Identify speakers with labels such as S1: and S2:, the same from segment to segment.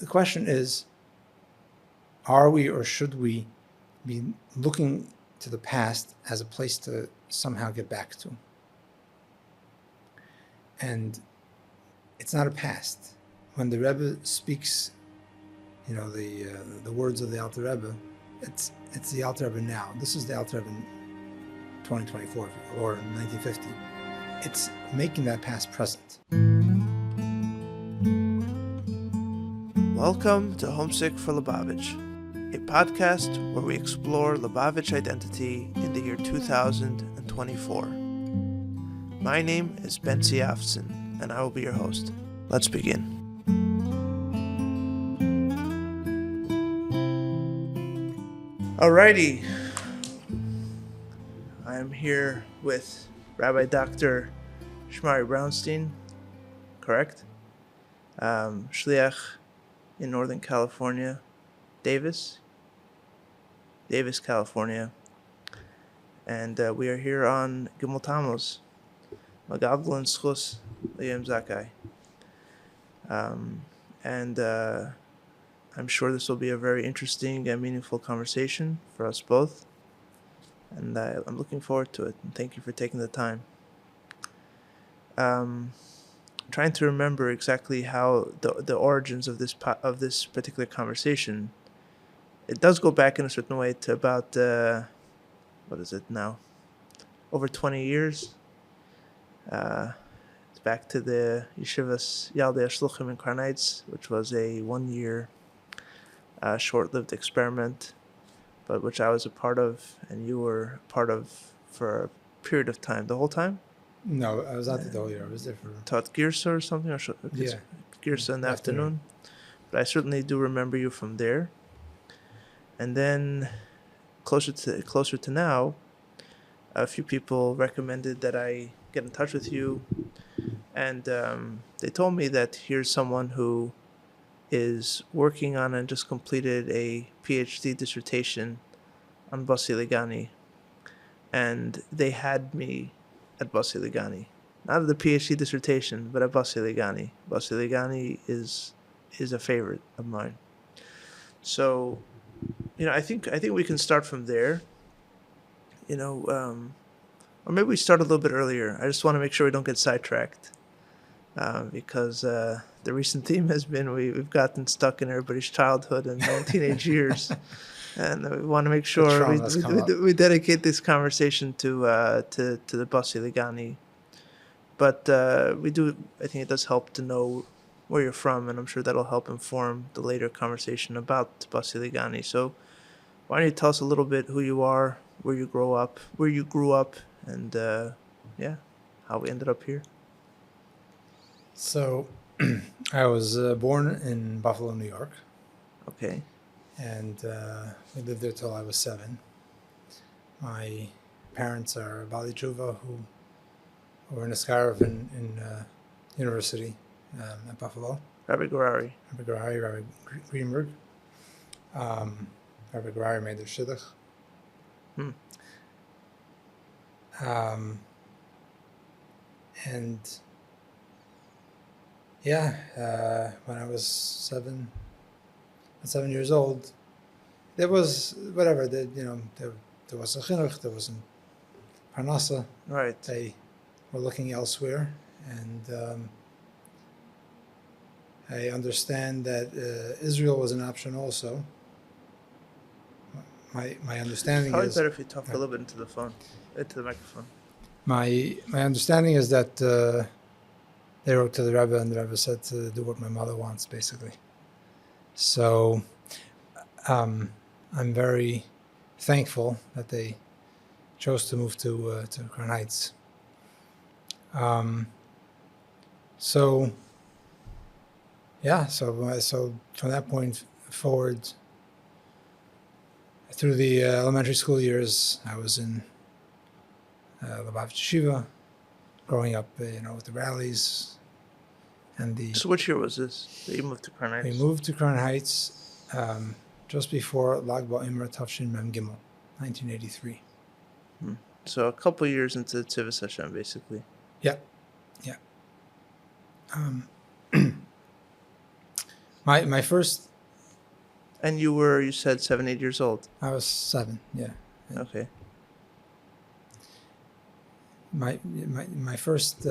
S1: the question is, are we or should we be looking to the past as a place to somehow get back to? And it's not a past. When the Rebbe speaks, the words of the Alter Rebbe, it's the Alter Rebbe now. This is the Alter Rebbe in 2024 or 1950. It's making that past present.
S2: Welcome to Homesick for Lubavitch, a podcast where we explore Lubavitch identity in the year 2024. My name is Bentzi, and I will be your host. Let's begin. Alrighty, I am here with Rabbi Dr. Shmary Brownstein, correct? Shliach in Northern California, Davis, California, and we are here on Gimel Tammuz, Magalgal and Schus Liyam Zakai, and I'm sure this will be a very interesting and meaningful conversation for us both, and I'm looking forward to it, and thank you for taking the time. Trying to remember exactly how the origins of this particular conversation. It does go back in a certain way to about what is it now? Over 20 years. It's back to the Yeshivas Yaldei Shluchim in Crown Heights, which was a 1-year short-lived experiment, but which I was a part of, and you were a part of for a period of time. The whole time?
S1: No, I was not the whole year. I was there for...
S2: Taught Girsa or something? Girsa in the afternoon. But I certainly do remember you from there. And then closer to now, a few people recommended that I get in touch with you. And they told me that here's someone who is working on and just completed a PhD dissertation on Bosi Lgani. And they had me at Bosi Lgani. Not at the PhD dissertation, but at Bosi Lgani. Bosi Lgani is a favorite of mine. So, I think we can start from there. Or maybe we start a little bit earlier. I just want to make sure we don't get sidetracked, because the recent theme has been we've gotten stuck in everybody's childhood and teenage years. And we want to make sure we dedicate this conversation to the Bosi Lgani. But I think it does help to know where you're from, and I'm sure that'll help inform the later conversation about Bosi Lgani. So why don't you tell us a little bit who you are, where you grew up, and how we ended up here.
S1: So I was born in Buffalo, New York.
S2: Okay.
S1: And we lived there till I was 7. My parents are Bali Tshuva, who were in a scarf in university at Buffalo.
S2: Rabbi Garari,
S1: Rabbi Greenberg. Rabbi Garari made their shliach. When I was 7 years old, there was whatever. There was a chinuch, there wasn't parnasa.
S2: Right.
S1: They were looking elsewhere, and I understand that Israel was an option also. My understanding
S2: Probably
S1: is
S2: better if you talk a little bit into the microphone.
S1: My understanding is that they wrote to the Rabba, and the Rabba said to do what my mother wants, basically. So I'm very thankful that they chose to move to Crown Heights. So from that point forward, through the elementary school years, I was in Lubavitch Yeshiva, growing up, with the rallies and the...
S2: So which year was this that you moved to Crown Heights?
S1: We moved to Crown Heights just before Lag BaOmer Tafshin Mem Gimel, 1983.
S2: So a couple years into Tzivos Hashem, basically.
S1: Yeah. My first,
S2: And you said 7, 8 years old.
S1: I was 7. Yeah.
S2: Okay.
S1: My first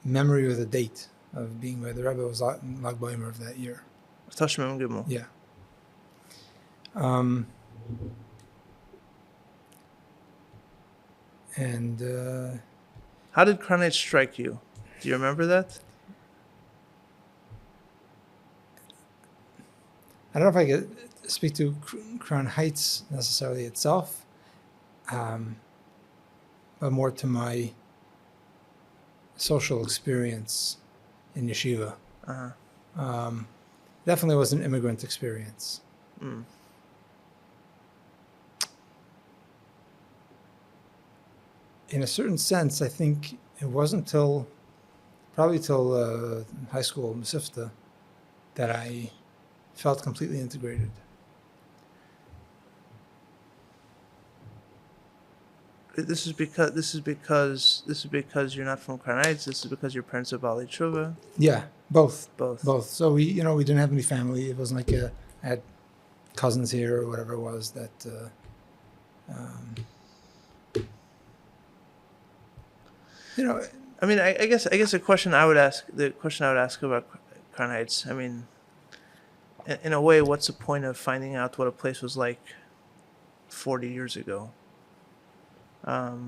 S1: memory with a date of being with the Rebbe was Lag BaOmer of that year.
S2: Tashmim Gimel.
S1: Yeah. And
S2: How did Crown Heights strike you? Do you remember that?
S1: I don't know if I could speak to Crown Heights necessarily itself, but more to my social experience in yeshiva.
S2: Uh-huh.
S1: Definitely was an immigrant experience.
S2: Mm.
S1: In a certain sense, I think it wasn't probably till high school, Mesivta, that I felt completely integrated.
S2: This is because you're not from Crown Heights. This is because your parents are Bali Tshuva.
S1: Yeah, both.
S2: Both.
S1: So we didn't have any family. It wasn't like I had cousins here or whatever it was that.
S2: I mean, I guess the question I would ask about Crown Heights. I mean, in a way, what's the point of finding out what a place was like 40 years ago? But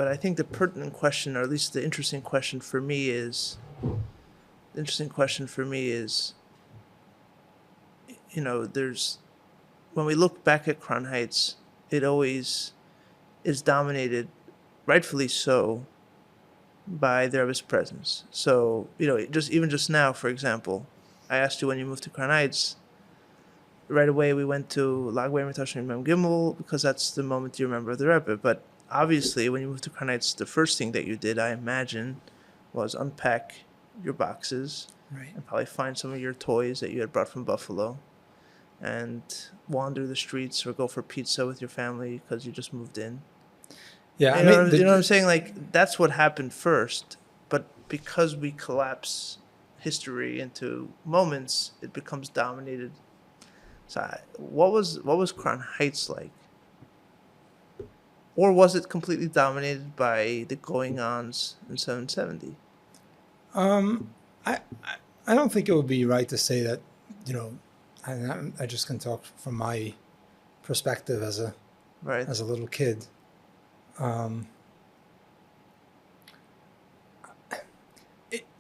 S2: I think the pertinent question, or at least the interesting question for me is, there's, when we look back at Crown Heights, it always is dominated, rightfully so, by the Rebbe's presence. So, just now, for example, I asked you when you moved to Crown Heights. Right away, we went to Lag BaOmer Tashmim Gimel because that's the moment you remember the Rebbe. But obviously, when you moved to Crown Heights, the first thing that you did, I imagine, was unpack your boxes,
S1: Right.
S2: and probably find some of your toys that you had brought from Buffalo, and wander the streets or go for pizza with your family because you just moved in.
S1: Yeah,
S2: You know what I'm saying? Like, that's what happened first. But because we collapse history into moments, it becomes dominated. So what was Crown Heights like? Or was it completely dominated by the going-ons in 770?
S1: I don't think it would be right to say that, I just can talk from my perspective as a little kid.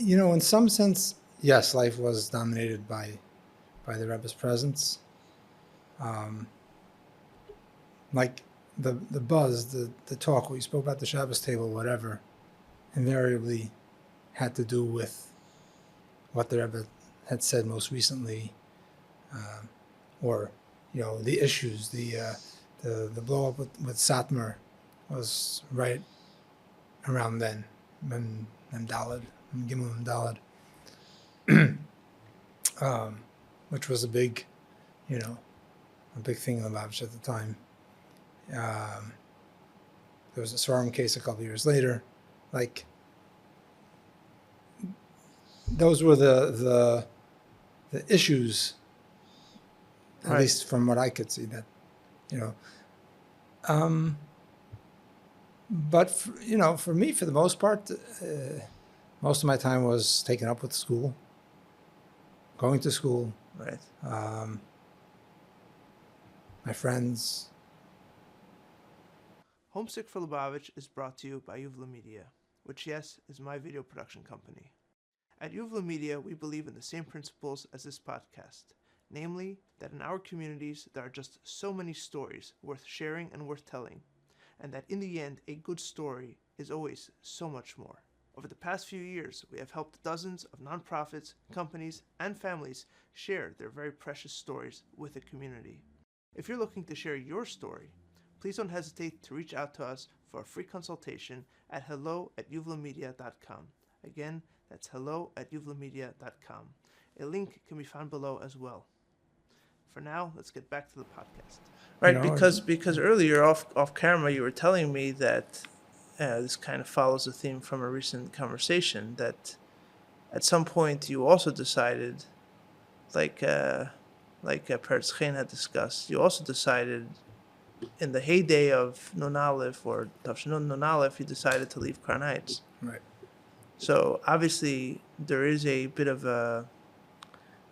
S1: In some sense, yes, life was dominated by the Rebbe's presence. Like the buzz, the talk, what you spoke about the Shabbos table, whatever, invariably had to do with what the Rebbe had said most recently, or the issues, the blow up with Satmar was right around then, when Daled, Gimel Daled, which was a big thing in Lubavitch at the time. There was a Svarim case a couple of years later. Like, those were the issues, at least from what I could see. That, but for me, for the most part, most of my time was taken up with school, going to school.
S2: Right.
S1: My friends.
S2: Homesick for Lubavitch is brought to you by Yuvla Media, which, yes, is my video production company. At Yuvla Media, we believe in the same principles as this podcast, namely that in our communities there are just so many stories worth sharing and worth telling, and that in the end, a good story is always so much more. Over the past few years, we have helped dozens of nonprofits, companies, and families share their very precious stories with the community. If you're looking to share your story, please don't hesitate to reach out to us for a free consultation at hello@yuvlamedia.com. Again, that's hello@yuvlamedia.com. A link can be found below as well. For now, let's get back to the podcast. Right, because earlier off camera you were telling me that this kind of follows a theme from a recent conversation, that at some point you also decided Peretz Chain had discussed, you also decided in the heyday of Nun Aleph or Tafshinun Nun Aleph, you decided to leave Crown Heights.
S1: Right.
S2: So obviously there is a bit of a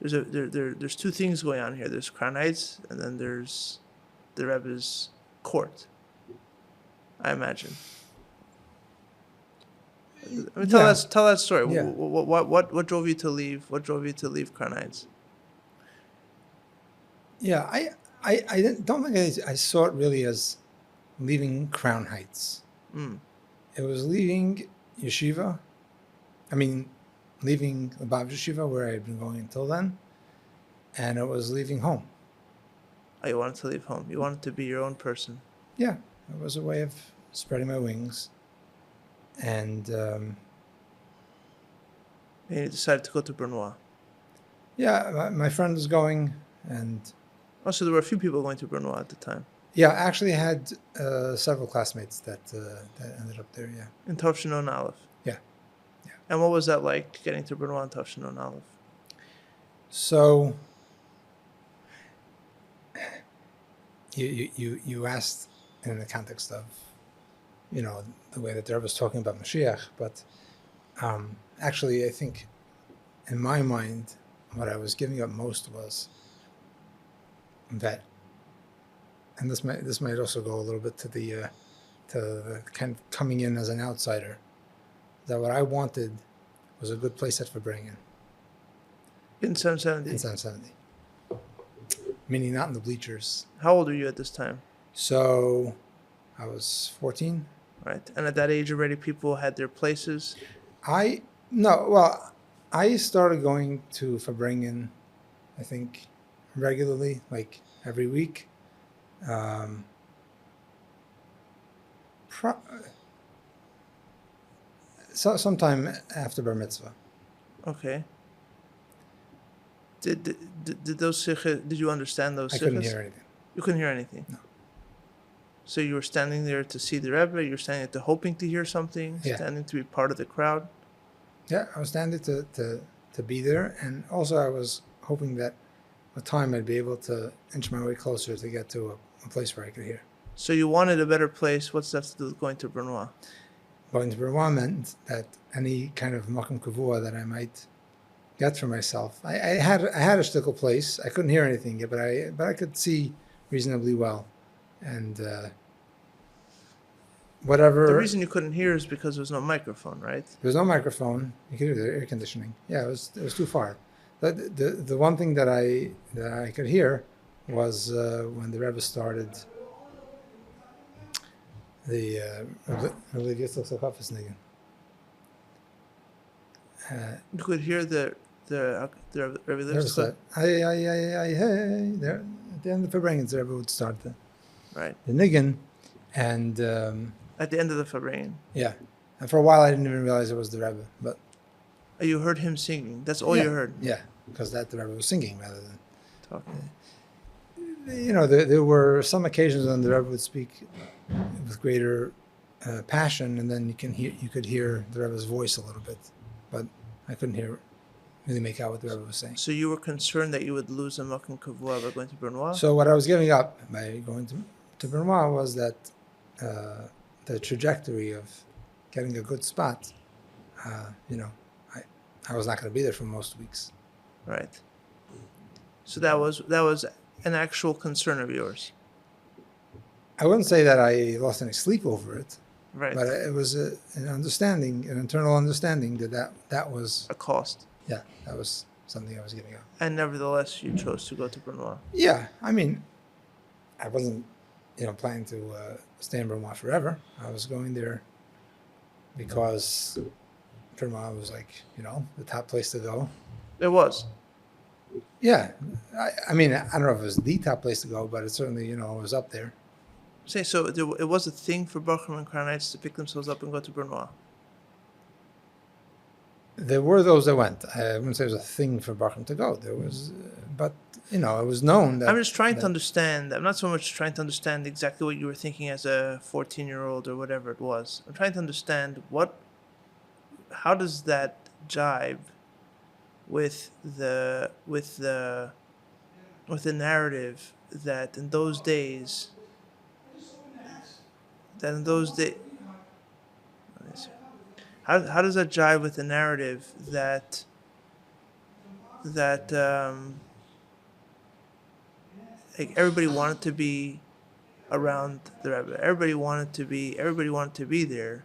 S2: there's two things going on here. There's Crown Heights and then there's the Rebbe's court, I imagine. I mean, tell that story.
S1: Yeah.
S2: What drove you to leave? What drove you to leave Crown Heights?
S1: Yeah, don't think I saw it really as leaving Crown Heights. It was leaving yeshiva. I mean, leaving Lubavitch yeshiva where I had been going until then, and it was leaving home.
S2: Oh, you wanted to leave home. You wanted to be your own person.
S1: Yeah, it was a way of spreading my wings. And
S2: you decided to go to Brunoy.
S1: Yeah, my friend was going, and
S2: so there were a few people going to Brunoy at the time.
S1: Yeah, I actually had several classmates that ended up there. Yeah.
S2: In Tafshinun Aleph.
S1: Yeah.
S2: And what was that like, getting to Brunoy in Tafshinun Aleph?
S1: So you asked in the context of, the way that the Rebbe was talking about Mashiach, but actually I think in my mind what I was giving up most was that, and this might also go a little bit to the kind of coming in as an outsider, that what I wanted was a good place at Fabrengen.
S2: In 770?
S1: In 770. Meaning not in the bleachers.
S2: How old were you at this time?
S1: So I was 14.
S2: Right. And at that age already people had their places?
S1: I started going to Fabrengen, I think, regularly, like every week. Sometime after Bar Mitzvah.
S2: Okay. Did those sikhs, did you understand those sikhs?
S1: I couldn't hear anything.
S2: You couldn't hear anything?
S1: No.
S2: So you were standing there to see the Rebbe, you were standing there hoping to hear something, standing to be part of the crowd?
S1: Yeah, I was standing to be there, and also I was hoping that with time I'd be able to inch my way closer to get to a place where I could hear.
S2: So you wanted a better place. What's that to do with going to Brunoy?
S1: Going to Reban meant that any kind of makom kavua that I might get for myself, I had a shtickle place. I couldn't hear anything yet, but I could see reasonably well, and whatever.
S2: The reason you couldn't hear is because there was no microphone, right?
S1: There was no microphone. You could hear the air conditioning. Yeah, it was too far. The one thing that I could hear was when the Rebbe started the
S2: you could hear the Rebbe
S1: there at the end of the Fabrengen, the Rebbe would start the niggin, and
S2: at the end of the Fabrengen.
S1: Yeah, and for a while I didn't even realize it was the Rebbe, but
S2: you heard him singing. That's all you heard.
S1: Yeah, because the Rebbe was singing rather than
S2: talking.
S1: There were some occasions when the Rebbe would speak with greater passion, and then you could hear the Rebbe's voice a little bit, but I couldn't really make out what the Rebbe was saying.
S2: So you were concerned that you would lose a makom kavua by going to Brunoy?
S1: So what I was giving up by going to Brunoy was that the trajectory of getting a good spot, I was not going to be there for most weeks.
S2: Right. So that was an actual concern of yours.
S1: I wouldn't say that I lost any sleep over it.
S2: Right.
S1: But it was an internal understanding that was
S2: a cost.
S1: Yeah, that was something I was giving up.
S2: And nevertheless, you chose to go to Brunoy.
S1: Yeah, I mean, I wasn't, planning to stay in Brunoy forever. I was going there because Brunoy was like, the top place to go.
S2: It was.
S1: Yeah, I mean, I don't know if it was the top place to go, but it certainly, it was up there.
S2: So it was a thing for Bochum and Crown Heights to pick themselves up and go to Brunoy.
S1: There were those that went. I wouldn't say it was a thing for Bochum to go. There was, but it was known that.
S2: I'm just trying to understand. I'm not so much trying to understand exactly what you were thinking as a 14-year-old or whatever it was. I'm trying to understand how does that jibe with the narrative that in those days how does that jive with the narrative that like everybody wanted to be around the Rebbe, everybody wanted to be there.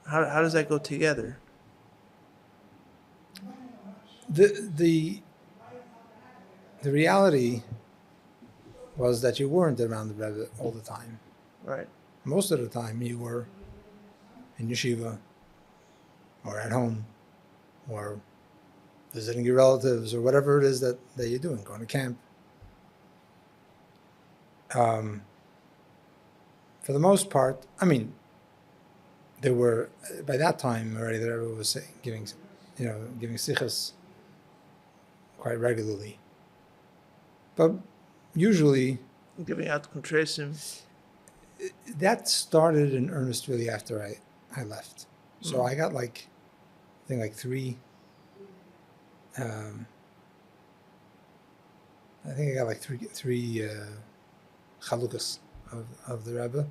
S2: How does that go together?
S1: The reality was that you weren't around the Rebbe all the time.
S2: Right.
S1: Most of the time you were in yeshiva or at home or visiting your relatives or whatever it is that you're doing, going to camp. For the most part, I mean, there were, by that time already, the Rebbe was giving sichas quite regularly. But usually...
S2: Giving out contrasim.
S1: That started in earnest really after I left. So I got I think three... I think I got three chalukas of the Rebbe.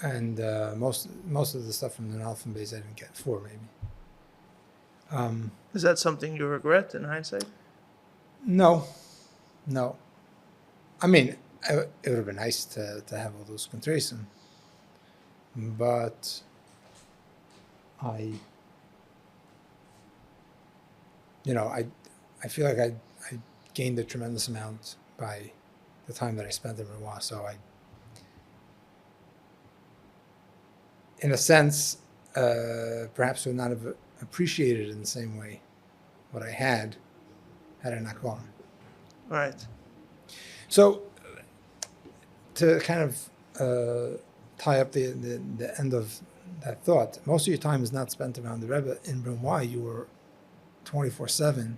S1: And most of the stuff from the Alpha base I didn't get, 4 maybe.
S2: Is that something you regret in hindsight?
S1: No. I mean, it would have been nice to have all those contrasim, but I feel like I gained a tremendous amount by the time that I spent in Renoir. So in a sense, perhaps would not have appreciated in the same way what I had I not gone.
S2: Right.
S1: So to kind of tie up the end of that thought, most of your time is not spent around the Rebbe. In Brunoy, you were 24/7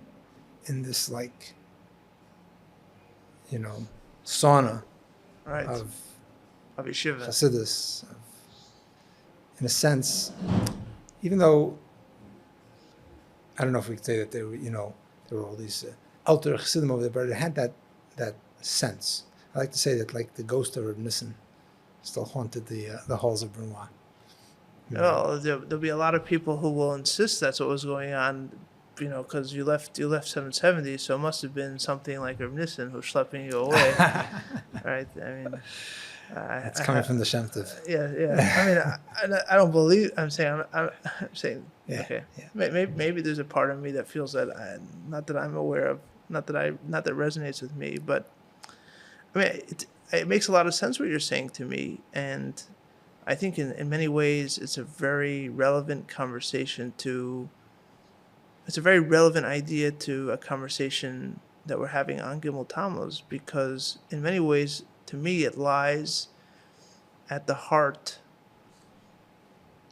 S1: in this sauna of
S2: yeshiva.
S1: Hasidus, in a sense, even though I don't know if we could say that there were all these Alter Chassidim over there, but it had that sense. I like to say that the ghost of Reb Nissen still haunted the halls of Brunoy.
S2: Well, there'll be a lot of people who will insist that's what was going on, because you left 770, so it must have been something like Reb Nissen who's schlepping you away, right? I mean,
S1: it's coming from the Shem Tov.
S2: Yeah. I mean, I don't believe. I'm saying.
S1: Yeah,
S2: okay.
S1: Yeah.
S2: Maybe there's a part of me that feels that not that I'm aware of, not that resonates with me, but I mean, it makes a lot of sense what you're saying to me, and I think in many ways it's a very relevant conversation it's a very relevant idea to a conversation that we're having on Gimel Tammuz, because in many ways, to me, it lies at the heart.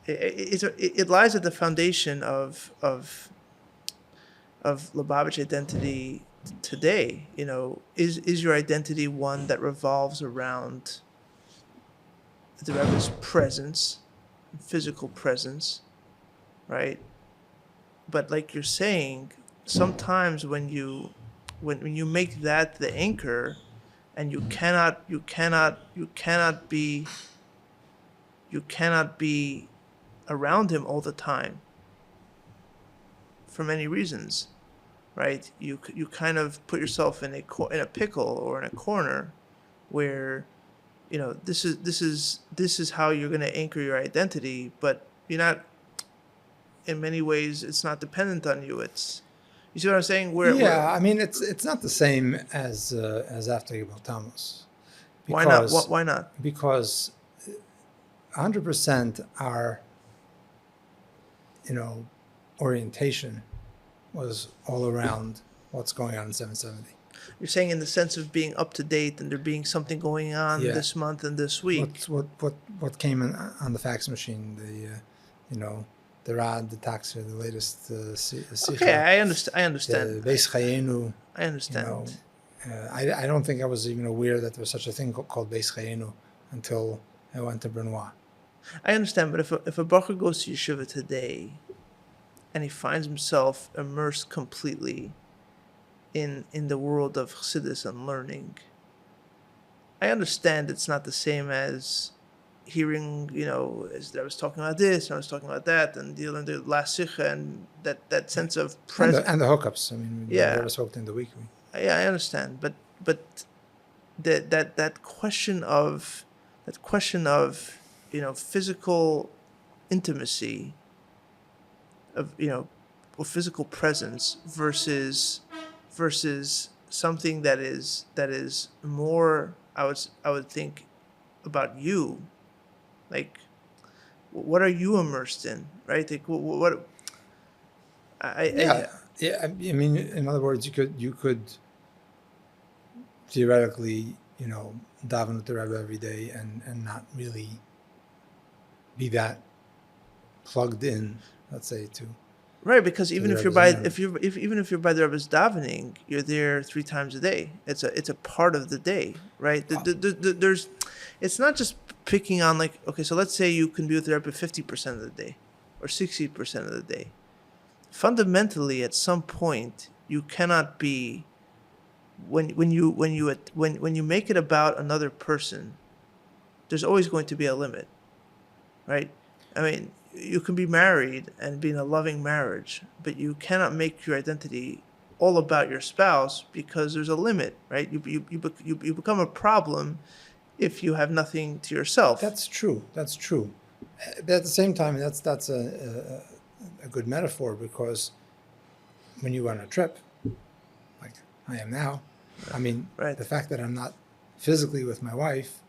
S2: It lies at the foundation of Lubavitch identity today. Is your identity one that revolves around the Rebbe's presence, physical presence, right? But like you're saying, sometimes when you make that the anchor, and you cannot be around him all the time for many reasons, right? You kind of put yourself in a pickle or in a corner where this is how you're going to anchor your identity, but you're not. In many ways, it's not dependent on you. You see what I'm saying?
S1: I mean, it's not the same as after Gimel Tammuz.
S2: Why not? Why not?
S1: Because 100% our orientation was all around what's going on in 770.
S2: You're saying in the sense of being up to date and there being something going on this month and this week.
S1: What came in on the fax machine? The Rad, the Taxer, the latest Sikha.
S2: Okay, I understand.
S1: The Beis Chayenu.
S2: I understand.
S1: I don't think I was even aware that there was such a thing called Beis Chayenu until I went to Brunoy.
S2: I understand, but if a bacher goes to yeshiva today, and he finds himself immersed completely in the world of Chassidus and learning. I understand it's not the same as hearing, as I was talking about this, and I was talking about that, and dealing the last sikha, and that sense of presence.
S1: And the hookups. I mean, we
S2: Yeah.
S1: never spoke in the week.
S2: Yeah, I understand, but that question of physical intimacy, of or physical presence versus something that is more, I would think, about you, like what are you immersed in, right? Like what
S1: Yeah. I mean, in other words, you could theoretically, daven with the Rebbe every day and not really be that plugged in, let's say, to.
S2: Right, because even
S1: the
S2: if you're
S1: Rebbe's
S2: by even if you're by the Rebbe's davening, you're there 3 times a day. It's a part of the day, right? There's, it's not just picking on, like, okay, so let's say you can be with the Rebbe 50% of the day, or 60% of the day. Fundamentally, at some point, you cannot be, when you make it about another person, there's always going to be a limit, right? I mean, you can be married and be in a loving marriage, but you cannot make your identity all about your spouse, because there's a limit, right? You become a problem if you have nothing to yourself.
S1: That's true. But at the same time, that's a good metaphor, because when you go on a trip, like I am now, I mean,
S2: Right.
S1: the fact that I'm not physically with my wife,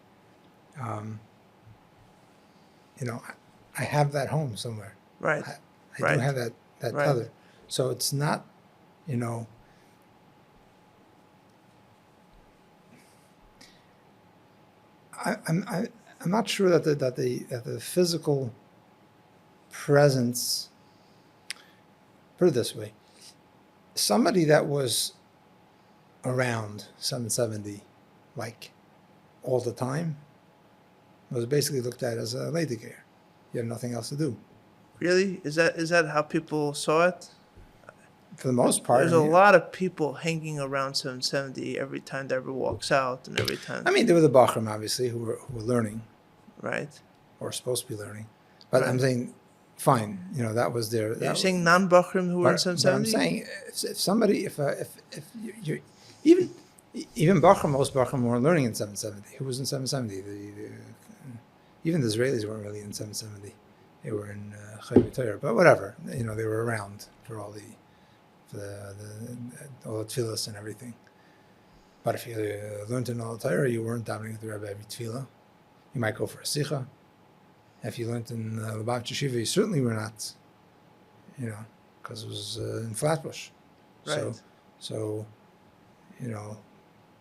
S1: I have that home somewhere.
S2: Right.
S1: I
S2: Right.
S1: do have that
S2: Right.
S1: tether. So it's not, I'm not sure that the physical presence. Put it this way: somebody that was around 770, like all the time, was basically looked at as a lediger. You have nothing else to do.
S2: Really? Is that how people saw it?
S1: For the most part,
S2: There's a lot of people hanging around 770 every time Deborah walks out, and every time.
S1: I mean, there were the Bachrim, obviously, who were learning,
S2: Right.
S1: or supposed to be learning. But
S2: Right.
S1: I'm saying, fine, that was their.
S2: You're saying non-Bachrim who were in
S1: But I'm
S2: 770?
S1: saying, if somebody, if you even Bachrim, most Bachrim weren't learning in 770. Who was in 770? Even the Israelis weren't really in 770. They were in Torah, but whatever. They were around for all the tefillas and everything. But if you learned in all Torah, you weren't davening with the Rebbe every tefillah. You might go for a sicha. If you learned in Lubavitch yeshiva, you certainly were not. Because it was in Flatbush.
S2: Right.
S1: So,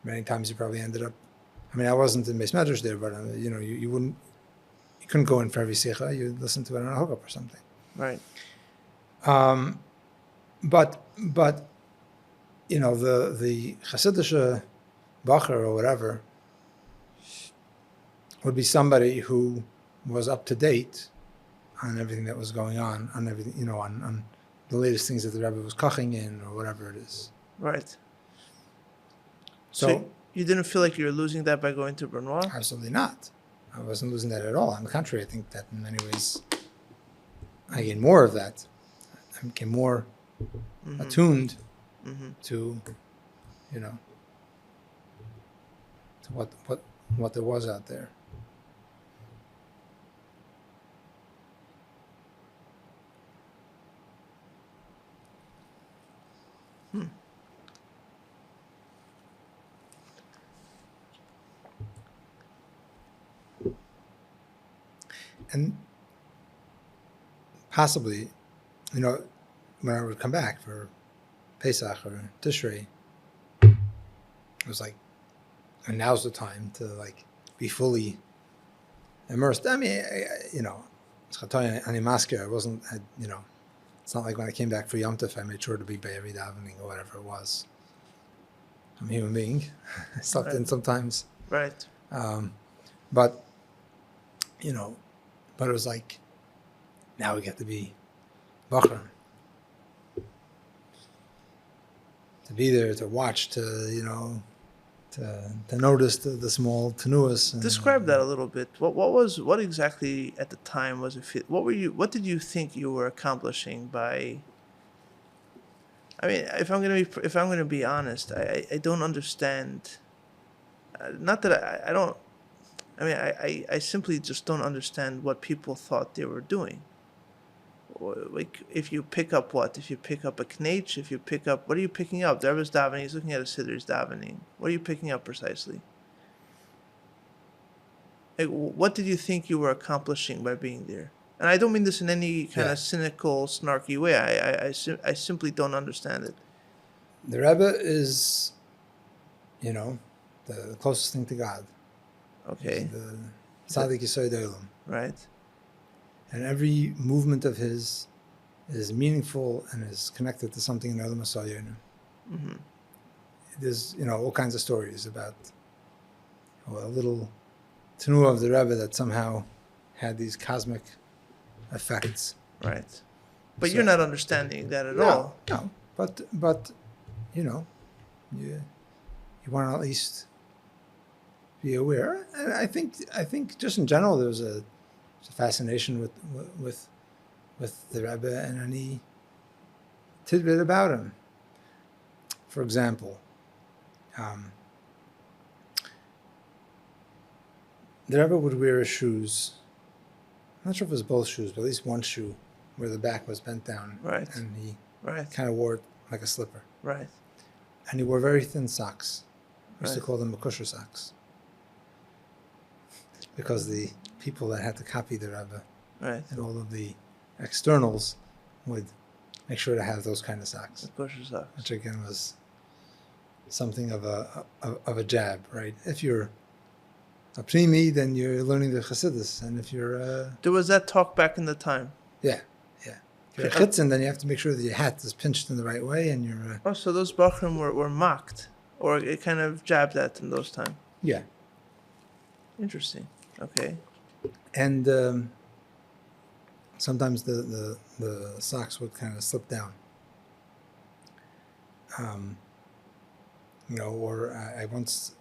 S1: many times you probably ended up. I mean, I wasn't in Beis Medrash there, but you couldn't go in for every sicha. You'd listen to it on a hookup or something.
S2: Right.
S1: But the Hasidische Bacher or whatever would be somebody who was up to date on everything that was going on everything, on the latest things that the Rebbe was koching in or whatever it is.
S2: Right.
S1: So
S2: you didn't feel like you were losing that by going to Brunoy?
S1: Absolutely not. I wasn't losing that at all. On the contrary, I think that in many ways I gained more of that. I became more attuned to, to what there was out there. And possibly, when I would come back for Pesach or Tishrei, it was like, and now's the time to be fully immersed. I mean, Shechina and Masker, I wasn't, it's not like when I came back for Yom Tov, I made sure to be by every davening or whatever it was. I'm a human being. I slept in sometimes.
S2: Right.
S1: But it was like, now we get to be Bacher. be there, to watch, to notice the small tenuas.
S2: Describe that a little bit. What exactly at the time was it? What did you think you were accomplishing by? I mean, if I'm gonna be honest, I don't understand. Not that I don't. I mean, I simply just don't understand what people thought they were doing. Like, if you pick up what? If you pick up a knetch, if you pick up, what are you picking up? The Rebbe's davening, he's looking at a siddur, he's davening. What are you picking up precisely? Like, what did you think you were accomplishing by being there? And I don't mean this in any kind of cynical, snarky way. I simply don't understand it.
S1: The Rebbe is, the closest thing to God.
S2: Okay.
S1: The Tzaddik Yesod Olam.
S2: Right.
S1: And every movement of his is meaningful and is connected to something in Olam Hasayonu.
S2: Mm-hmm.
S1: There's, all kinds of stories about a little tenua of the Rebbe that somehow had these cosmic effects.
S2: Right. But you're not understanding that at all.
S1: No. But you want to at least be aware. And I think just in general there was a fascination with the Rebbe and any tidbit about him. For example, the Rebbe would wear his shoes. I'm not sure if it was both shoes, but at least one shoe where the back was bent down.
S2: Right.
S1: And he
S2: kind
S1: of wore it like a slipper.
S2: Right.
S1: And he wore very thin socks. We used to
S2: Right.
S1: call them kosher socks. Because the people that had to copy the Rebbe and all of the externals would make sure to have those kind of socks.
S2: Kosher socks.
S1: Which again was something of a jab, right? If you're a primi, then you're learning the Chassidus, and if you're
S2: There was that talk back in the time.
S1: If you're a chitzin, then you have to make sure that your hat is pinched in the right way, and you're
S2: so those bachrim were mocked, or it kind of jabbed at in those times.
S1: Yeah.
S2: Interesting. Okay.
S1: And sometimes the socks would kind of slip down. Or I once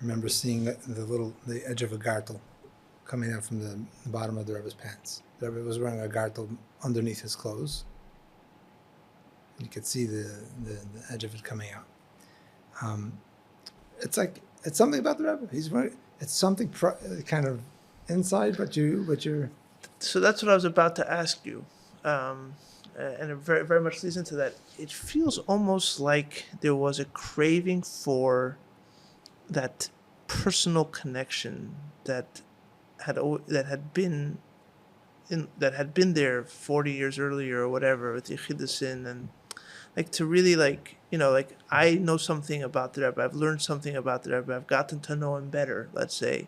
S1: remember seeing the edge of a gartel coming out from the bottom of the Rebbe's pants. The Rebbe was wearing a gartel underneath his clothes. You could see the edge of it coming out. It's something about the Rebbe. He's wearing. It's something kind of inside, but you're.
S2: So that's what I was about to ask you, and it very, very much leads into that. It feels almost like there was a craving for that personal connection that had been there 40 years earlier or whatever with Yechidasin, and like to really like I know something about the Rebbe, I've learned something about the Rebbe, I've gotten to know him better, let's say.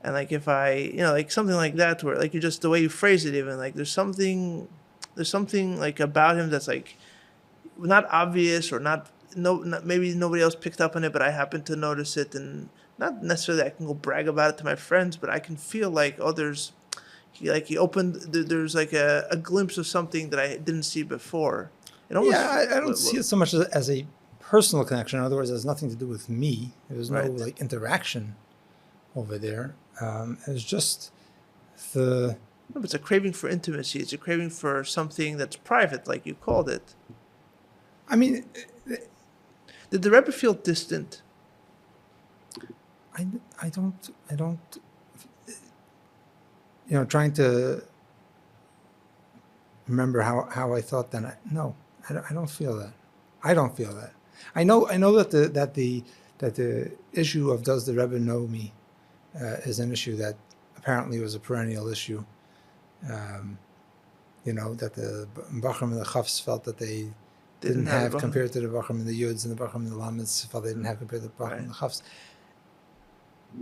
S2: And like if I like something like that, where like you just the way you phrase it, even like there's something like about him that's like not obvious, or not maybe nobody else picked up on it, but I happen to notice it, and not necessarily I can go brag about it to my friends, but I can feel like there's like a glimpse of something that I didn't see before.
S1: I don't see it so much as a personal connection. In other words, it has nothing to do with me. There was no like interaction over there. It was just the.
S2: No, but it's a craving for intimacy. It's a craving for something that's private, like you called it.
S1: I mean,
S2: did the Rebbe feel distant?
S1: I don't. Trying to remember how I thought then. No, I don't feel that. I don't feel that. I know that the issue of does the Rebbe know me is an issue that apparently was a perennial issue. That the Bachram and the Chafs felt that they didn't have compared to the Bachram and the Yuds, and the Bachram and the Lameds felt they didn't have compared to the Bachram and the Chafs.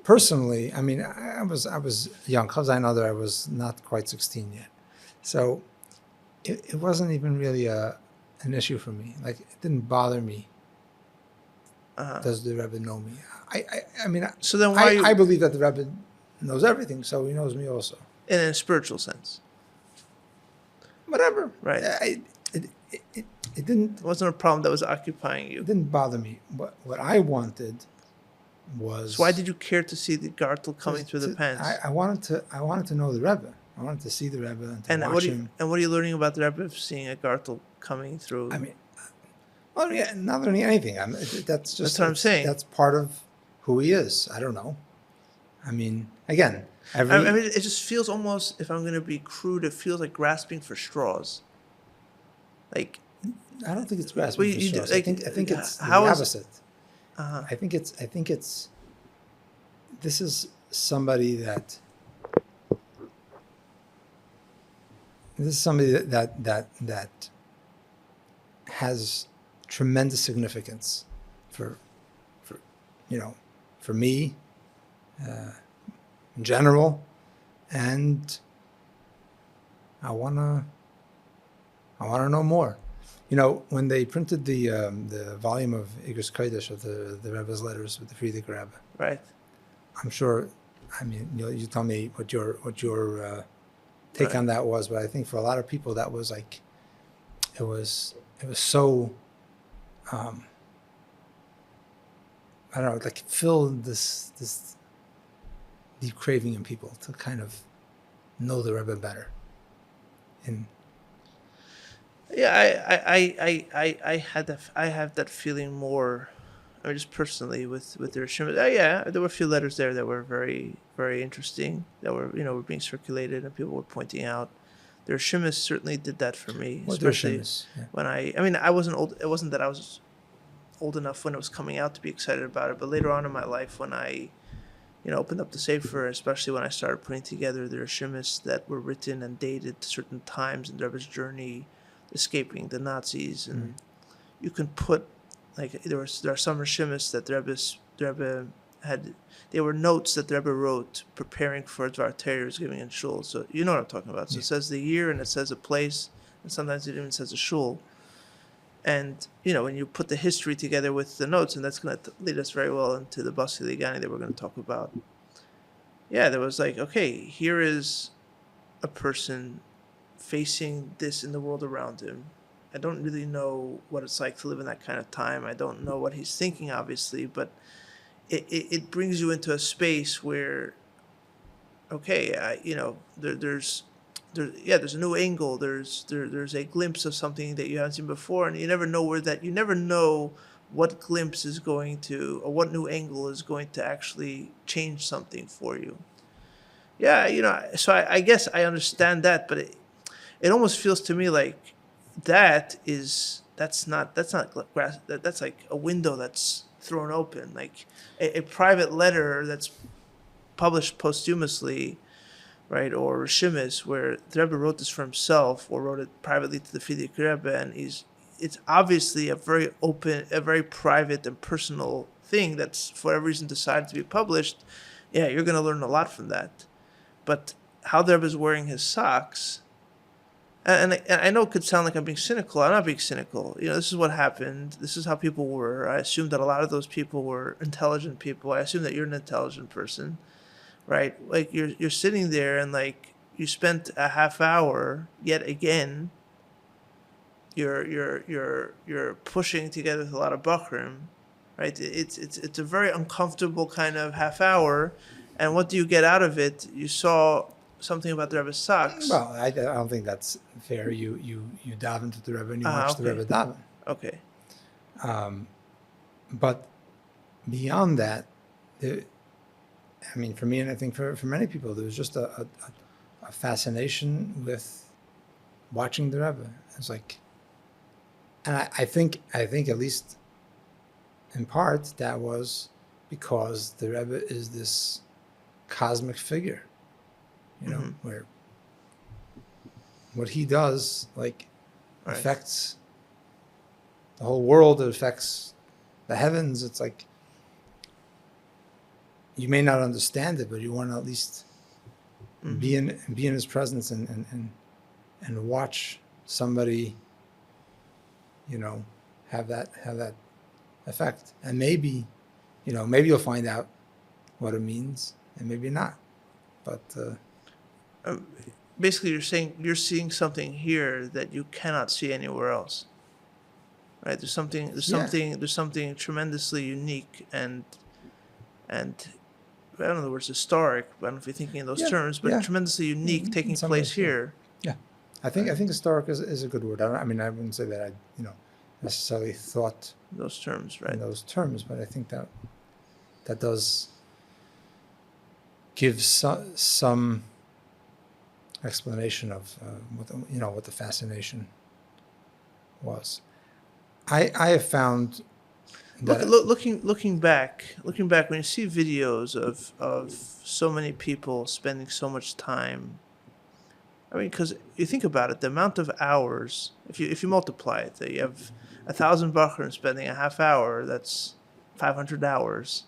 S1: Personally, I mean, I was young. Because I know that I was not quite 16 yet, so it wasn't even really an issue for me. Like, it didn't bother me. Does the Rebbe know me? I mean,
S2: so then why
S1: I believe that the Rebbe knows everything, so he knows me also.
S2: In a spiritual sense.
S1: Whatever.
S2: Right.
S1: it didn't
S2: It wasn't a problem that was occupying you.
S1: it didn't bother me. What I wanted was,
S2: So why did you care to see the gartel coming through the pants?
S1: I wanted to know the Rebbe. I wanted to see the Rebbe and to watch him.
S2: And what are you learning about the Rebbe seeing a gartel coming through?
S1: I mean, well, yeah, not learning anything. That's
S2: what I'm saying.
S1: That's part of who he is. I don't know. I mean, again,
S2: I mean, it just feels almost, if I'm going to be crude, it feels like grasping for straws. Like,
S1: I don't think it's grasping for straws. I think it's the opposite. I think it's. This is somebody that. That has tremendous significance for for me, in general, and I wanna know more. You know, when they printed the volume of Igros Kodesh of the Rebbe's letters with the Frierdiker Rebbe,
S2: right?
S1: I'm sure. I mean, you tell me what your take on that was, but I think for a lot of people that was like, it was so. I don't know, like filled this deep craving in people to kind of know the Rebbe better. And
S2: yeah, I have that feeling more. I mean, just personally with the Rishim. Yeah, there were a few letters there that were very, very interesting. That were were being circulated and people were pointing out. The Rishimis certainly did that for me, especially when I mean, I wasn't old. It wasn't that I was old enough when it was coming out to be excited about it, but later on in my life, when I, opened up the Sefer, especially when I started putting together the Rishimis that were written and dated to certain times in the Rebbe's journey, escaping the Nazis, and you can put, like, there are some Rishimis that the Rebbe had. They were notes that the Rebbe wrote preparing for Dvar Torah he was giving in shul. So you know what I'm talking about. So it says the year and it says a place, and sometimes it even says a shul. And when you put the history together with the notes, and that's going to lead us very well into the Bosi Lgani that we're going to talk about. Yeah, there was like, okay, here is a person facing this in the world around him. I don't really know what it's like to live in that kind of time. I don't know what he's thinking, obviously, but it brings you into a space where, okay, there's a new angle. There's a glimpse of something that you haven't seen before, and you never know what glimpse is going to, or what new angle is going to actually change something for you. Yeah, so I guess I understand that, but it almost feels to me like that's like a window that's thrown open, like a private letter that's published posthumously, right, or Rishimis, where the Rebbe wrote this for himself or wrote it privately to the Frierdiker Rebbe, and it's obviously a very open, a very private and personal thing that's for whatever reason decided to be published. Yeah, you're going to learn a lot from that. But how the Rebbe is wearing his socks, and I know it could sound like I'm being cynical. I'm not being cynical. This is what happened. This is how people were. I assume that a lot of those people were intelligent people. I assume that you're an intelligent person, right? Like you're sitting there and like you spent a half hour yet again. You're pushing together with a lot of bakrim, right? It's a very uncomfortable kind of half hour, and what do you get out of it? You saw something about the Rebbe's socks.
S1: Well, I don't think that's fair. You daven to the Rebbe and you watch the Rebbe daven.
S2: Okay.
S1: But beyond that, I mean, for me, and I think for many people, there was just a fascination with watching the Rebbe. It's like, and I think at least in part that was because the Rebbe is this cosmic figure, where what he does affects the whole world. It affects the heavens. It's like, you may not understand it, but you want to at least be in his presence and watch somebody, have that effect. And maybe you'll find out what it means, and maybe not. But
S2: basically, you're saying you're seeing something here that you cannot see anywhere else. right? There's something tremendously unique and I don't know the words historic, but I don't know if you're thinking in those terms, but tremendously unique taking place here.
S1: Yeah, I think historic is a good word. I mean, I wouldn't say that I necessarily thought
S2: Those terms, right?
S1: in those terms, but I think that does give some explanation of what the fascination was. I have found that
S2: looking back, when you see videos of so many people spending so much time, I mean, because you think about it, the amount of hours, if you multiply it, that you have 1,000 bachrim spending a half hour, that's 500 hours.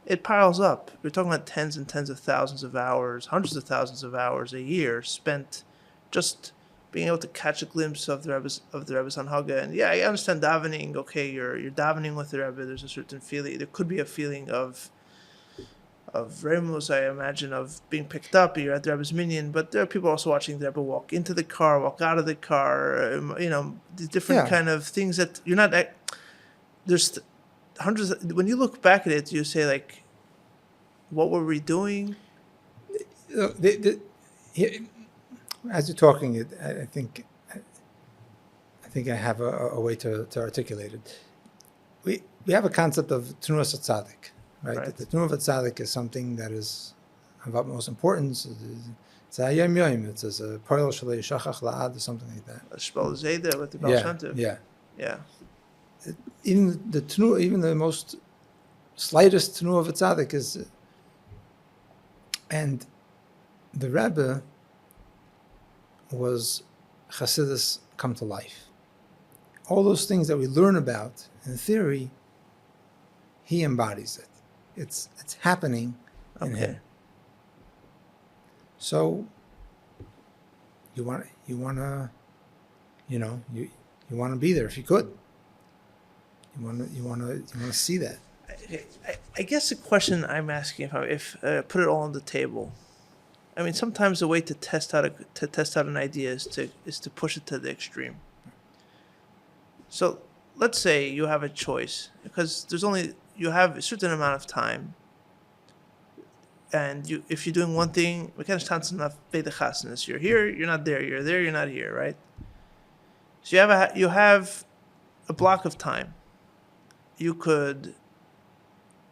S2: It piles up. We're talking about tens and tens of thousands of hours, hundreds of thousands of hours a year spent just being able to catch a glimpse of the Rebbe's Hanhaga. And yeah, I understand davening. Okay, you're davening with the Rebbe. There's a certain feeling. There could be a feeling of Remus, I imagine, of being picked up. You're at the Rebbe's minyan, but there are people also watching the Rebbe walk into the car, walk out of the car. The different kind of things that you're not. There's hundreds. When you look back at it, you say like, "What were we doing?"
S1: As you're talking, I think I have a way to articulate it. We have a concept of Tnuas Tzaddik, right? That the Tnuas Tzaddik is something that is of utmost importance. It's a yom yom. It's as a poil shalei shachach la'ad or something like that.
S2: A shpal zayda with the Baal Shem Tov.
S1: Yeah. Even the most slightest Tnuah of a Tzaddik is, and the Rebbe was Chassidus come to life. All those things that we learn about in theory, he embodies it. It's happening in him. So you want to be there if you could. You want to see that.
S2: I guess the question I'm asking, if put it all on the table. I mean, sometimes the way to test out an idea is to push it to the extreme. So let's say you have a choice, because you have a certain amount of time, and if you're doing one thing, you're here, you're not there, you're there, you're not here, right? So you have a block of time. You could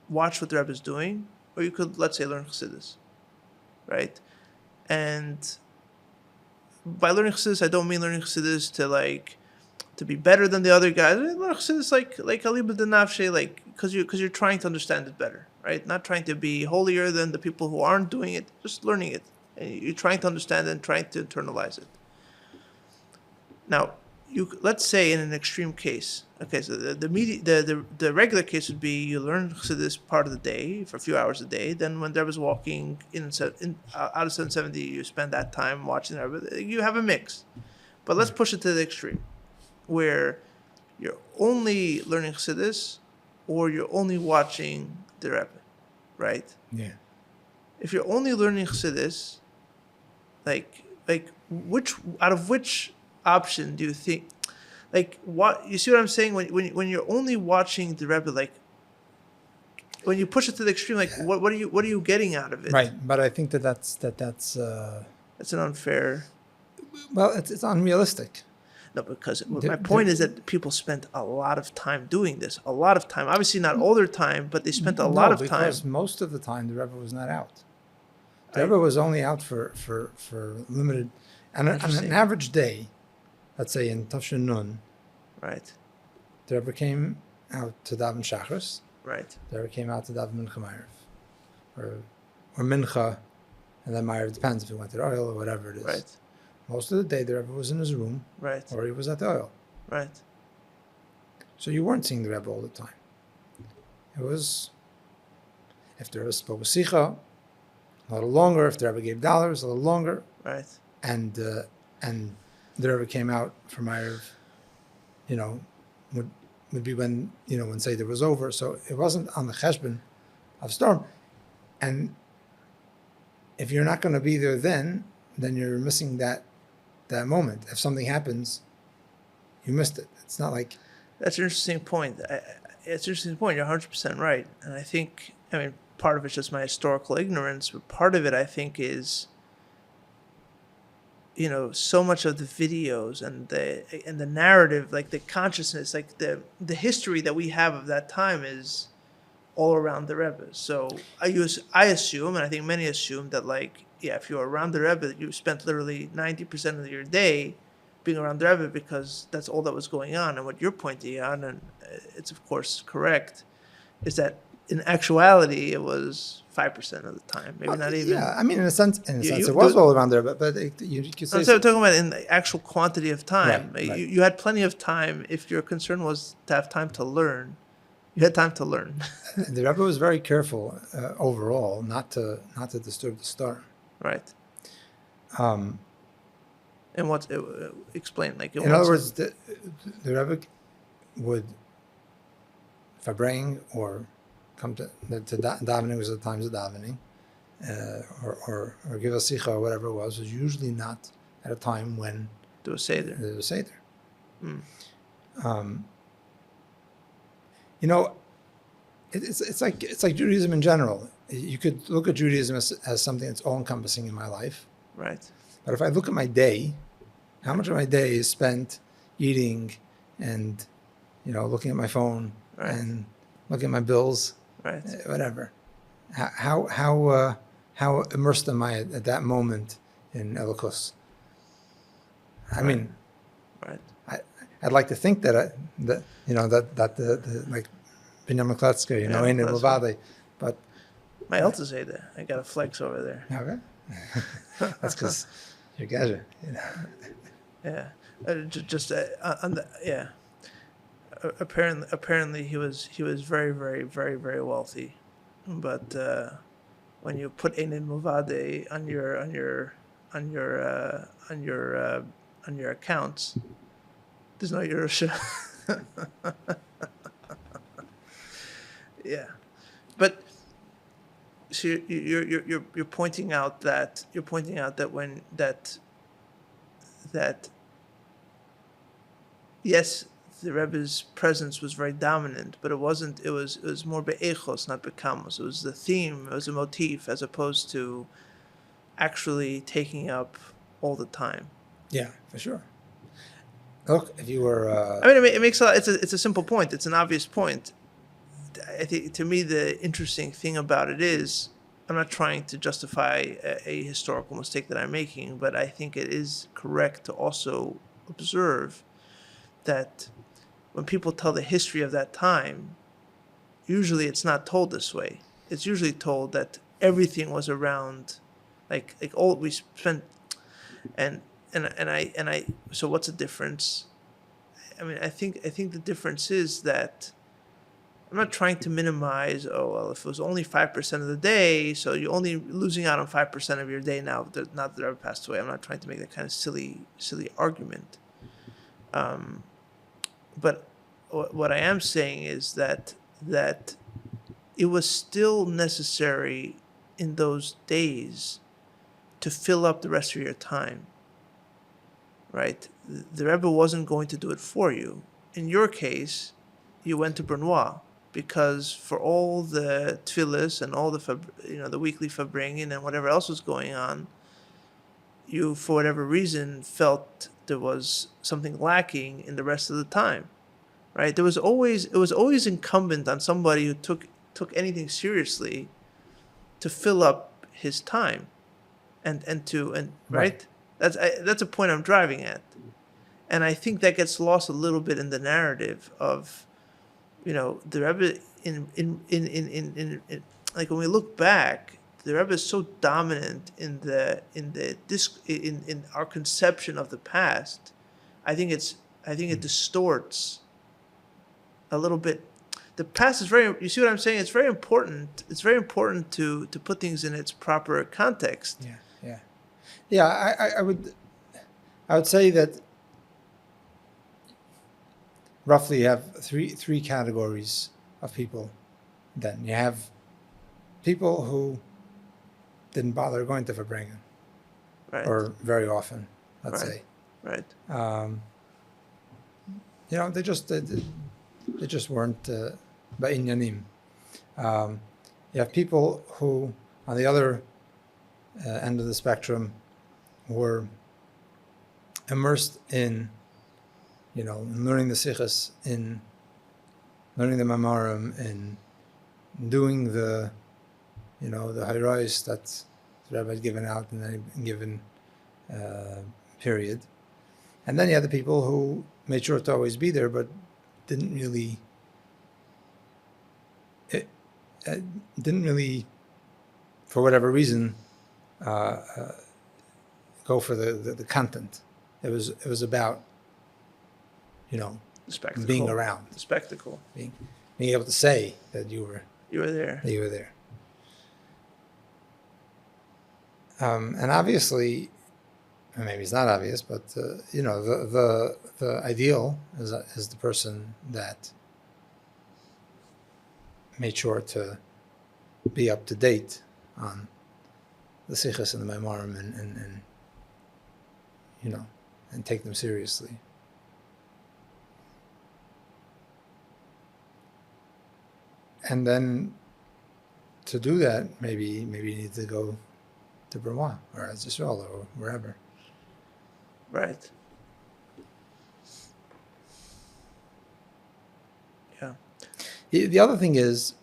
S2: watch what the Rebbe is doing, or you could, let's say, learn Chassidus, right? And by learning Chassidus, I don't mean learning Chassidus to be better than the other guys. Learn Chassidus like Aliba de Nafshe, because you're trying to understand it better, right? Not trying to be holier than the people who aren't doing it, just learning it. And you're trying to understand it and trying to internalize it. Now, let's say in an extreme case, okay, so the regular case would be you learn Chassidus part of the day for a few hours a day. Then when the Rebbe is walking out of 770, you spend that time watching the Rebbe. You have a mix, but let's push it to the extreme, where you're only learning Chassidus or you're only watching the Rebbe, right?
S1: Yeah.
S2: If you're only learning Chassidus, which option do you think, what you see what I'm saying, when you're only watching the Rebbe, when you push it to the extreme, what are you getting out of it?
S1: Right, but I think that's
S2: it's an unfair.
S1: Well, it's unrealistic.
S2: No, because my point is that people spent a lot of time doing this. A lot of time, obviously not all their time, but they spent a lot of time.
S1: Because most of the time the Rebbe was not out. The Rebbe was only out for limited, and on an average day. Let's say in Tafshin Nun,
S2: right?
S1: The Rebbe came out to daven Shachris.
S2: Right.
S1: The Rebbe came out to daven Mincha Ma'ariv, or Mincha, and then Ma'ariv, depends if he went to the oil or whatever it is.
S2: Right.
S1: Most of the day, the Rebbe was in his room,
S2: right,
S1: or he was at the oil.
S2: Right.
S1: So you weren't seeing the Rebbe all the time. It was, if the Rebbe spoke a Sicha, a little longer. If the Rebbe gave dollars, a little longer.
S2: Right.
S1: And the Rebbe came out for Ma'ariv, would be when Seder was over. So it wasn't on the cheshbon of storm. And if you're not going to be there then you're missing that moment. If something happens, you missed it. It's not like
S2: That's an interesting point. It's an interesting point. You're 100% right. And I think, part of it's just my historical ignorance, but part of it, I think, is, so much of the videos and the narrative, like the consciousness, like the history that we have of that time is all around the Rebbe. So I assume, and I think many assume that, if you're around the Rebbe, you spent literally 90% of your day being around the Rebbe because that's all that was going on. And what you're pointing out, and it's of course correct, is that in actuality it was 5% of the time, maybe not even.
S1: Yeah, in a sense, it was all around there, but you could say.
S2: I'm talking about in the actual quantity of time.
S1: Right.
S2: You had plenty of time. If your concern was to have time to learn, you had time to learn.
S1: The Rebbe was very careful overall not to disturb the star.
S2: Right. And what explain
S1: in other words, the Rebbe would farbring or come to davening was the times of davening, or give a sicha or whatever it was usually not at a time when
S2: there was seder.
S1: It's like Judaism in general. You could look at Judaism as something that's all encompassing in my life.
S2: Right.
S1: But if I look at my day, how much of my day is spent eating and, looking at my phone and looking at my bills, whatever. How immersed am I at that moment in Elokus? I'd like to think that the like Binyamin Kletzker, in Lubavitch, but
S2: my Elta say that I got a flex over there.
S1: Okay. That's because you're Gaza,
S2: Yeah, Apparently, he was very, very, very, very wealthy, but when you put Einin Muvade on your accounts, there's no Yerusha. Yeah, but. So you're pointing out that yes, the Rebbe's presence was very dominant, but it wasn't. It was more be'echos, not bekamos. It was the theme. It was a motif, as opposed to actually taking up all the time.
S1: Yeah, for sure. Look, if you were.
S2: It makes a lot. It's a simple point. It's an obvious point. I think, to me, the interesting thing about it is, I'm not trying to justify a historical mistake that I'm making, but I think it is correct to also observe that when people tell the history of that time, usually it's not told this way. It's usually told that everything was around, like all we spent, and I. So what's the difference? I think the difference is that. I'm not trying to minimize, if it was only 5% of the day, so you're only losing out on 5% of your day now, not that Rabba passed away. I'm not trying to make that kind of silly argument. But what I am saying is that it was still necessary in those days to fill up the rest of your time, right? The Rebbe wasn't going to do it for you. In your case, you went to Brunoy, because for all the tefillas and all the the weekly farbringing and whatever else was going on, you, for whatever reason, felt there was something lacking in the rest of the time, right? It was always incumbent on somebody who took anything seriously to fill up his time, and right. That's a point I'm driving at, and I think that gets lost a little bit in the narrative of. The Rebbe in like when we look back, the Rebbe is so dominant in our conception of the past. I think it distorts a little bit. The past is very. You see what I'm saying? It's very important. It's very important to put things in its proper context.
S1: Yeah. I would say that. Roughly, you have three categories of people. Then you have people who didn't bother going to farbringen, or very often, let's say.
S2: Right.
S1: They just They just weren't ba'inyanim. You have people who, on the other end of the spectrum, were immersed in, in learning the sichas, in learning the maamorim, in doing the hayrois that the Rabbi had given out in any given period. And then you had the people who made sure to always be there, but didn't really, for whatever reason, go for the content. It was about,
S2: The spectacle.
S1: being around,
S2: The spectacle.
S1: being able to say that you were
S2: there.
S1: that you were there. And obviously, and maybe it's not obvious, but the ideal is the person that made sure to be up to date on the sichas and the maamorim and take them seriously. And then to do that, maybe you need to go to Brunoy or Israel or wherever.
S2: Right. Yeah.
S1: The other thing is,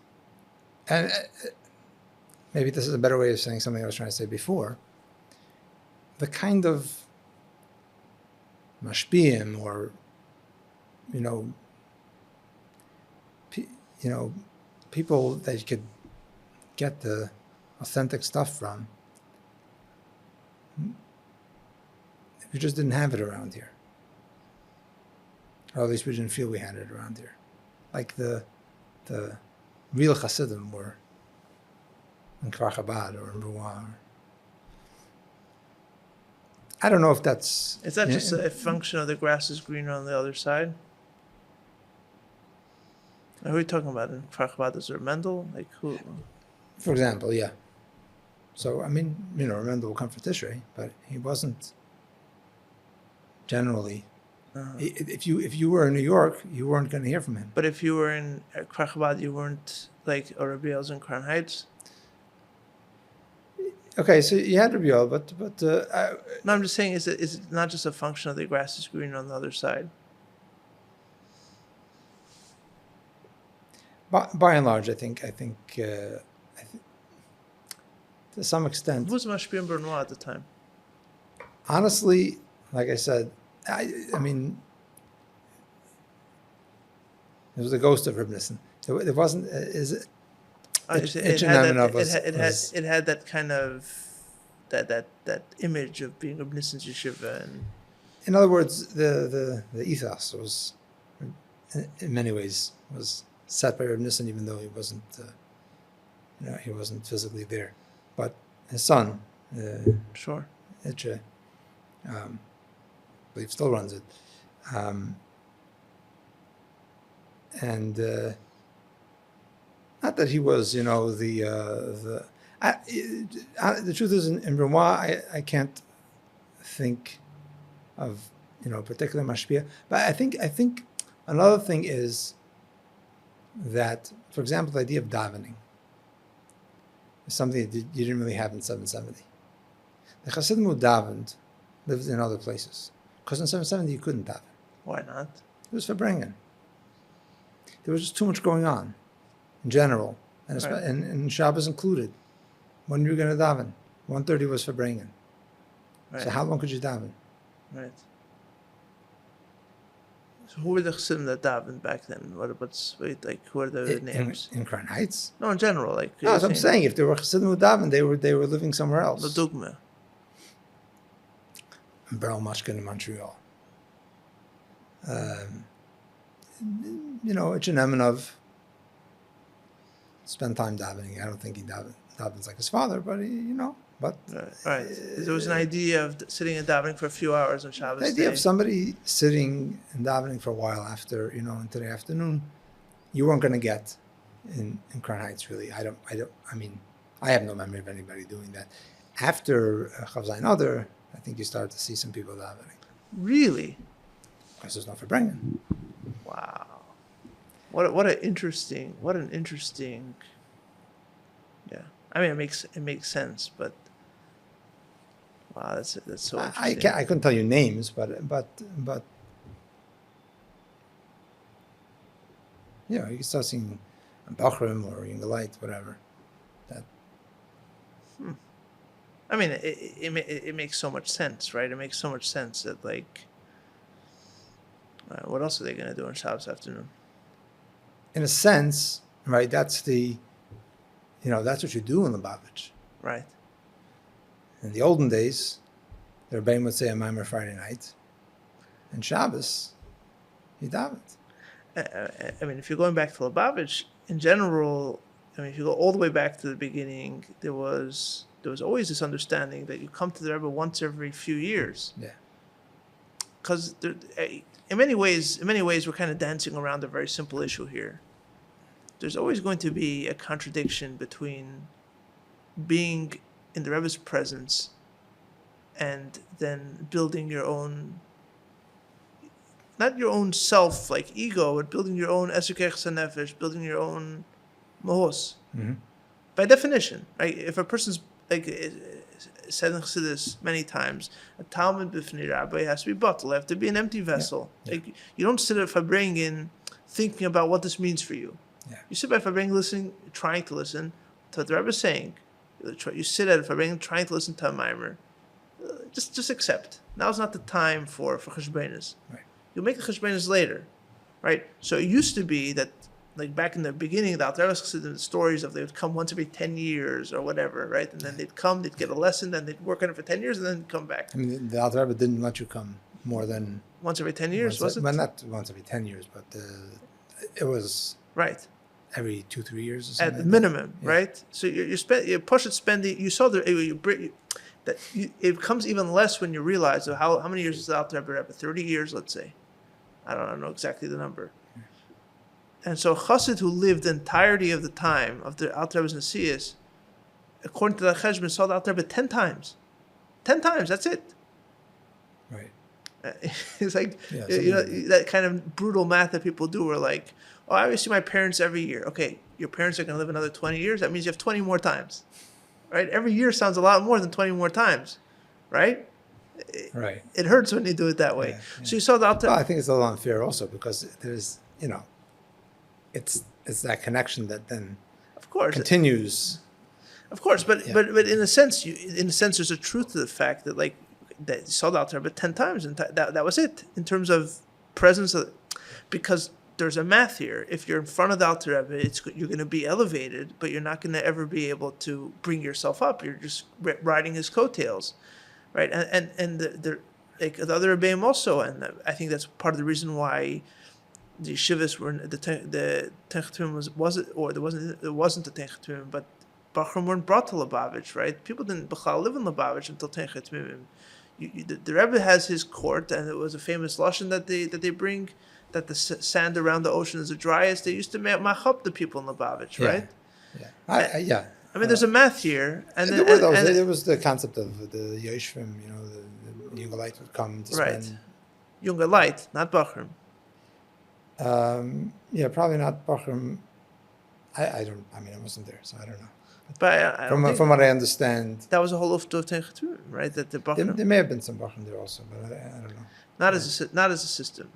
S1: and maybe this is a better way of saying something I was trying to say before, the kind of mashpiyim or, people that you could get the authentic stuff from, we just didn't have it around here. Or at least we didn't feel we had it around here. Like the real Hasidim were in Chabad or in Brunoy. I don't know if that's...
S2: Is that just a function of the grass is greener on the other side? Who are we talking about in Chabad? Is there Mendel? Like who?
S1: For example, yeah. So, Mendel will come for Tishrei, but he wasn't generally... If you were in New York, you weren't going to hear from him.
S2: But if you were in Chabad, you weren't like Rabbi in Crown Heights?
S1: Okay, so you had Rabbi, but
S2: no, I'm just saying, is it not just a function of the grass is greener on the other side?
S1: By and large, I think to some extent.
S2: Who was Mashpia in Brunoy at the time?
S1: Honestly, like I said, I mean, it was the ghost of Reb Nissen. It wasn't. It
S2: had that kind of that image of being Reb Nissen's yeshiva. And
S1: in other words, the ethos was, in many ways, was set by Reb Nissen, even though he wasn't, he wasn't physically there. But his son,
S2: sure,
S1: Itche, I believe still runs it, and not that he was, the truth is in Brunoy, I can't think of particular mashpia, but I think another thing is that, for example, the idea of davening is something that you didn't really have in 770. The Hasidim who davened lived in other places, because in 770 you couldn't daven.
S2: Why not?
S1: It was Verbringen. There was just too much going on in general, and Shabbos included. When you were going to daven, 1:30 was Verbringen. Right. So how long could you daven?
S2: Right. So who were the Chassidim that davened back then? Who are the names?
S1: In Crown Heights?
S2: No, in general.
S1: No, as I'm saying, if there were Chassidim who davened, they were living somewhere else.
S2: The Dugma.
S1: In Beryl Mashkin in Montreal. Echeneminov spent time davening. I don't think he davens like his father, but But
S2: right. There was an idea of sitting and davening for a few hours on Shabbos.
S1: The idea of somebody sitting and davening for a while after, into the afternoon, you weren't going to get in Crown Heights, really. I have no memory of anybody doing that. After Chav Zayin Adar, I think you started to see some people davening.
S2: Really?
S1: Because there's no Verbringen.
S2: Wow. What an interesting. Yeah. I mean, it makes sense, but wow, that's so interesting.
S1: I couldn't tell you names, but you can start seeing Bachrim or Yungalite, whatever. That.
S2: I mean, it makes so much sense, right? It makes so much sense that like, what else are they gonna do on Shabbos afternoon?
S1: In a sense, right? That's that's what you do in Lubavitch.
S2: Right.
S1: In the olden days, the Rebbeim would say a maamorim Friday night, and Shabbos, you daven.
S2: I mean, if you're going back to Lubavitch, in general, I mean, if you go all the way back to the beginning, there was always this understanding that you come to the Rebbe once every few years.
S1: Yeah.
S2: Because in many ways, we're kind of dancing around a very simple issue here. There's always going to be a contradiction between being in the Rebbe's presence and then building your own, not your own self, like ego, but building your own esukech sanefesh, building your own mahos.
S1: Mm-hmm.
S2: By definition, right? If a person's, like, said in Chassidus many times, a Talmud b'fnei Rabbi has to be bottled, have to be an empty vessel.
S1: Yeah.
S2: Like, you don't sit at Fabrengen thinking about what this means for you.
S1: Yeah.
S2: You sit by Fabrengen listening, trying to listen to what the Rebbe is saying. You sit at Fabrengen trying to listen to a maamorim. Just accept. Now's not the time for cheshbonos.
S1: Right.
S2: You'll make the cheshbonos later, right? So it used to be that, like back in the beginning of the Alter Rebbe's Chassidim, the stories of they would come once every 10 years or whatever, right? And then they'd come, they'd get a lesson, then they'd work on it for 10 years, and then come back.
S1: I mean, the Alter Rebbe didn't let you come more than
S2: once every 10 years, was it?
S1: Well, not once every 10 years, but it was
S2: right
S1: every 2-3 years or something.
S2: At the minimum, yeah. Right? So you push it spending. You saw it becomes even less when you realize how many years is the Alter Rebbe? 30 years, let's say. I don't know exactly the number. And so Chassid, who lived the entirety of the time of the Alter Rebbe's Nesius, according to the Cheshbon, saw the Alter Rebbe 10 times. 10 times, that's it.
S1: Right.
S2: It's like, that kind of brutal math that people do, where like, oh, I always see my parents every year. Okay, your parents are going to live another 20 years. That means you have 20 more times. Right? Every year sounds a lot more than 20 more times. Right?
S1: Right.
S2: It hurts when you do it that way.
S1: Yeah.
S2: So you saw the Alter.
S1: Well, I think it's a little unfair also because there's, it's that connection that then
S2: of course
S1: continues.
S2: Of course, but in a sense, there's a truth to the fact that like that you saw the Alter Rebbe 10 times, and that was it in terms of presence. Because there's a math here. If you're in front of the Alter Rebbe, you're going to be elevated, but you're not going to ever be able to bring yourself up. You're just riding his coattails, right? And the other Rebbeim also, and I think that's part of the reason why the yeshivas were the Tenchetumim it wasn't the Tenchetumim, but Bachrim weren't brought to Lubavitch, right? People didn't live in Lubavitch until Tenchetumim. The Rebbe has his court, and it was a famous lashon that they bring, that the sand around the ocean is the driest. They used to mach up the people in Lubavitch, right?
S1: Yeah.
S2: I mean, there's a math here, and
S1: there was the concept of the Yoshvim, the Yungalite would come to spend.
S2: Right, Yungalite, not Bachrim.
S1: Probably not Bachrim. I wasn't there, so I don't know.
S2: But
S1: from what I understand,
S2: that was a whole ufta of Tenchetumim, right? That the Bachrim.
S1: There may have been some Bachrim there also, but I don't know.
S2: Not as a system.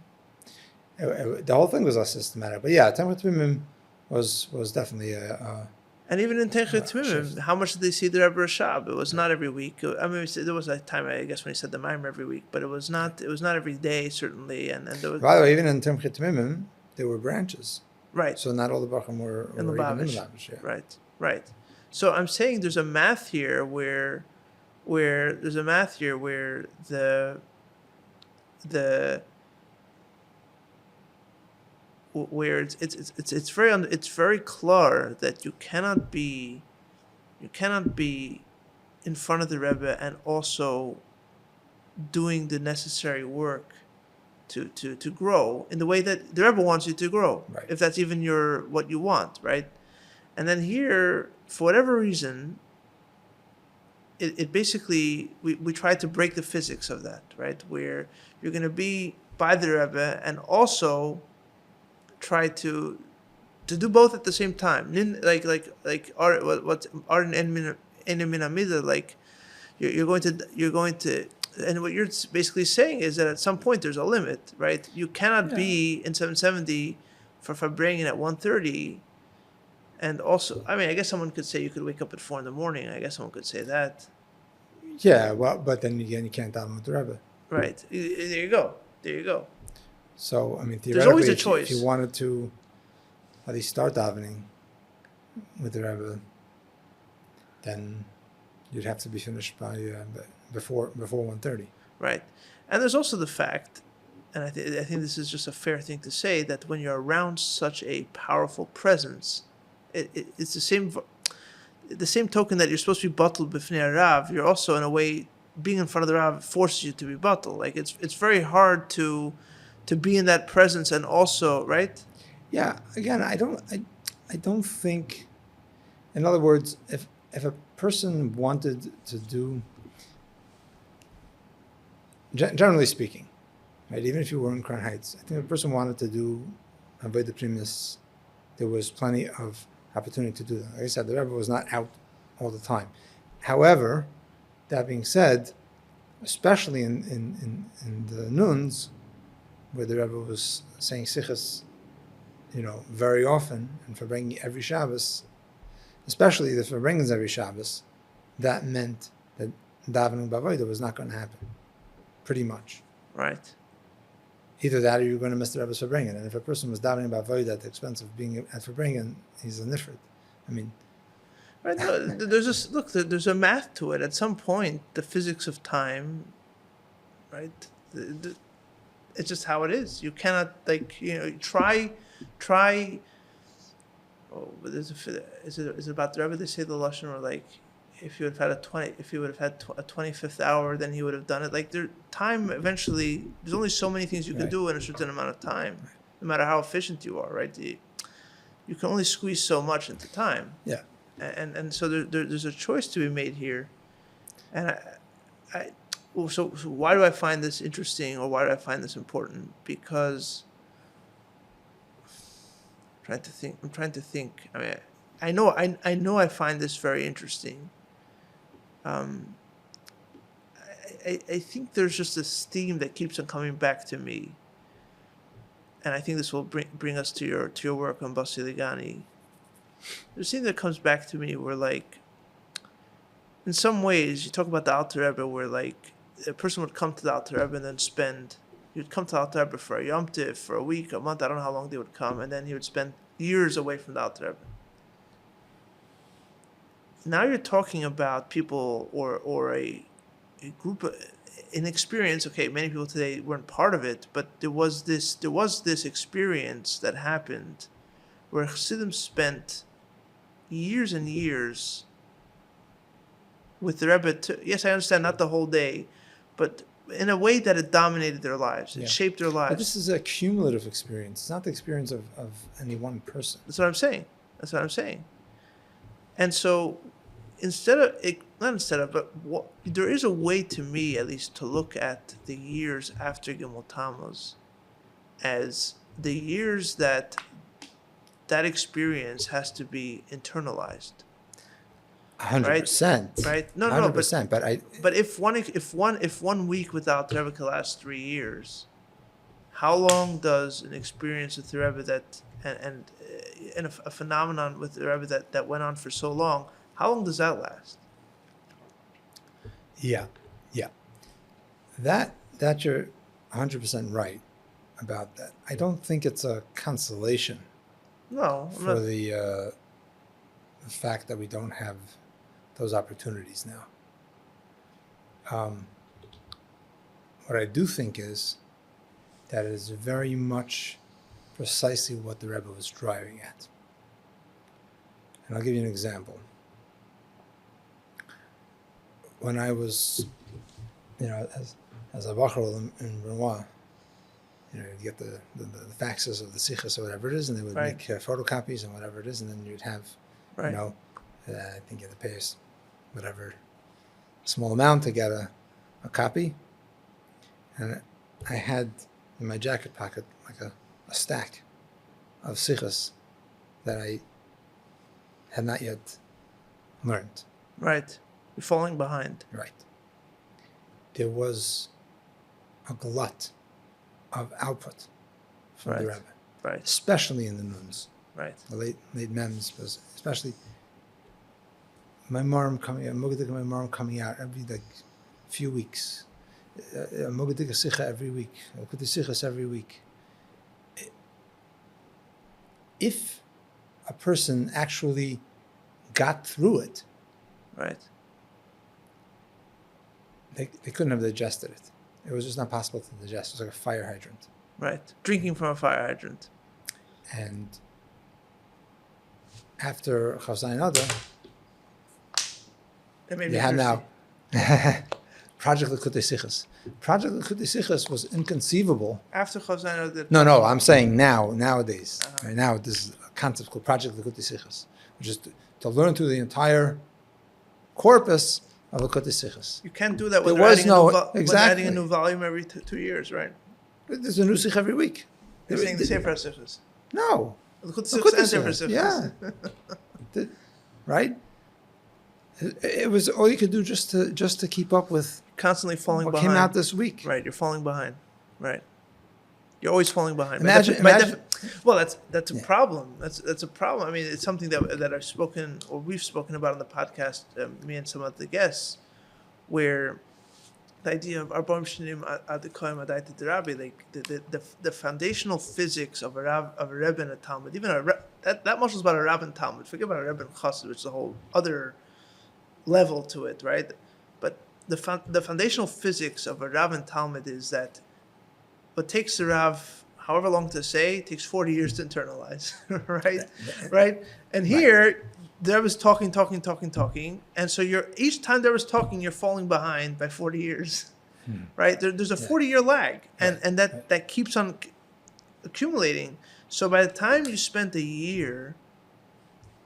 S1: The whole thing was systematic, but yeah, Tenchetumim was definitely a.
S2: And even in Tenchetumim, how much did they see the Rebbe Rashab? It was not every week. I mean, there was a time, I guess, when he said the maamorim every week, but it was not every day, certainly. And there was.
S1: By the way, even in Tenchetumim, there were branches.
S2: Right.
S1: So not all the Bachrim were
S2: in Lubavitch.
S1: Yeah.
S2: Right. So I'm saying there's a math here where it's very clear that you cannot be in front of the Rebbe and also doing the necessary work to grow in the way that the Rebbe wants you to grow,
S1: right.
S2: If that's even what you want, right? And then here, for whatever reason, it basically we try to break the physics of that, right? Where you're going to be by the Rebbe and also try to do both at the same time. Like what's art and minamida, like you're going to, and what you're basically saying is that at some point there's a limit, right? You cannot be in 770 for bringing at 1:30. And also, I mean, I guess someone could say you could wake up at 4 in the morning. I guess someone could say that.
S1: Yeah, well, but then again, you can't daven with the Rebbe.
S2: Right. There you go. There you go.
S1: So, I mean,
S2: There's always
S1: theoretically,
S2: a choice.
S1: if you wanted to at least start davening with the Rebbe, then you'd have to be finished by before 1:30.
S2: Right. And there's also the fact, and I think this is just a fair thing to say, that when you're around such a powerful presence, it's the same token that you're supposed to be bottled b'fnei Rav. You're also, in a way, being in front of the Rav forces you to be bottled. Like it's very hard to be in that presence and also, right?
S1: Yeah. Again, I don't think. In other words, if a person wanted to do, generally speaking, right, even if you were in Crown Heights, I think if a person wanted to do Avodah Primus, there was plenty of opportunity to do that. Like I said, the Rebbe was not out all the time. However, that being said, especially in the noons, where the Rebbe was saying sichos, very often, and for bringing every Shabbos, especially the Farbrengens every Shabbos, that meant that davening b'avodah was not going to happen, pretty much.
S2: Right.
S1: Either that or you're going to miss the Rebbe's Farbrengen. And if a person was davening b'avodah at the expense of being at Farbrengen, he's a nifrit. I mean...
S2: Right. No, there's a math to it. At some point, the physics of time, right? It's just how it is. You cannot, try. Oh, but is it about the Rebbe? They say the lashon, or like, if you would have had a 25th hour, then he would have done it. Like, time eventually. There's only so many things you can do in a certain amount of time, no matter how efficient you are, right? You can only squeeze so much into time.
S1: Yeah.
S2: And so there's a choice to be made here, and so why do I find this interesting, or why do I find this important? Because I'm trying to think. I mean, I know I find this very interesting. I think there's just this theme that keeps on coming back to me, and I think this will bring us to your work on Bosi Lgani. There's a thing that comes back to me where, like, in some ways, you talk about the Alter Rebbe, where, like, a person would come to the Alter Rebbe and then you'd come to the Alter Rebbe for a Yom Tiv, for a week, a month, I don't know how long they would come, and then he would spend years away from the Alter Rebbe. Now you're talking about people or a group, an experience. Okay, many people today weren't part of it, but there was this experience that happened where Chassidim spent years and years with the Rebbe. Yes, I understand, not the whole day, but in a way that it dominated their lives. It shaped their lives.
S1: But this is a cumulative experience. It's not the experience of any one person.
S2: That's what I'm saying. And so, there is a way, to me at least, to look at the years after Gimel Tammuz as the years that experience has to be internalized.
S1: 100%.
S2: Right? No,
S1: 100%.
S2: But if one week without the Rebbe could last 3 years, how long does an experience with the Rebbe that and a phenomenon with the Rebbe that went on for so long, how long does that last?
S1: Yeah. That you're 100% right about that. I don't think it's a consolation.
S2: No,
S1: for the fact that we don't have those opportunities now. What I do think is that it is very much precisely what the Rebbe was driving at. And I'll give you an example. When I was, as a doctoral in Brunoy, you get the faxes of the sichos or whatever it is, and they would make photocopies and whatever it is, and then you'd have, I think you had to pay us whatever small amount to get a copy. And I had in my jacket pocket like a stack of sichos that I had not yet learned.
S2: Right. You're falling behind.
S1: Right. There was a glut of output from the
S2: Right.
S1: Rebbe,
S2: Right.
S1: especially in the nuns.
S2: Right.
S1: The late mems was especially my maamorim coming out every few weeks. Mogadik sicha every week. Kuti sichas every week. If a person actually got through it,
S2: Right.
S1: they couldn't have digested it. It was just not possible to digest. It was like a fire hydrant.
S2: Right. Drinking from a fire hydrant.
S1: And after Chavzayin Adar,
S2: That made
S1: you
S2: me
S1: have
S2: thirsty.
S1: now Project Likutei Sichos. Project Likutei Sichos was inconceivable.
S2: After Chavzayin did.
S1: No, I'm saying nowadays. Right now, this is a concept called Project Likutei Sichos, which is to learn through the entire corpus of Likutei Sichos.
S2: You can't do that when
S1: There
S2: they're
S1: was
S2: adding,
S1: no-
S2: when they're
S1: exactly.
S2: adding a new volume every 2 years, right?
S1: There's a new Sich every week.
S2: You're saying the Sefer HaSichos.
S1: No.
S2: Likutei
S1: Likutei
S2: Sichos and Sefer
S1: Sichos,
S2: HaSichos.
S1: yeah. Right? It was all you could do just to keep up with
S2: Constantly falling
S1: what
S2: behind.
S1: came out this week.
S2: Right, you're falling behind. Right. You're always falling behind.
S1: Imagine-
S2: Well, that's a problem. That's a problem. I mean, it's something that I've spoken or we've spoken about on the podcast, me and some of the guests, where the idea of Arba'im Shanim Adikoyim Adayta Rabbi, like the foundational physics of a Rebbe and a Talmud, even that much is about a Rebbe and Talmud. Forget about a Rebbe and Chassid, which is a whole other level to it, right? But the foundational physics of a Rav and Talmud is that what takes the Rav however long to say takes 40 years to internalize, right? And here, there was talking, and so each time there was talking, you're falling behind by 40 years, right? There's a 40-year lag, and that keeps on accumulating. So by the time you spent a year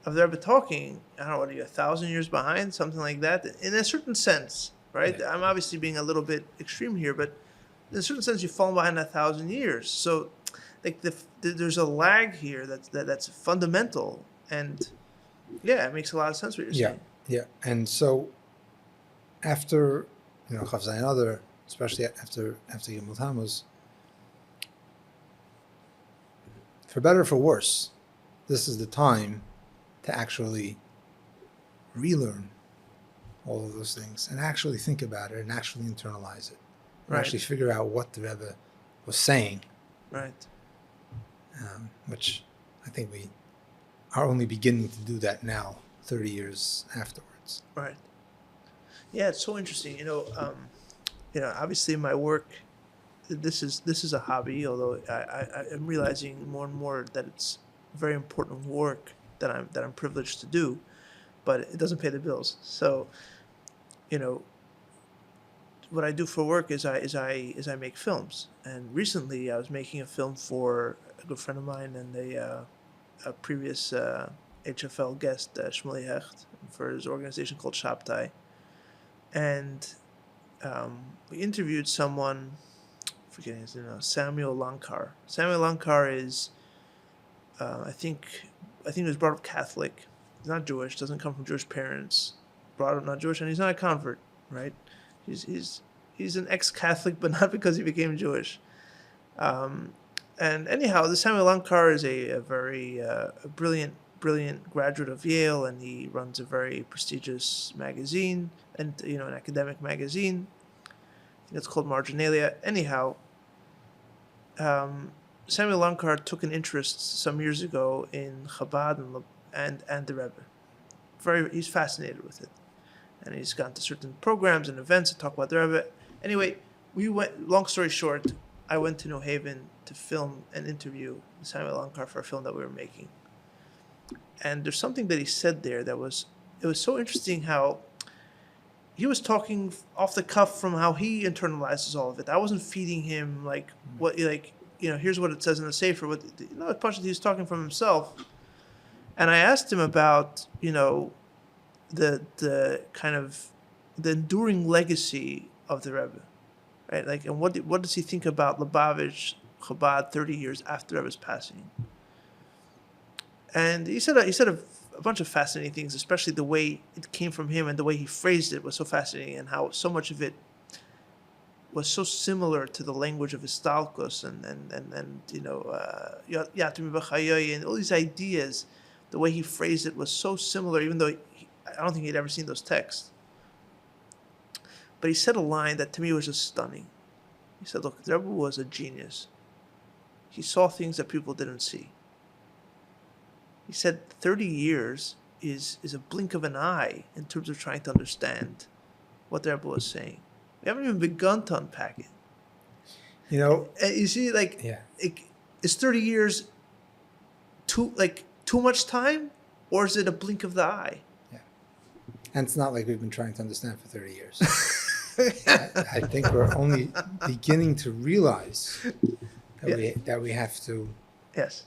S2: of the Rebbe talking, I don't know, what are you, 1,000 years behind, something like that, in a certain sense, right? I'm obviously being a little bit extreme here, but in a certain sense, you've fallen behind 1,000 years. So, like, there's a lag here that's fundamental, and yeah, it makes a lot of sense what you're saying.
S1: Yeah. And so, after Chavzayin Adar, especially after Yom Tammuz, for better or for worse, this is the time to actually relearn all of those things and actually think about it and actually internalize it and
S2: Right.
S1: actually figure out what the Rebbe was saying,
S2: Right.
S1: which I think we are only beginning to do that now, 30 years afterwards.
S2: Right. Yeah, it's so interesting. Obviously in my work, this is a hobby. Although I am realizing more and more that it's very important work that I'm privileged to do, but it doesn't pay the bills. So, what I do for work is I make films. And recently I was making a film for a good friend of mine and a previous HFL guest, Shmary Brownstein, for his organization called Chabad. And we interviewed someone, forgetting his name now, Samuel Lankar. Samuel Lankar is, I think he was brought up Catholic. He's not Jewish, doesn't come from Jewish parents, brought up not Jewish, and he's not a convert, right? He's an ex-Catholic, but not because he became Jewish. And anyhow, the Samuel Lankar is a very brilliant graduate of Yale, and he runs a very prestigious magazine, and an academic magazine. I think it's called Marginalia. Anyhow, Samuel Lankar took an interest some years ago in Chabad and the Rebbe. He's fascinated with it, and he's gone to certain programs and events to talk about the Rebbe. Anyway, we went. Long story short, I went to New Haven to film and interview Samuel Lankar for a film that we were making. And there's something that he said there it was so interesting how he was talking off the cuff from how he internalizes all of it. I wasn't feeding him here's what it says in the Sefer. He was talking from himself. And I asked him about, the kind of the enduring legacy of the Rebbe, right? Like, and what does he think about Lubavitch, Chabad, 30 years after Rebbe's passing? And he said a bunch of fascinating things, especially the way it came from him and the way he phrased it was so fascinating, and how so much of it was so similar to the language of Istalkos and Yatimi B'Chayoy and all these ideas. The way he phrased it was so similar, even though I don't think he'd ever seen those texts. But he said a line that to me was just stunning. He said, look, the Rebbe was a genius. He saw things that people didn't see. He said 30 years is a blink of an eye in terms of trying to understand what the Rebbe was saying. We haven't even begun to unpack it.
S1: You
S2: see, is 30 years too much time, or is it a blink of the eye?
S1: Yeah. And it's not like we've been trying to understand for 30 years. I think we're only beginning to realize that we have to,
S2: yes,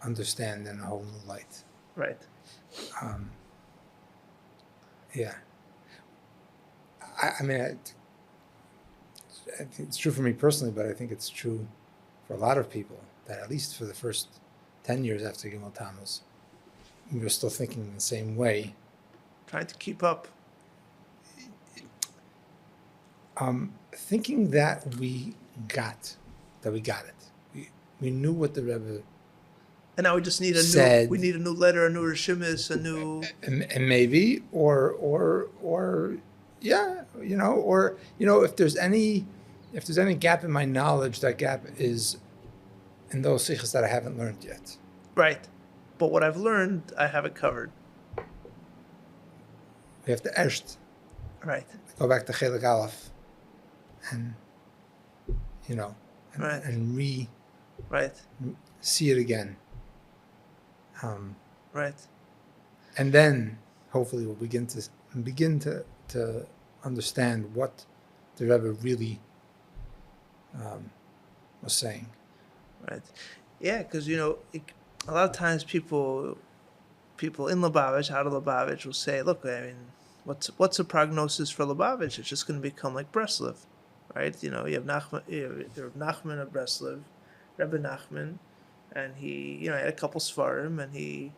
S1: understand in a whole new light.
S2: Right.
S1: Yeah. I mean, I think it's true for me personally, but I think it's true for a lot of people that at least for the first 10 years after Gimel Tammuz, we were still thinking the same way.
S2: Trying to keep up.
S1: Thinking that we got it. We knew what the Rebbe
S2: and now we just need
S1: said,
S2: we need a new letter, a new Rishimis, a new
S1: and maybe or if there's any gap in my knowledge, that gap is in those sichos that I haven't learned yet.
S2: Right. But what I've learned, I have it covered.
S1: We have to esht.
S2: Right.
S1: Go back to Chelik Aleph and
S2: right.
S1: and
S2: right.
S1: see it again.
S2: Right.
S1: And then hopefully we'll begin to understand what the Rebbe really was saying.
S2: Right. Yeah, because a lot of times people in Lubavitch, out of Lubavitch, will say, "Look, I mean, what's the prognosis for Lubavitch? It's just going to become like Breslov, right? You have Nachman of Breslov, Rebbe Nachman, and he had a couple Svarim, and he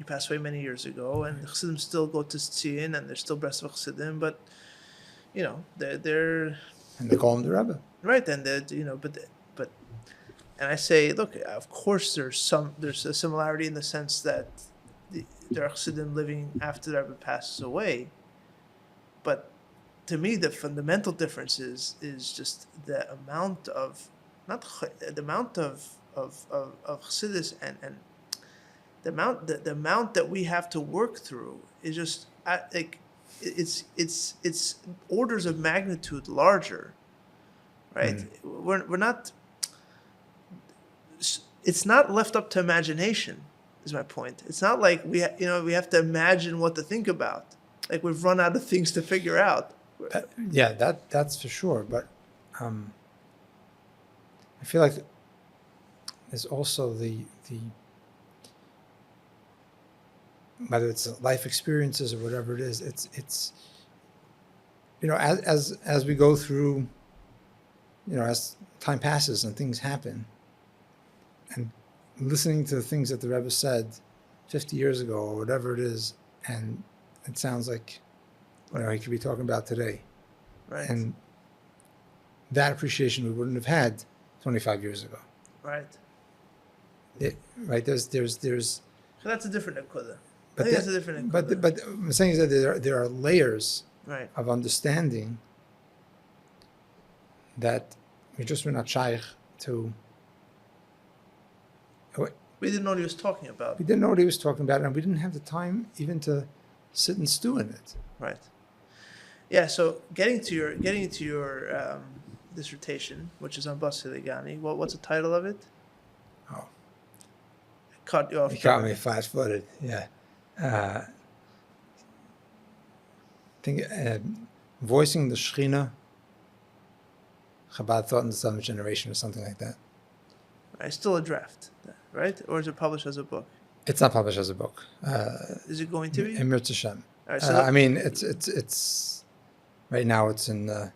S2: passed away many years ago, and the Chassidim still go to Tzion, and they're still Breslov Chassidim, but they're
S1: and they call him the Rebbe,
S2: right? And but and I say, look, of course there's a similarity in the sense that there are Chassidim living after the Rebbe passes away, but to me the fundamental difference is just the amount of Chassidus and the amount that we have to work through is just it's orders of magnitude larger, right? We're not. It's not left up to imagination. Is my point. It's not like we have to imagine what to think about. Like we've run out of things to figure out.
S1: That's for sure. But I feel like there's also the whether it's life experiences or whatever it is. It's as we go through, as time passes and things happen, and listening to the things that the Rebbe said 50 years ago or whatever it is, and it sounds like he could be talking about today.
S2: Right.
S1: And that appreciation we wouldn't have had 25 years ago.
S2: Right.
S1: Right. There's.
S2: So that's a different nekuda.
S1: But
S2: that's a different nekuda.
S1: But I'm saying is that there are layers
S2: right.
S1: of understanding that we're not shaykh to.
S2: We didn't know what he was talking about.
S1: We didn't know what he was talking about, and we didn't have the time even to sit and stew in it.
S2: Right. Yeah. So getting to your dissertation, which is on Bosi Lgani, what's the title of it?
S1: Oh,
S2: I cut you off.
S1: You caught me flat-footed. Yeah. I think voicing the Shechina, Chabad thought in the seventh generation, or something like that.
S2: It's still a draft, right? Or is it published as a book?
S1: It's not published as a book.
S2: Is it going to be?
S1: In Mirz Hashem.
S2: Right, so
S1: I mean, it's right now. It's in the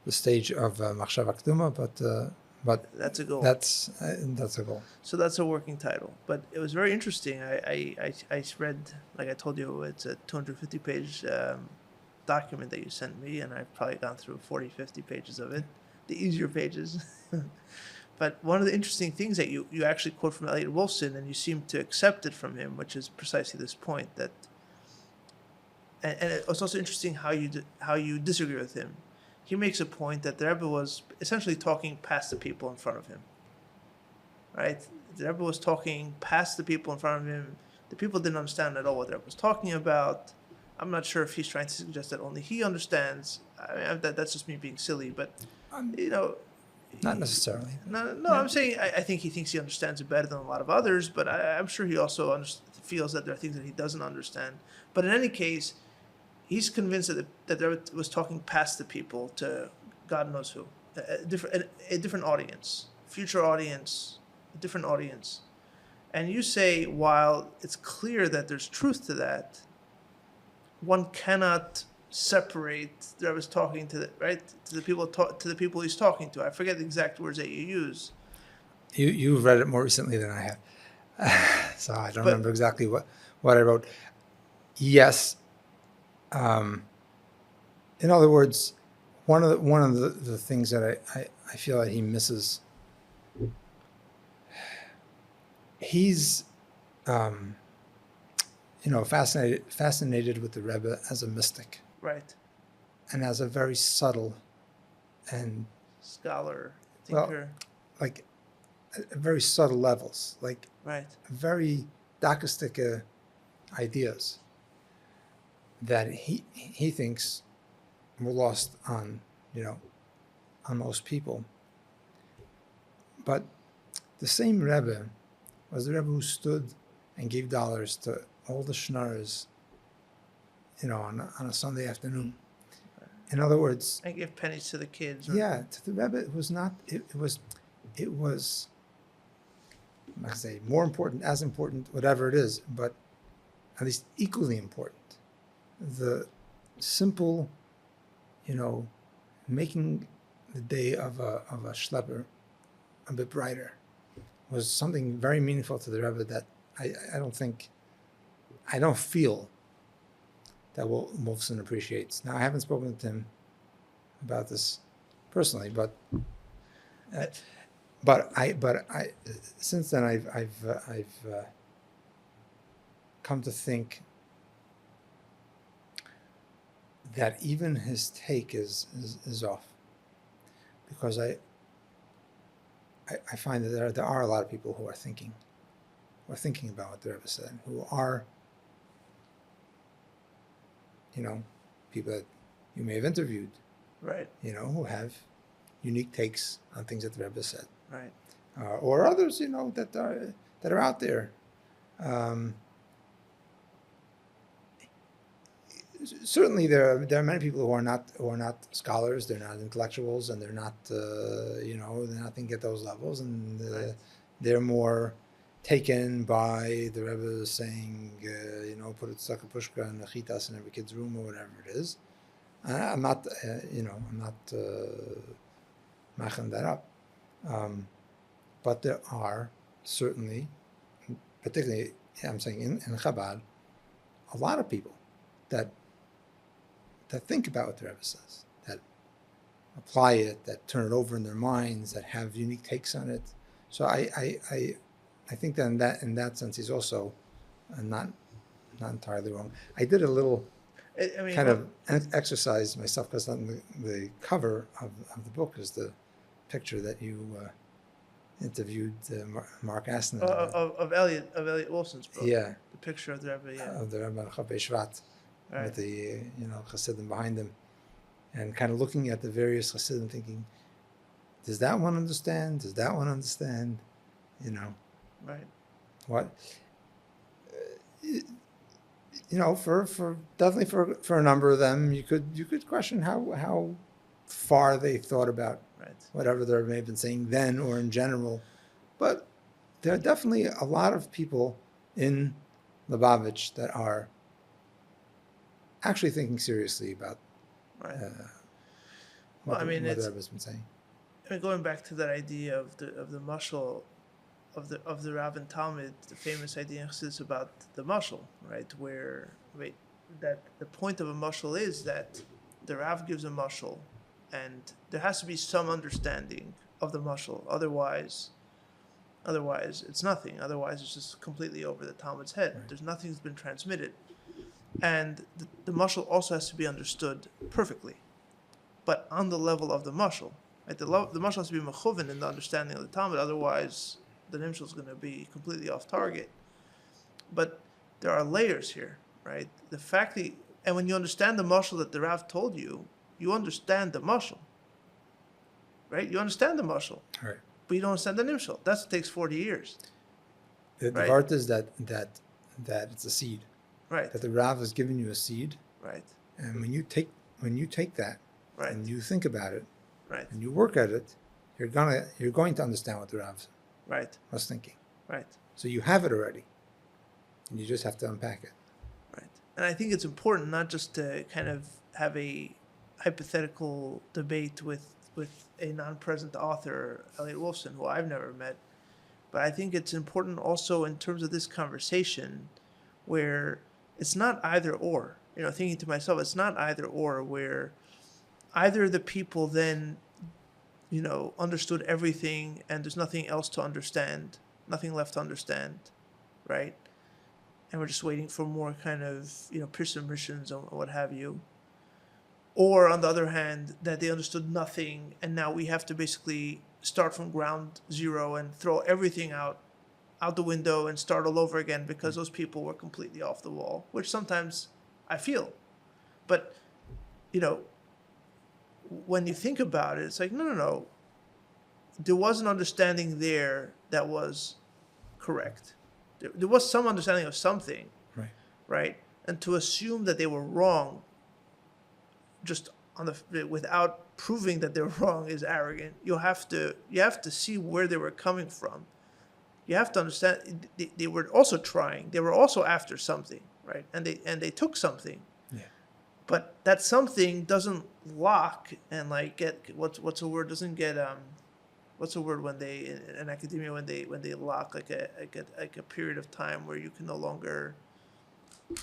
S1: stage of Machshava Kduma, but but
S2: That's a goal.
S1: That's a goal.
S2: So that's a working title. But it was very interesting. I read, like I told you, it's a 250-page document that you sent me, and I've probably gone through 40, 50 pages of it, the easier pages. But one of the interesting things that you actually quote from Elliot Wolfson, and you seem to accept it from him, which is precisely this point that, and it's also interesting how you disagree with him. He makes a point that the Rebbe was essentially talking past the people in front of him. Right? The Rebbe was talking past the people in front of him. The people didn't understand at all what the Rebbe was talking about. I'm not sure if he's trying to suggest that only he understands. I mean, that's just me being silly, but
S1: Not necessarily.
S2: No, I'm saying I think he thinks he understands it better than a lot of others, but I'm sure he also feels that there are things that he doesn't understand. But in any case, he's convinced that there was talking past the people to God knows who, a different audience, future audience, a different audience. And you say, while it's clear that there's truth to that, one cannot separate the Rebbe's talking to the people he's talking to. I forget the exact words that you use.
S1: You've read it more recently than I have, so I don't remember exactly what I wrote. Yes. In other words, one of the things that I feel that he misses. He's fascinated with the Rebbe as a mystic.
S2: Right.
S1: And as a very subtle and
S2: scholar, thinker.
S1: Well, like very subtle levels, like
S2: right.
S1: Very Dakistic ideas that he thinks were lost on most people. But the same Rebbe was the Rebbe who stood and gave dollars to all the schnorrers, on a Sunday afternoon. In other words,
S2: I give pennies to the kids.
S1: Yeah, to the Rebbe, it was not. It was. I'm not gonna say more important, as important, whatever it is, but at least equally important. The simple, making the day of a schlepper a bit brighter was something very meaningful to the Rebbe that I don't feel that Wolfson appreciates. Now, I haven't spoken to him about this personally, but I since then I've come to think that even his take is off, because I find that there are a lot of people who are thinking about what the Rebbe said, who are people that you may have interviewed,
S2: right?
S1: Who have unique takes on things that the Rebbe said,
S2: right?
S1: Or others, that are out there. Certainly, there are many people who are not scholars. They're not intellectuals, and they're not they're not thinking at those levels, and
S2: right.
S1: They're more taken by the Rebbe saying, put a tzaka pushka and a chitas in every kid's room or whatever it is. I'm not, I'm not maching that up. But there are certainly, particularly, I'm saying in Chabad, a lot of people that think about what the Rebbe says, that apply it, that turn it over in their minds, that have unique takes on it. So I think that in that sense he's also not entirely wrong. I did a little kind of exercise myself, because on the cover of the book is the picture that you interviewed Mark Aston
S2: of Elliot Wolfson's book.
S1: Yeah,
S2: the picture of the Rebbe. Yeah,
S1: of the Rebbe Chabad Shvat, right, with the Chassidim behind him, and kind of looking at the various Chassidim, thinking, does that one understand? Does that one understand?
S2: Right.
S1: What? For definitely for a number of them, you could question how far they thought about whatever they may have been saying then or in general, but there are definitely a lot of people in Lubavitch that are actually thinking seriously about what the Rebbe has been saying.
S2: I mean, going back to that idea of the mashal of the Rav and Talmud, the famous idea in Chassidus about the mashal, right? Where that the point of a mashal is that the Rav gives a mashal, and there has to be some understanding of the mashal. Otherwise, it's nothing. Otherwise, it's just completely over the Talmud's head.
S1: Right.
S2: There's nothing that's been transmitted, and the mashal also has to be understood perfectly, but on the level of the mashal. Right? The mashal has to be mechuven in the understanding of the Talmud. Otherwise, the nimshal is going to be completely off target. But there are layers here, right? The fact that, and when you understand the mashal that the Rav told you, you understand the mashal, right? You understand the mashal,
S1: Right.
S2: but you don't understand the nimshal. That's what takes 40 years,
S1: The
S2: right?
S1: vart is that it's a seed.
S2: Right,
S1: That the Rav has given you a seed,
S2: right,
S1: and when you take that
S2: right,
S1: and you think about it
S2: right,
S1: and you work at it, you're going to understand what the Rav
S2: right,
S1: was thinking.
S2: right,
S1: So you have it already, and you just have to unpack it.
S2: right. And I think it's important not just to kind of have a hypothetical debate with a non-present author, Elliot Wolfson, who I've never met, but I think it's important also in terms of this conversation where it's not either or. Thinking to myself, it's not either or, where either the people then, understood everything and there's nothing else to understand, nothing left to understand, right? And we're just waiting for more kind of, Pearson missions or what have you. Or on the other hand, that they understood nothing and now we have to basically start from ground zero and throw everything out the window and start all over again because those people were completely off the wall, which sometimes I feel. But, when you think about it, it's like, no. There was an understanding there that was correct. There was some understanding of something,
S1: Right.
S2: right? And to assume that they were wrong just without proving that they're wrong is arrogant. You have to see where they were coming from. You have to understand they were also trying. They were also after something, right? And they took something.
S1: Yeah.
S2: But that something doesn't lock and get what's a word doesn't get what's a word when they in academia when they lock like a period of time where you can no longer,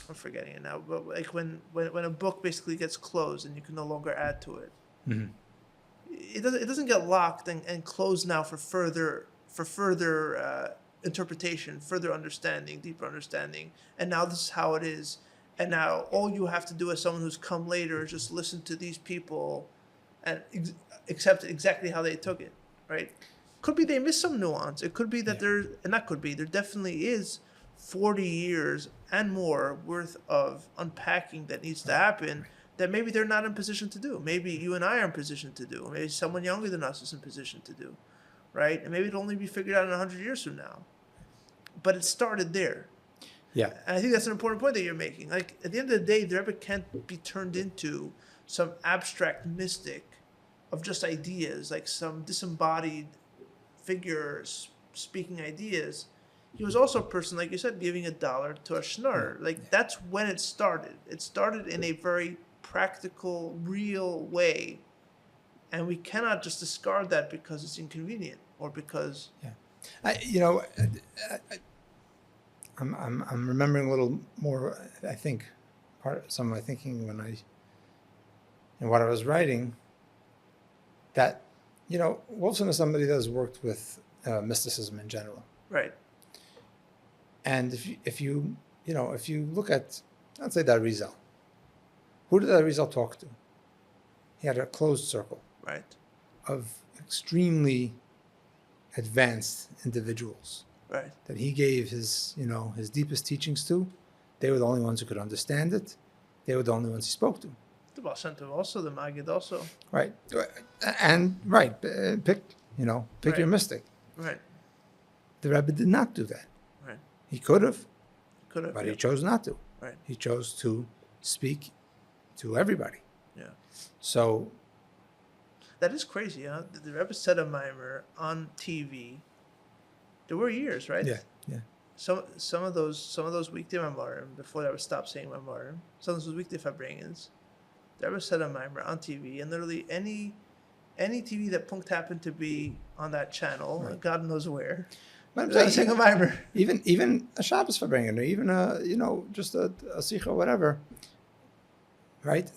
S2: I'm forgetting it now, but like when a book basically gets closed and you can no longer add to it.
S1: Mm-hmm.
S2: It doesn't get locked and closed now for further interpretation, further understanding, deeper understanding. And now this is how it is. And now all you have to do as someone who's come later is just listen to these people and accept exactly how they took it, right? Could be they missed some nuance. It could be that there definitely is 40 years and more worth of unpacking that needs to happen that maybe they're not in position to do. Maybe you and I are in position to do. Maybe someone younger than us is in position to do, right? And maybe it'll only be figured out in 100 years from now. But it started there.
S1: Yeah.
S2: And I think that's an important point that you're making. Like, at the end of the day, the Rebbe can't be turned into some abstract mystic of just ideas, like some disembodied figure speaking ideas. He was also a person, like you said, giving $1 to a schnorr. That's when it started. It started in a very practical, real way. And we cannot just discard that because it's inconvenient or because...
S1: Yeah. I'm remembering a little more, I think, some of my thinking in what I was writing, that, Wolfson is somebody that has worked with mysticism in general.
S2: Right.
S1: And if you look at, let's say, that Rizal, who did that Rizal talk to? He had a closed circle.
S2: Right.
S1: Of extremely advanced individuals.
S2: Right.
S1: That he gave his deepest teachings to. They were the only ones who could understand it. They were the only ones he spoke to.
S2: The Baal Shem Tov also, the Maggid also.
S1: Right. And, pick your mystic.
S2: Right.
S1: The Rebbe did not do that.
S2: Right.
S1: He could have. But
S2: yeah.
S1: he chose not to.
S2: Right.
S1: He chose to speak to everybody.
S2: Yeah.
S1: So...
S2: That is crazy, huh? The Rebbe said a mimer on TV. There were years, right?
S1: Yeah.
S2: Some of those weekday maamorim, before I would stop saying maamorim, some of those weekday farbrengens, the Rebbe said a mimer on TV, and literally any any TV that Punkt happened to be on that channel,
S1: Right.
S2: God knows where.
S1: But I'm
S2: Without a
S1: saying,
S2: single maamorim.
S1: even a Shabbos Verbringen, or even just a Sikha or whatever, right?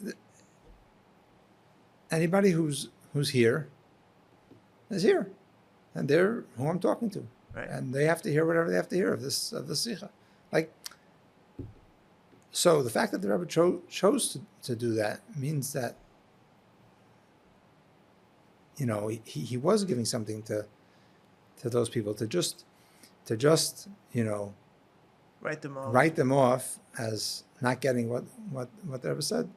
S1: Anybody who's here is here, and they're who I'm talking to,
S2: Right.
S1: and they have to hear whatever they have to hear of the Sikha. Like, so the fact that the Rebbe chose to do that means that, he was giving something to those people to just
S2: Write them off.
S1: write them off as not getting what the Rebbe said,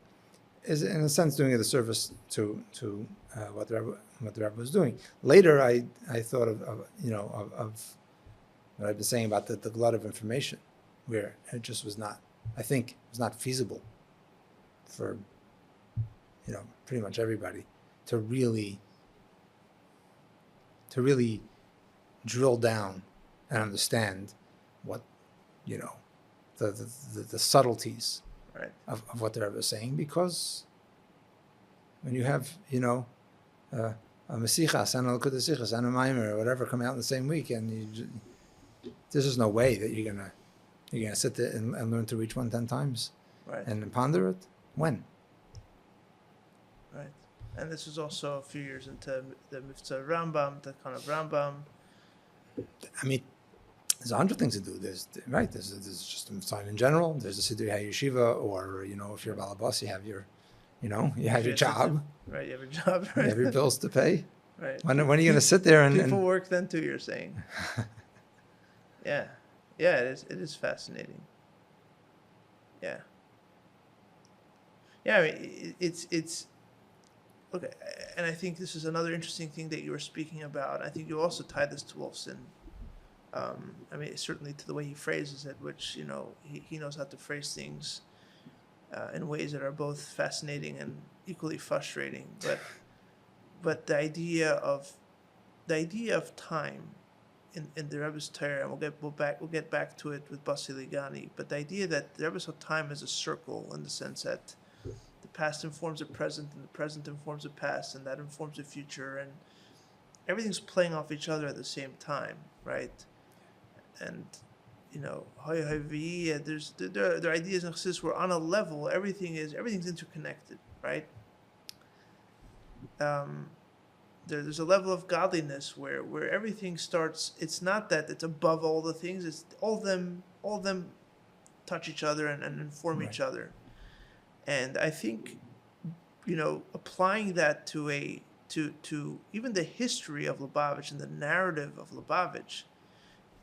S1: is in a sense doing a disservice to what the Rebbe was doing. Later, I thought of what I've been saying about the glut of information, where it just was not, I think, it was not feasible for pretty much everybody to really drill down and understand what the subtleties
S2: Right.
S1: of what the Rebbe is saying, because when you have a Mesichas and a L'Kudasichas and a Maimer or whatever come out in the same week, and there's just no way that you're gonna sit there and learn to reach one 10 times,
S2: Right.
S1: and ponder it. When?
S2: Right. And this was also a few years into the Miftzah Rambam, the kind of Rambam.
S1: I mean, there's 100 things to do. There's just a time in general. There's the Siddur Yeshiva, or if you're a balabas, you have your, you have your job.
S2: Right. You have a job.
S1: You
S2: Right.
S1: have your bills to pay.
S2: Right.
S1: When are you going to sit there and
S2: People work then too, you're saying. Yeah. Yeah, it is fascinating. Yeah. Yeah, I mean, it's okay, and I think this is another interesting thing that you were speaking about. I think you also tied this to Wolfson. I mean, certainly to the way he phrases it, which he knows how to phrase things in ways that are both fascinating and equally frustrating. But the idea of time in the Rebbe's Torah, and we'll get back to it with Bosi Lgani. But the idea that the Rebbe saw time as a circle, in the sense that the past informs the present, and the present informs the past, and that informs the future, and everything's playing off each other at the same time, right? And there are ideas in Chassidus where on a level everything's interconnected, right? There's a level of godliness where everything starts. It's not that it's above all the things. It's all of them touch each other and inform each other. And I think, applying that to even the history of Lubavitch and the narrative of Lubavitch,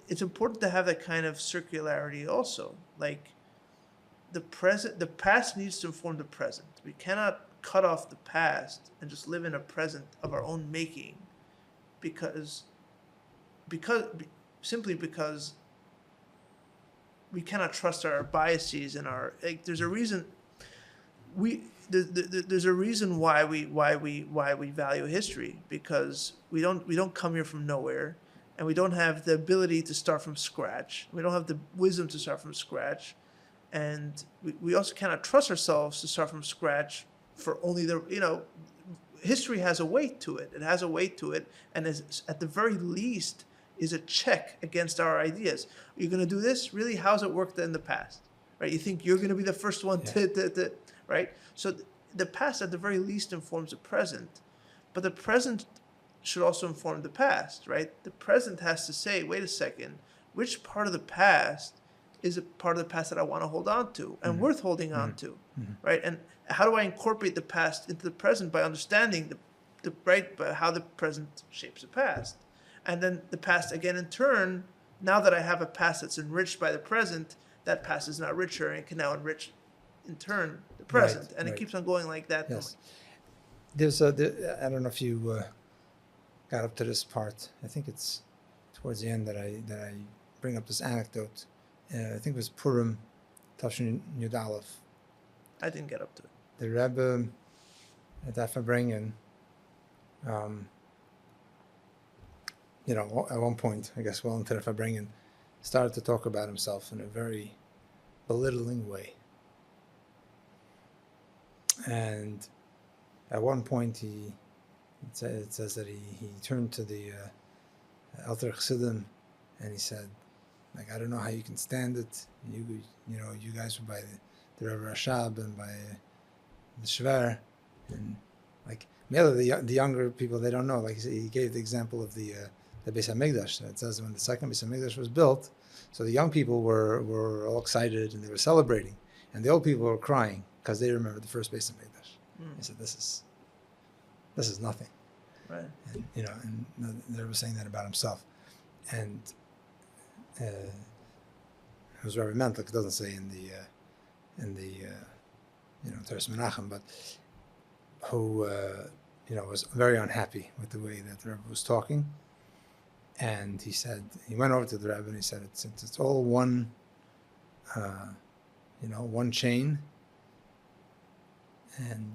S2: it's important to have that kind of circularity also. Like, the past needs to inform the present. We cannot cut off the past and just live in a present of our own making, because we cannot trust our biases and there's a reason there's a reason why we value history, because we don't come here from nowhere, and we don't have the ability to start from scratch. We don't have the wisdom to start from scratch, and we also cannot trust ourselves to start from scratch for only history has a weight to it. It has a weight to it, and is at the very least is a check against our ideas. You're going to do this? Really? How's it worked in the past? Right? You think you're going to be the first one to right? So the past at the very least informs the present, but the present should also inform the past, right? The present has to say, wait a second, which part of the past is a part of the past that I want to hold on to and worth holding on to, right? And how do I incorporate the past into the present by understanding by how the present shapes the past? And then the past again in turn, now that I have a past that's enriched by the present, that past is now richer and can now enrich in turn the present. And it keeps on going like that.
S1: Yes. There's I don't know if you got up to this part. I think it's towards the end that I bring up this anecdote. I think it was Purim, Tafshin Yud Aleph.
S2: I didn't get up to it.
S1: The Rebbe at that Fabringen, at one point, I guess well into the Fabringen, started to talk about himself in a very belittling way. And at one point he It says that he turned to the Alter Chassidim and he said, like, I don't know how you can stand it. You guys were by the Rabbi Rashab and by the Shver, and like the younger people, they don't know. Like he gave the example of the Beis Hamikdash. It says when the second Beis Hamikdash was built, so the young people were all excited and they were celebrating, and the old people were crying because they remember the first Beis Hamikdash. He said, "This is nothing."
S2: Right.
S1: And and they were saying that about himself, and it was Rabbi Mentek. It doesn't say in the Teres Menachem, but who was very unhappy with the way that the Rebbe was talking, and he said he went over to the Rebbe and he said it's all one, one chain, and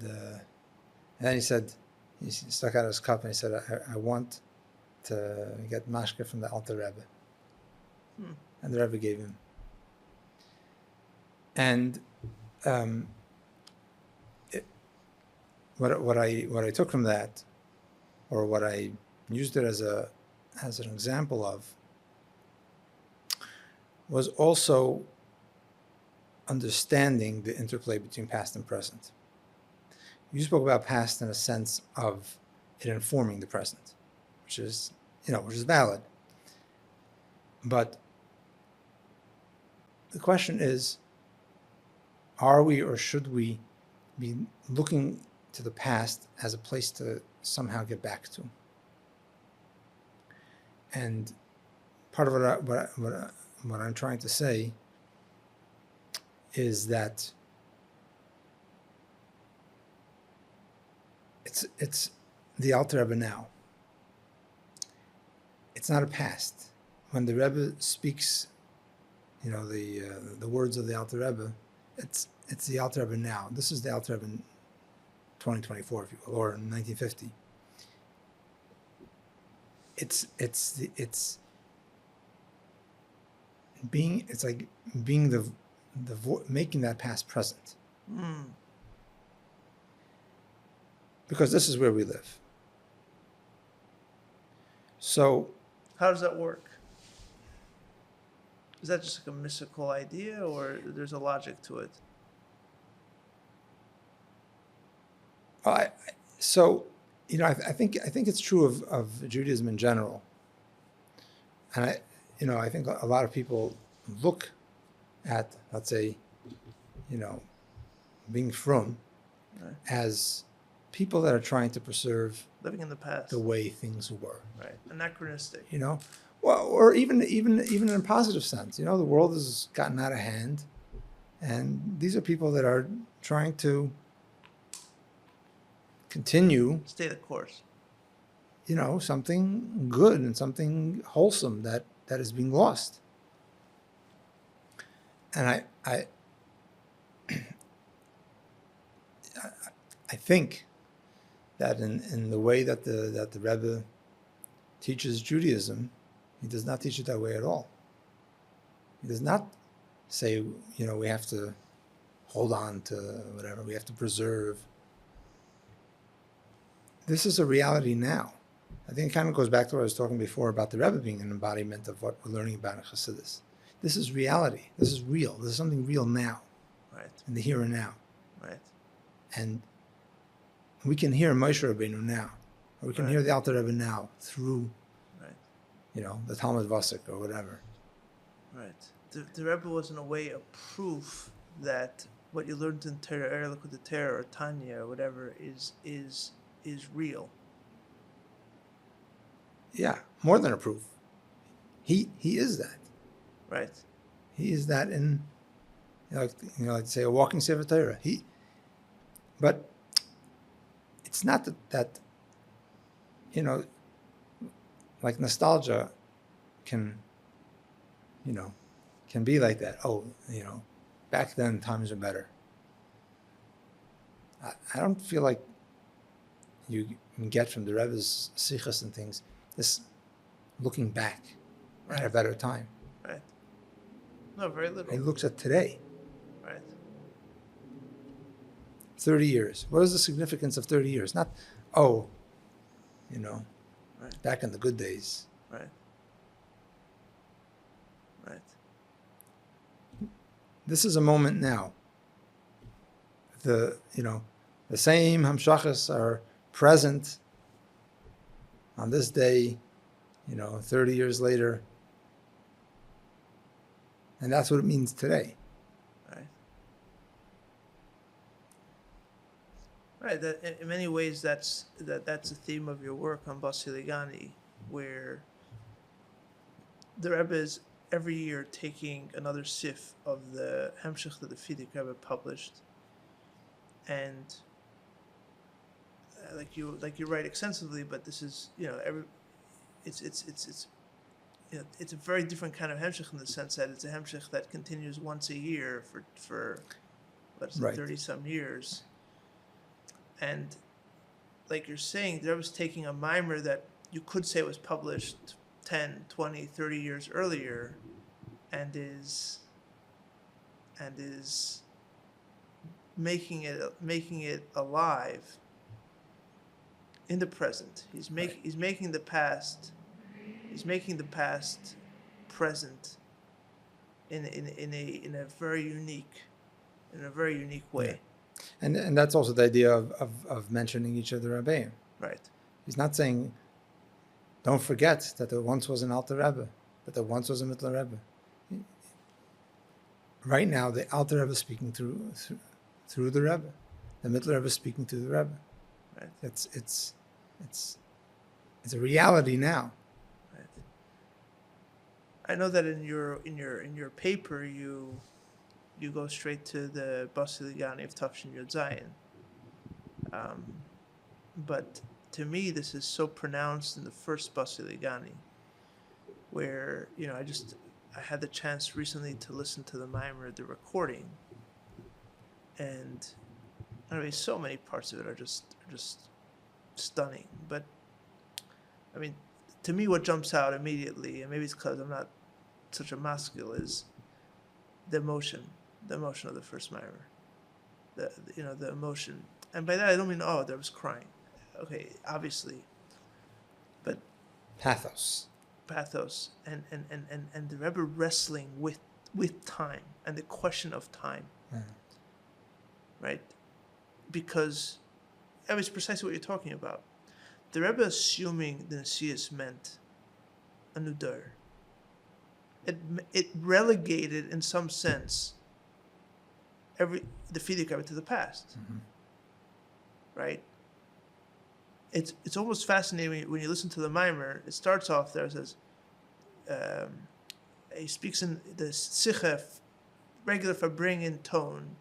S1: then he said he stuck out his cup and he said I want to get mashke from the Alter Rebbe, and the Rebbe gave him, and what I took from that, or what I used it as an example of, was also understanding the interplay between past and present. You spoke about past in a sense of it informing the present, which is valid. But the question is, are we or should we be looking to the past as a place to somehow get back to? And part of what I'm trying to say is that it's the Alter Rebbe now. It's not a past. When the Rebbe speaks, the words of the Alter Rebbe, it's the Alter Rebbe now. This is the Alter Rebbe in 2024, if you will, or in 1950. It's like being making that past present. Because this is where we live. So
S2: how does that work? Is that just like a mystical idea, or there's a logic to it?
S1: I think it's true of Judaism in general, and I think a lot of people look at, let's say, being frum as people that are trying to preserve
S2: living in the past,
S1: the way things were,
S2: right? Anachronistic,
S1: Well, or even in a positive sense, the world has gotten out of hand, and these are people that are trying to continue,
S2: stay the course.
S1: Something good and something wholesome that is being lost. And I think that in the way that the Rebbe teaches Judaism, he does not teach it that way at all. He does not say, we have to hold on to whatever, we have to preserve. This is a reality now. I think it kind of goes back to what I was talking before about the Rebbe being an embodiment of what we're learning about in Chassidus. This is reality. This is real. This is something real now.
S2: Right. In
S1: the here and now.
S2: Right.
S1: And we can hear Moshe Rabbeinu now, or we can hear the Alter Rebbe now through, the Talmud Vasek or whatever.
S2: Right. The Rebbe was in a way a proof that what you learned in Torah, the Torah or Tanya or whatever is real.
S1: Yeah, more than a proof. He is that.
S2: Right.
S1: He is that in, like say, a walking Sefer Torah. But it's not that like nostalgia can be like that. Oh, back then times were better. I don't feel like you can get from the Rebbe's sichos and things this looking back at a better time.
S2: Right. No, very little.
S1: He looks at today.
S2: Right.
S1: 30 years. What is the significance of 30 years? Not,
S2: Right.
S1: back in the good days.
S2: Right. Right.
S1: This is a moment now. The same hamshachas are present on this day, 30 years later, and that's what it means today.
S2: Right. Right. That, in many ways, that's the theme of your work on Bosi Lgani, where the Rebbe is every year taking another sif of the Hemshech that the Fidik Rebbe published, and like you write extensively, but this is it's a very different kind of Hemshech in the sense that it's a Hemshech that continues once a year for what is it,
S1: Right.
S2: 30 some years, and like you're saying, there was taking a mimer that you could say was published 10, 20, 30 years earlier, and is making it alive in the present. He's making the past present in a very unique way.
S1: Yeah. And that's also the idea of mentioning each of the Rabbeim.
S2: Right.
S1: He's not saying, don't forget that there once was an Alter Rebbe, that there once was a Mittler Rebbe. Right now, the Alter Rebbe is speaking through the Rebbe. The Mittler Rebbe is speaking to the Rebbe.
S2: Right.
S1: It's a reality now.
S2: Right. I know that in your paper you go straight to the Bosi Lgani of Tafshin Yud Zayin. But to me, this is so pronounced in the first Bosi Lgani, where I had the chance recently to listen to the mimer, the recording, and so many parts of it are just stunning. But I mean, to me, what jumps out immediately, and maybe it's because I'm not such a masculine, is the emotion of the first mimer, the emotion, and by that I don't mean there was crying, okay, obviously, but
S1: Pathos.
S2: and the Rebbe wrestling with time and the question of time, right? Because it's precisely what you're talking about. The Rebbe assuming the Nesius meant a new door. It relegated in some sense the Fidik Rebbe to the past, right? It's almost fascinating when you listen to the mimer. It starts off there. It says he speaks in the Sicha, regular Fabringian tone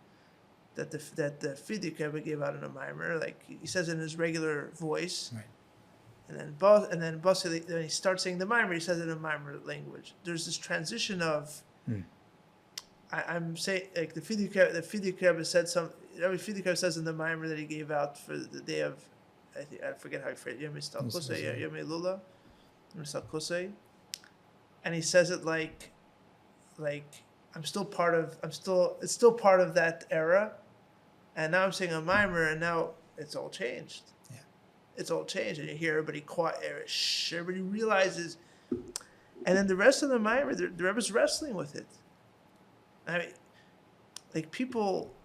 S2: that the Fidik Rebbe gave out in a mimer. Like he says in his regular voice,
S1: Right.
S2: and then Bosi, when he starts saying the mimer, he says it in a mimer language. There's this transition of I'm saying, like the Fidik Rebbe said Rabbi Fidik Rebbe says in the mimer that he gave out for the day of, I forget how he phrased it, Yom Kosei, Yom Lula, Yom Kosei, and he says it like it's still part of that era, and now I'm saying a mimer, and now it's all changed.
S1: Yeah.
S2: It's all changed, and you hear everybody quiet, everybody realizes, and then the rest of the mimer, the Rebbe's wrestling with it. I mean, like people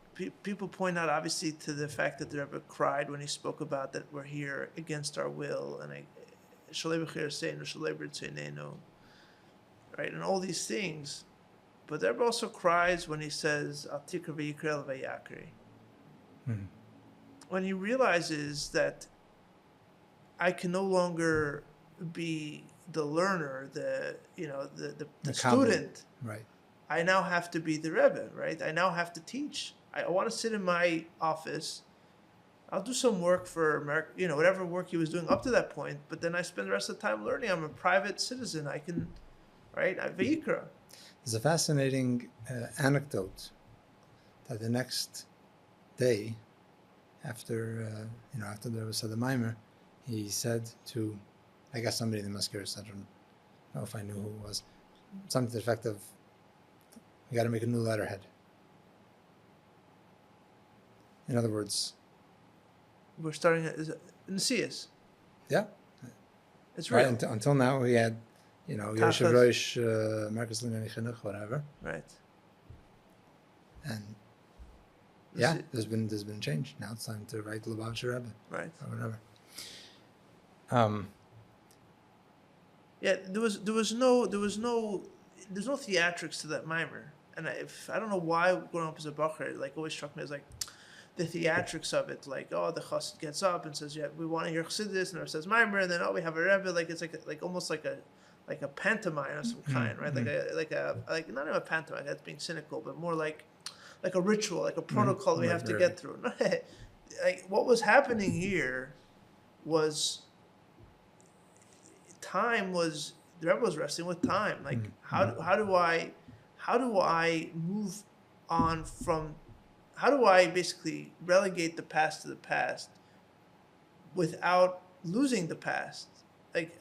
S2: point out obviously to the fact that the Rebbe cried when he spoke about that we're here against our will, and right, and all these things. But the Rebbe also cries when he says Al Tikra v'Yikrel v'Yakri. When he realizes that I can no longer be the learner, the student.
S1: Right.
S2: I now have to be the Rebbe, right? I now have to teach. I want to sit in my office. I'll do some work for America, whatever work he was doing up to that point. But then I spend the rest of the time learning. I'm a private citizen. I can, right? Vayikra.
S1: There's a fascinating anecdote that the next day, after the Rebbe said the mimer, he said to, I guess somebody in the Maskiris, I don't know if I knew who it was, something to the effect of, we got to make a new letterhead. In other words,
S2: We're starting in the CS.
S1: Yeah,
S2: It's
S1: right?
S2: real.
S1: Until now, we had, Yoshev
S2: Tachas.
S1: Rosh, Marcus Lgani Chinuch, whatever,
S2: Right.
S1: and
S2: This
S1: yeah,
S2: is-
S1: there's been change. Now it's time to write Lubavitch Rebbe
S2: right.
S1: or whatever.
S2: Yeah, there's no theatrics to that mimer, and I don't know why growing up as a bacher, like always struck me as like the theatrics of it, like the chassid gets up and says, yeah, we want to hear chassidus, and it says mimer, and then we have a rebbe, like it's like almost like a pantomime of some kind, right? Like not even a pantomime, that's being cynical, but more like a ritual, like a protocol we have to get through. Like what was happening here was the Rebbe was wrestling with time. Like how do I move on from, how do I basically relegate the past to the past without losing the past? Like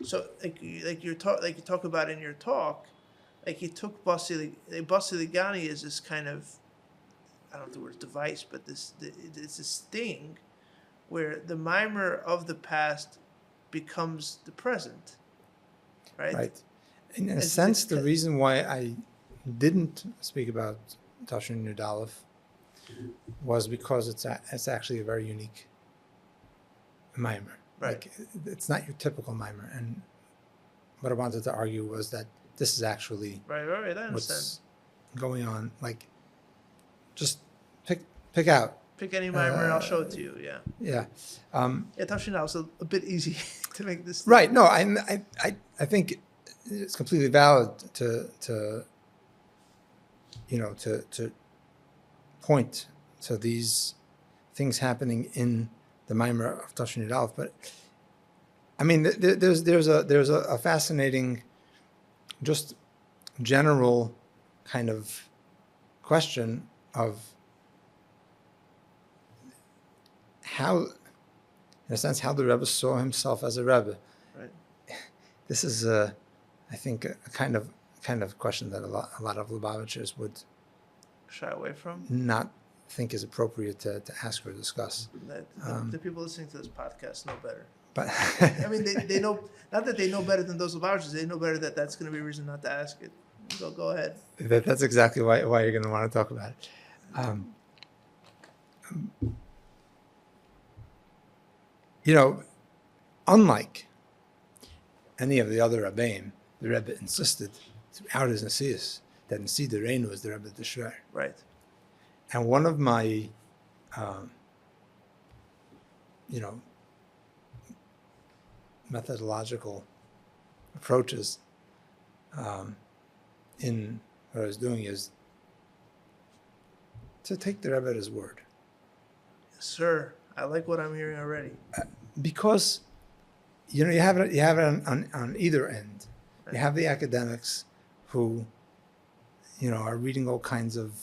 S2: you talk about in your talk, like you took Bosi Lgani as this kind of, I don't know the word device, but it's this thing where the mimer of the past becomes the present, right?
S1: Right. In a sense, the reason why I didn't speak about Tashin Yud Aleph was because it's actually a very unique mimer.
S2: Right.
S1: Like, it's not your typical mimer. And what I wanted to argue was that this is actually
S2: Right. I understand.
S1: what's going on. Like, just pick out.
S2: Pick any mimer and I'll show it to you. Yeah.
S1: Yeah.
S2: Yeah, Tafshin was a bit easy to make this.
S1: Right. No, I think it's completely valid to point to these things happening in the mimer of Tashin Yud Aleph, but I mean, there's a fascinating, just general kind of question of how, in a sense, how the Rebbe saw himself as a Rebbe.
S2: Right.
S1: This is, I think, a kind of question that a lot of Lubavitchers would
S2: Shy away from.
S1: not think is appropriate to ask or discuss.
S2: The people listening to this podcast know better.
S1: But
S2: I mean, they know, not that they know better than those Lubavitchers, they know better that that's going to be a reason not to ask it. Go ahead.
S1: that's exactly why you're going to want to talk about it. Unlike any of the other Rabbeim, the Rebbe insisted throughout his Nasius that Nasi Dereinu is the Rebbe Dr.
S2: Right.
S1: And one of my, methodological approaches in what I was doing is to take the Rebbe at his word.
S2: Yes, sir. I like what I'm hearing already.
S1: Because, you have it on either end.
S2: Right.
S1: You have the academics who, are reading all kinds of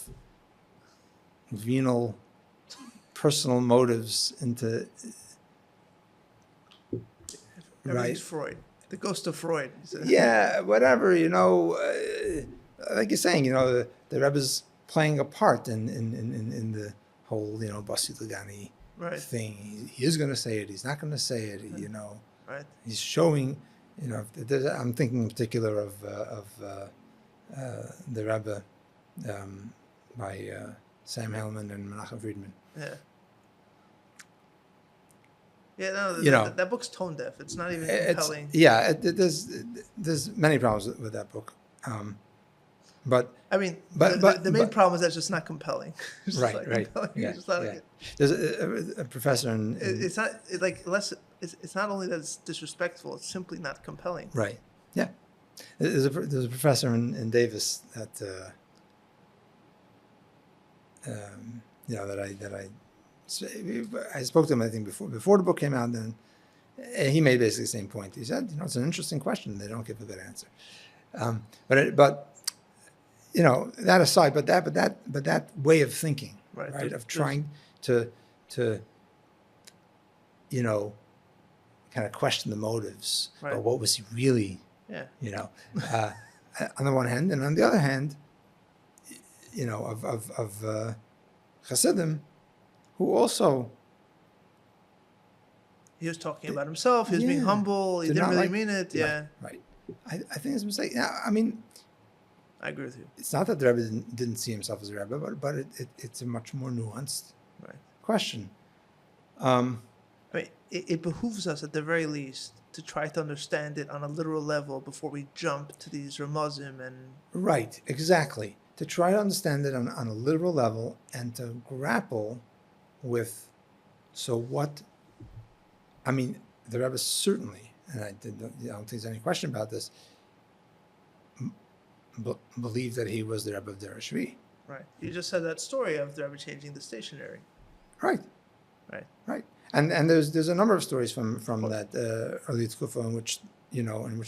S1: venal, personal motives into.
S2: Everything's Freud. The ghost of Freud.
S1: Yeah, whatever, like you're saying, the Rebbe's playing a part in the whole, Bosi Lgani
S2: Right.
S1: thing. He is going to say it. He's not going to say it.
S2: Right.
S1: He's showing. I'm thinking in particular of the Rabba by Sam Hellman and Menachem Friedman.
S2: Yeah. Yeah, no, that book's tone deaf. It's not even compelling.
S1: There's many problems with that book, but
S2: I mean,
S1: but
S2: the main problem is that it's just not compelling. It's
S1: right,
S2: not
S1: right,
S2: compelling.
S1: yeah,
S2: It's just not
S1: yeah. There's a professor in
S2: it's not like less. It's not only that it's disrespectful; it's simply not compelling.
S1: right, yeah. There's a professor in Davis that that I spoke to him, I think, before the book came out. Then he made basically the same point. He said, it's an interesting question. They don't give a good answer. But that aside, but that way of thinking, right, of trying to kind of question the motives,
S2: right.
S1: or what was he really,
S2: yeah,
S1: on the one hand, and on the other hand, of Chassidim, who also
S2: He was talking about himself. He was being humble. He didn't really mean it. Yeah.
S1: Right. I think it's a mistake. Yeah, I mean,
S2: I agree with you.
S1: it's not that the Rebbe didn't see himself as a Rebbe, but it's a much more nuanced question.
S2: I mean, it behooves us at the very least to try to understand it on a literal level before we jump to these ramazim and...
S1: Right, exactly. To try to understand it on a literal level and to grapple with, so what, I mean, the Rebbe certainly, and I don't think there's any question about this, believed that he was the Rebbe of Der Shvi.
S2: Right. You just said that story of the Rebbe changing the stationery.
S1: Right.
S2: Right.
S1: Right. And there's a number of stories from that early Tkufa in which the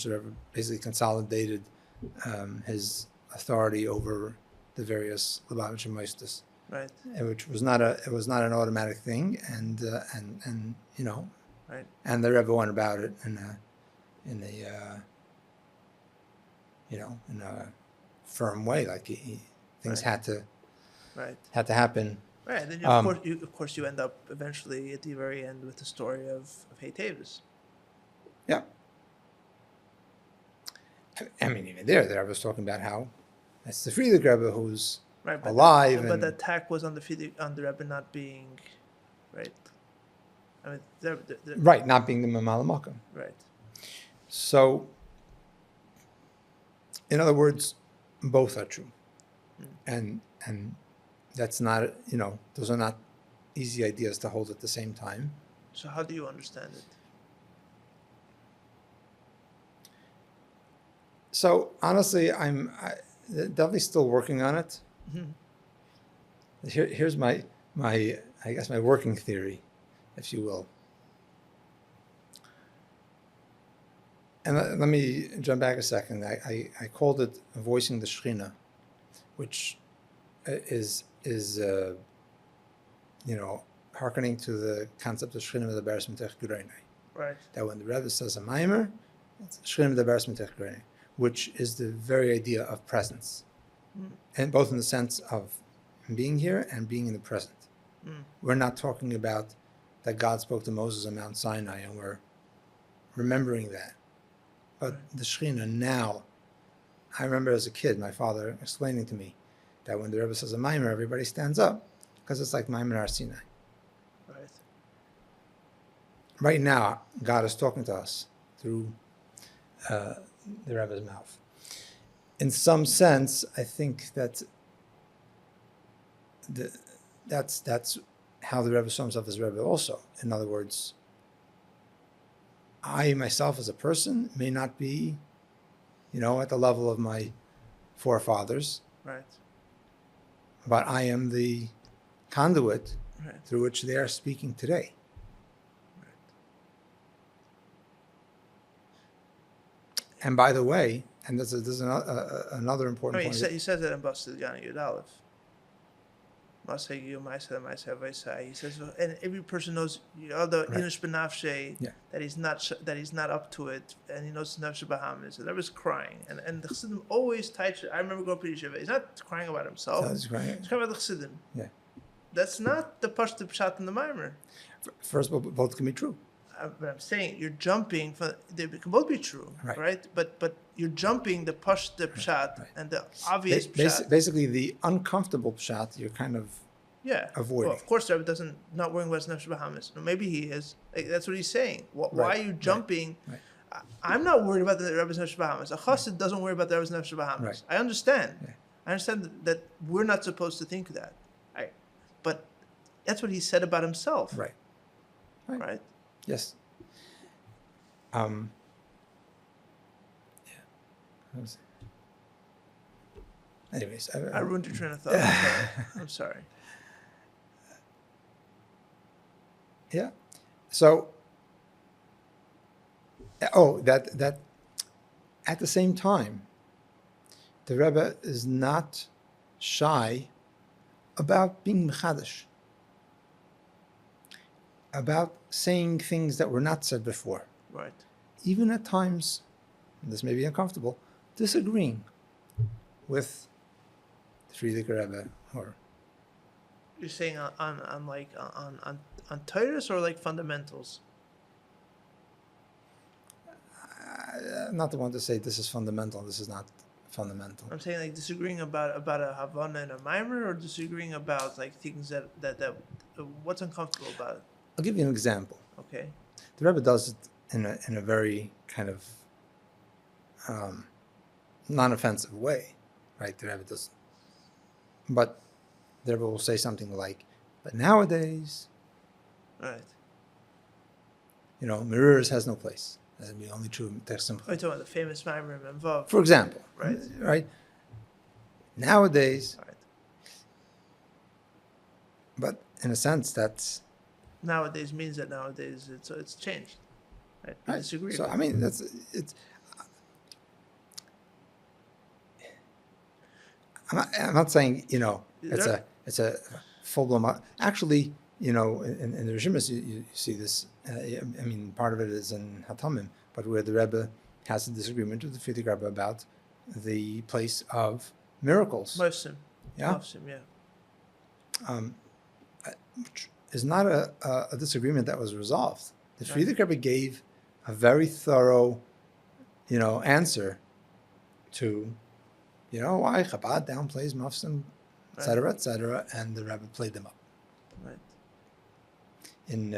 S1: Rebbe basically consolidated his authority over the various Lubavitch Moistus.
S2: Right.
S1: Which was not an automatic thing, and
S2: right.
S1: And the Rebbe went about it in a firm way, like things had to happen.
S2: Right, and then of course you end up eventually at the very end with the story of Hey Tavis.
S1: Yeah. I mean, even there was talking about how that's the Frierdiker Rebbe who's alive.
S2: But the attack was on the Rebbe not being, right? I mean,
S1: right, not being the maamorim.
S2: Right.
S1: So, in other words, both are true, and that's not those are not easy ideas to hold at the same time.
S2: So how do you understand it?
S1: So honestly, I'm definitely still working on it.
S2: Mm-hmm.
S1: Here's my I guess my working theory, if you will. And let me jump back a second. I called it voicing the Shechina, which is hearkening to the concept of Shechina medaberes mitech Brunoy.
S2: Right.
S1: That when the Rebbe says a maamorim, it's Shechina medaberes mitech Brunoy, which is the very idea of presence, and both in the sense of being here and being in the present. We're not talking about that God spoke to Moses on Mount Sinai and we're remembering that. But the Shechina now, I remember as a kid, my father explaining to me that when the Rebbe says a maamorim, everybody stands up because it's like maamorim Har Sinai.
S2: Right.
S1: Right now, God is talking to us through the Rebbe's mouth. In some sense, I think that that's how the Rebbe saw himself as Rebbe also. In other words, I myself as a person may not be, at the level of my forefathers.
S2: Right.
S1: But I am the conduit through which they are speaking today.
S2: Right.
S1: And by the way, and this is another important point.
S2: He says that in Bosi Lgani Yud Aleph. He says, and every person knows the Yinush Benafshe that he's not up to it, and he knows Nafshe Bahamas. And I was crying, and the Chassidim always touch it. I remember going to Yeshiva. He's not crying about himself. He's crying about the Chassidim.
S1: Yeah,
S2: that's not the Pashto Pshat in the Maimer.
S1: First of all, both can be true.
S2: But I'm saying you're jumping. They can both be true, right? But you're jumping the Pashto Pshat and the obvious Pshat.
S1: Basically, the uncomfortable Pshat you're kind of avoiding.
S2: Well, of course, Rabbi doesn't not worrying about his Nefesh Bahamas. No, maybe he is. That's what he's saying. Why are you jumping? Right. I'm not worried about the Rebbe's Nefesh Bahamas. A chassid doesn't worry about the Rebbe's Nefesh Bahamas.
S1: Right.
S2: I understand. Yeah. I understand that we're not supposed to think that. But that's what he said about himself.
S1: Right.
S2: Right.
S1: Yes. Anyways,
S2: I ruined your train of thought. I'm sorry.
S1: Yeah. So. That. At the same time, the Rebbe is not shy about being mechadish, about saying things that were not said before.
S2: Right.
S1: Even at times, and this may be uncomfortable, disagreeing with the Frierdiker Rebbe, or
S2: you're saying on Torahs or like fundamentals?
S1: I'm not the one to say this is fundamental. This is not fundamental.
S2: I'm saying like disagreeing about a Havana and a Mimer, or disagreeing about like things that what's uncomfortable about it.
S1: I'll give you an example.
S2: Okay.
S1: The Rebbe does it in a very kind of non-offensive way, right? The Rebbe does, but the Rebbe will say something like, "But nowadays,
S2: Right.
S1: Mirrors has no place. That's the only true text."
S2: Oh, you're talking about the famous maamorim and Vav.
S1: For example,
S2: Right.
S1: Right. Nowadays,
S2: Right.
S1: but in a sense, that's
S2: Nowadays means that nowadays it's changed. Right. You
S1: right.
S2: disagree.
S1: So
S2: with
S1: I mean, it's. I'm not saying it's a full blown. Actually, in the Rishimus you see this. I mean, part of it is in Hatamim, but where the Rebbe has a disagreement with the Frierdiker Rebbe about the place of miracles.
S2: Mosim.
S1: Yeah.
S2: Mosim, yeah.
S1: Which is not a disagreement that was resolved. The Frierdiker Rebbe gave a very thorough, answer to, why Chabad downplays Mufsim, etc., etc., and the Rebbe played them up.
S2: Right.
S1: In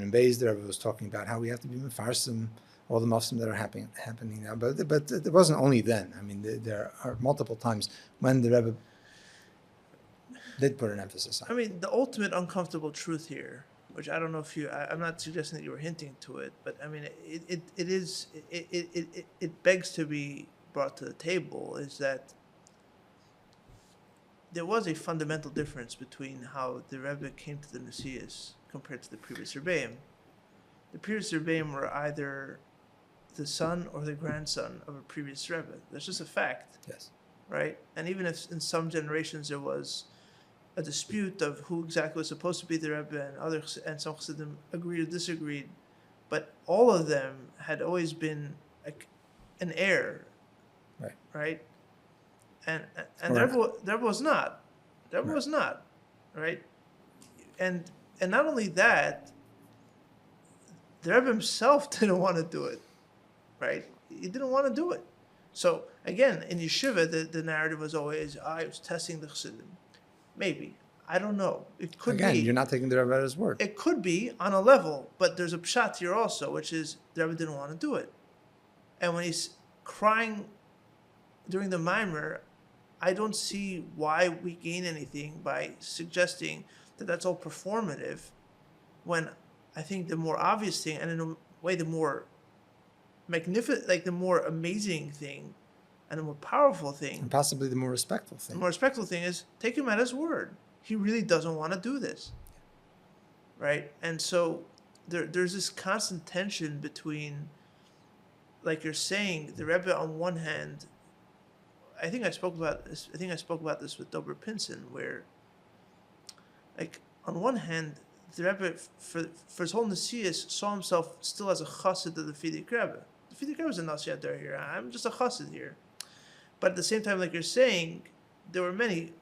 S1: Beis, the Rebbe was talking about how we have to be mefarsim all the Mufsim that are happening now. But it wasn't only then. I mean, there are multiple times when the Rebbe did put an emphasis on.
S2: I mean, the ultimate uncomfortable truth here, which I don't know if I'm not suggesting that you were hinting to it, but I mean, it begs to be brought to the table, is that there was a fundamental difference between how the Rebbe came to the Messias compared to the previous Rebbeim. The previous Rebbeim were either the son or the grandson of a previous Rebbe. That's just a fact.
S1: Yes.
S2: Right? And even if in some generations there was a dispute of who exactly was supposed to be the Rebbe, and some Chassidim agreed or disagreed, but all of them had always been an heir.
S1: Right.
S2: Right? And the Rebbe was not. The Rebbe was not. Right? And not only that, the Rebbe himself didn't want to do it. Right? He didn't want to do it. So again, in yeshiva, the narrative was always, I was testing the Chassidim. Maybe. I don't know. It could be.
S1: Again, you're not taking the Rebbe at his word.
S2: It could be on a level, but there's a pshat here also, which is the Rebbe didn't want to do it. And when he's crying during the Maimer, I don't see why we gain anything by suggesting that that's all performative, when I think the more obvious thing, and in a way the more magnificent, like the more amazing thing, and the more powerful thing,
S1: And possibly the more respectful thing.
S2: the more respectful thing is take him at his word. He really doesn't want to do this. Right? And so there's this constant tension between, like you're saying, the Rebbe on one hand, I think I spoke about this with Dober Pinson, where, like, on one hand, the Rebbe, for his whole Nesius, saw himself still as a chassid of the Frierdiker Rebbe. The Frierdiker Rebbe is a Nasi Adar here. I'm just a chassid here. But at the same time, like you're saying, there were many,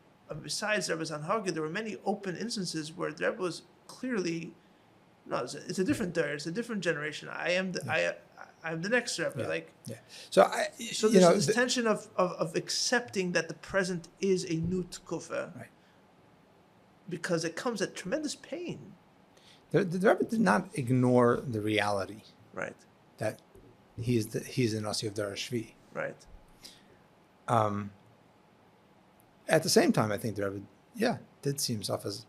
S2: besides Rebbe's Anhagid, there were many open instances where the Rebbe was clearly, no, it's a different Dar, it's a different generation. I'm the next Rebbe.
S1: So
S2: there's this tension of accepting that the present is a new tkufa,
S1: right?
S2: Because it comes at tremendous pain.
S1: The Rebbe did not ignore the reality,
S2: Right?
S1: that he's the Nasi of Dar Shvi.
S2: Right.
S1: At the same time, I think the Rebbe, did see himself as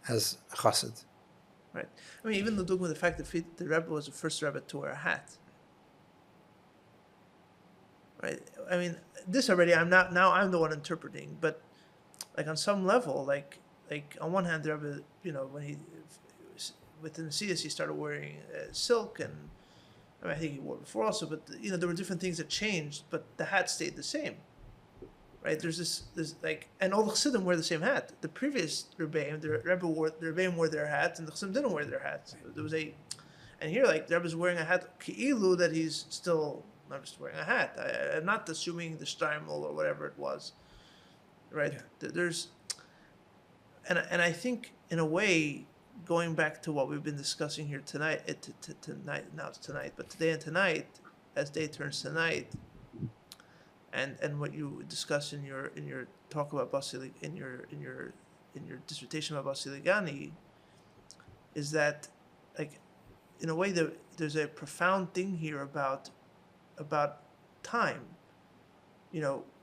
S1: a chassid.
S2: Right. I mean, even the fact that the Rebbe was the first Rebbe to wear a hat. Right. I mean, this already. I'm the one interpreting, but like on some level, like on one hand, the Rebbe, when he within the Nesius, he started wearing silk, and I think he wore it before also, but there were different things that changed, but the hat stayed the same. Right? There's this and all the Chassidim wear the same hat. The previous Rebbeim, the Rebbeim wore their hats, and the Chassidim didn't wear their hats. There was and here, like, the Rebbe's wearing a hat, ki'ilu, that he's still not just wearing a hat. I'm not assuming the Steimel or whatever it was. Right? Yeah. There's, and I think, in a way, going back to what we've been discussing here tonight, but today and tonight, as day turns to night, and what you discuss in your talk about in your dissertation about Bosi Lgani, is that, like, in a way, there's a profound thing here about time,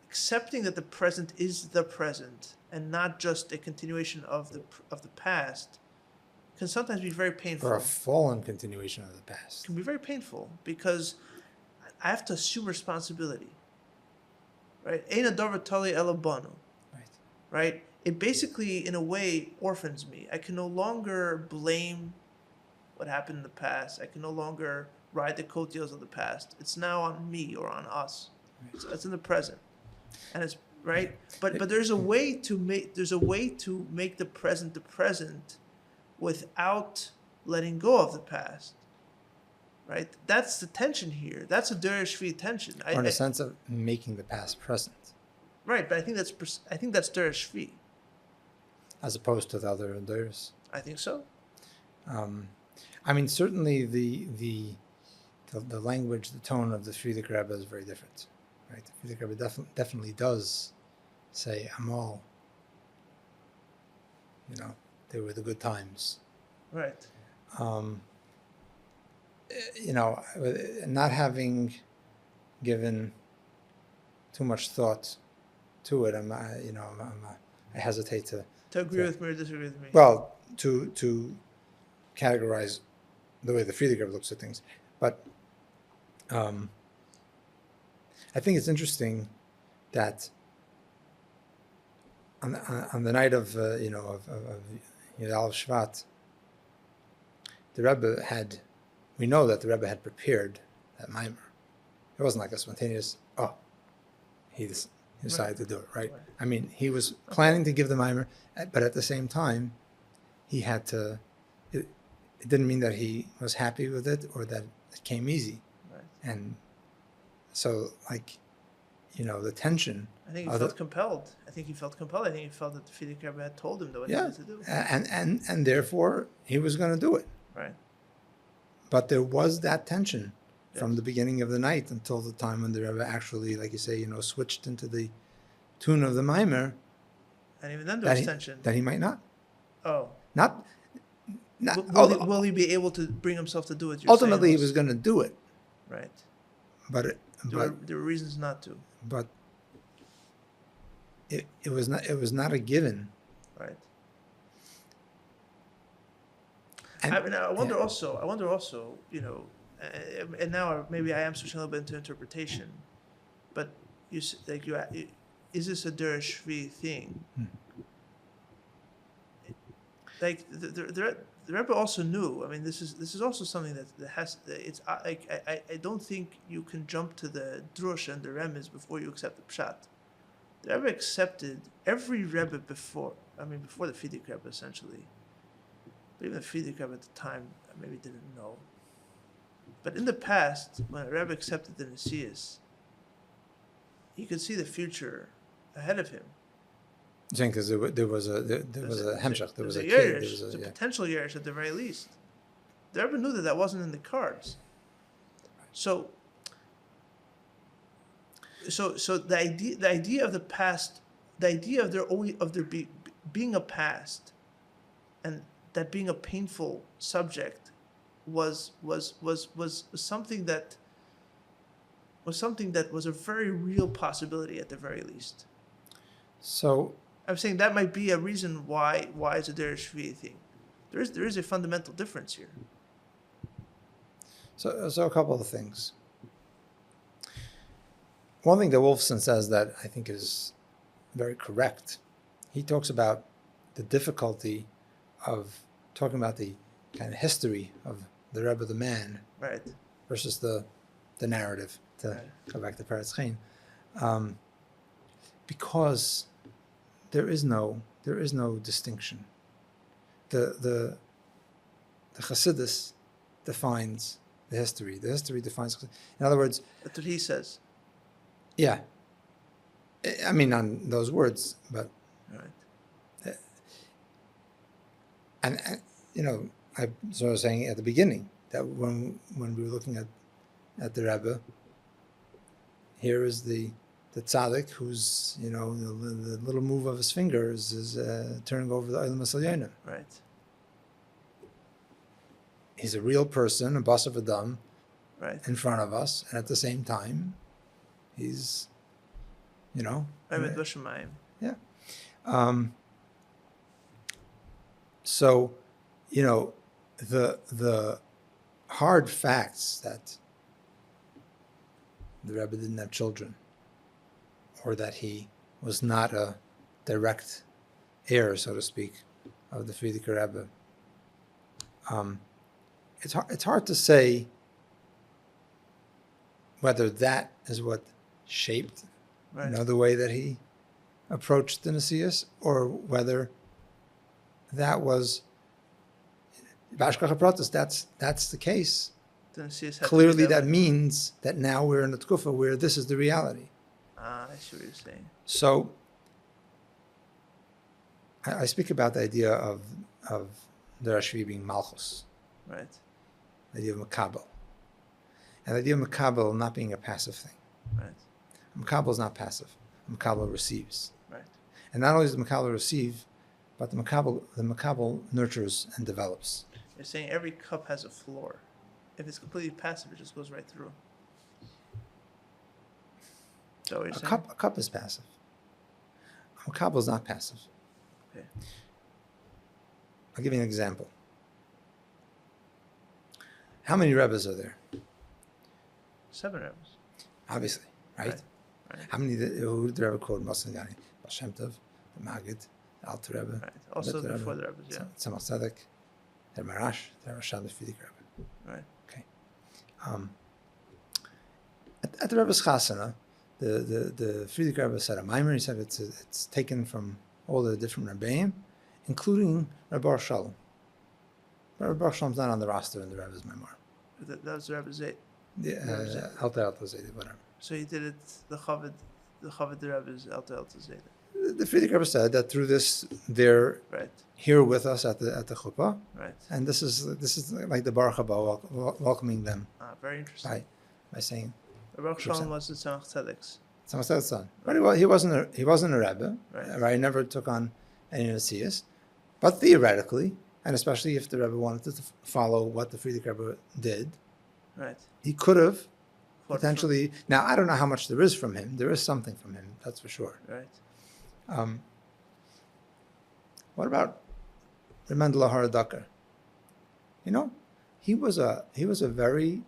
S2: accepting that the present is the present and not just a continuation of the past, can sometimes be very painful.
S1: Or a fallen continuation of the past.
S2: Can be very painful because I have to assume responsibility. Right? Ein adavar tali ela banu. Right? It basically, in a way, orphans me. I can no longer blame what happened in the past. I can no longer ride the coattails of the past. It's now on me or on us. Right. So it's in the present, and it's right. But there's a way to make the present without letting go of the past. Right. That's the tension here. That's a derech shvi tension.
S1: Or in a sense of making the past present. Right,
S2: but I think that's derech shvi.
S1: As opposed to the other endears.
S2: I think so.
S1: I mean, certainly the language, the tone of the Frierdiker Rebbe is very different, right? The Frierdiker Rebbe definitely does say, Amal, they were the good times.
S2: Right.
S1: Not having given too much thought to it, I hesitate to
S2: agree with me or disagree with me.
S1: Well, to categorize the way the Frierdiker looks at things, but I think it's interesting that on the night of Yud Shvat, the Rebbe we know that the Rebbe had prepared that mimer. It wasn't like a spontaneous, he decided to do it, right? I mean, he was planning to give the mimer, but at the same time, he had to. It didn't mean that he was happy with it or that it came easy,
S2: right.
S1: And so, the tension.
S2: I think he felt compelled. I think he felt compelled. I think he felt that the Frierdiker Rebbe had told him what he had to do.
S1: And therefore he was going to do it.
S2: Right.
S1: But there was that tension from the beginning of the night until the time when the Rebbe actually, like you say, switched into the tune of the mimer.
S2: And even then there was tension.
S1: That he might not.
S2: Oh.
S1: Not.
S2: Will he be able to bring himself to do it?
S1: Ultimately, he was going to do it.
S2: Right.
S1: But
S2: there were reasons not to.
S1: But it was not a given.
S2: Right. I wonder also, and now maybe I am switching a little bit into interpretation, but is this a derech shvi thing? Like the Rebbe also knew. I mean, this is also something that has. It's I don't think you can jump to the drush and the remez before you accept the pshat. The Rebbe accepted every Rebbe before the Frierdiker Rebbe essentially. But even the Frierdiker Rebbe at the time maybe didn't know. But in the past, when a Rebbe accepted the Nesius, he could see the future ahead of him.
S1: Because there was a hemshach, there was a
S2: yerush, there was a potential yerush at the very least. The Rebbe knew that wasn't in the cards. So the idea of the past, the idea of there being a past, and that being a painful subject was something that was a very real possibility at the very least.
S1: So
S2: I'm saying that might be a reason why it's a derech shvi thing. There is a fundamental difference here.
S1: So a couple of things. One thing that Wolfson says that I think is very correct. He talks about the difficulty of talking about the kind of history of the Rebbe, the man,
S2: right,
S1: versus the narrative. To go back to Peretz Chaim, because there is no distinction. The Chassidus defines the history. The history defines. In other words,
S2: that's what he says.
S1: Yeah, I mean on those words, but
S2: right.
S1: And I was saying at the beginning that when we were looking at the Rebbe, here is the tzaddik who's, the little move of his fingers is turning over the Olam Hasalyonim.
S2: Right.
S1: He's a real person, a boss of Adam,
S2: Right.
S1: in front of us, and at the same time, he's,
S2: Yeah.
S1: So, the hard facts that the Rebbe didn't have children, or that he was not a direct heir, so to speak, of the Frierdiker Rebbe. It's hard to say whether that is what shaped, the way that he approached the Nesius, or whether that was Bashkacha Pratis. That's the case. Clearly, that means that now we're in a tkufa where this is the reality.
S2: I see what you're saying.
S1: So, I speak about the idea of the Rashvi being Malchus.
S2: Right.
S1: The idea of Makabel. And the idea of Makabel not being a passive thing.
S2: Right.
S1: Makabel is not passive. Makabel receives.
S2: Right.
S1: And not only does the Makabel receive, but the Makabel nurtures and develops.
S2: You're saying every cup has a floor. If it's completely passive, it just goes right through. Is that what you're saying?
S1: A cup is passive. A Makabel is not passive.
S2: Okay.
S1: I'll give you an example. How many Rebbes are there?
S2: 7 Rebbes.
S1: Obviously, right?
S2: Right.
S1: How many? Who did the Rebbe quote? Bosi Lgani, Baal Shem Tov, the Maggid, the Alter Rebbe.
S2: Right. Also
S1: the
S2: before the Rebbes, yeah.
S1: Tzemach Tzedek, the Marash, the Rashad, the Frierdiker Rebbe.
S2: Right.
S1: Okay. At the Rebbe's Chasana, the Frierdiker Rebbe said a maamorim. He said it's taken from all the different Rebbeim, including Rabbi Shalom. Rabbi Baruch Shalom's not on the roster in the Rebbe's maamorim.
S2: That was the Rebbe's 8.
S1: Yeah, Alter Zayde, whatever.
S2: So he did it, the Chabad the Rebbe's Alter Zayde.
S1: The Frierdiker Rebbe said that through this, they're
S2: Right.
S1: here with us at the chuppah,
S2: Right.
S1: and this is like the Baruch Haba welcoming them
S2: Very interesting.
S1: by saying
S2: Baruch Shalom was the Tzemach Tzedek's.
S1: Tzemach Tzedek's son. But he wasn't a Rebbe,
S2: Right.
S1: He never took on any Nesius, but theoretically, and especially if the Rebbe wanted to follow what the Frierdiker Rebbe did,
S2: Right.
S1: he could have potentially. Now I don't know how much there is from him. There is something from him, that's for sure.
S2: Right.
S1: What about Rabbi Dr? He was a very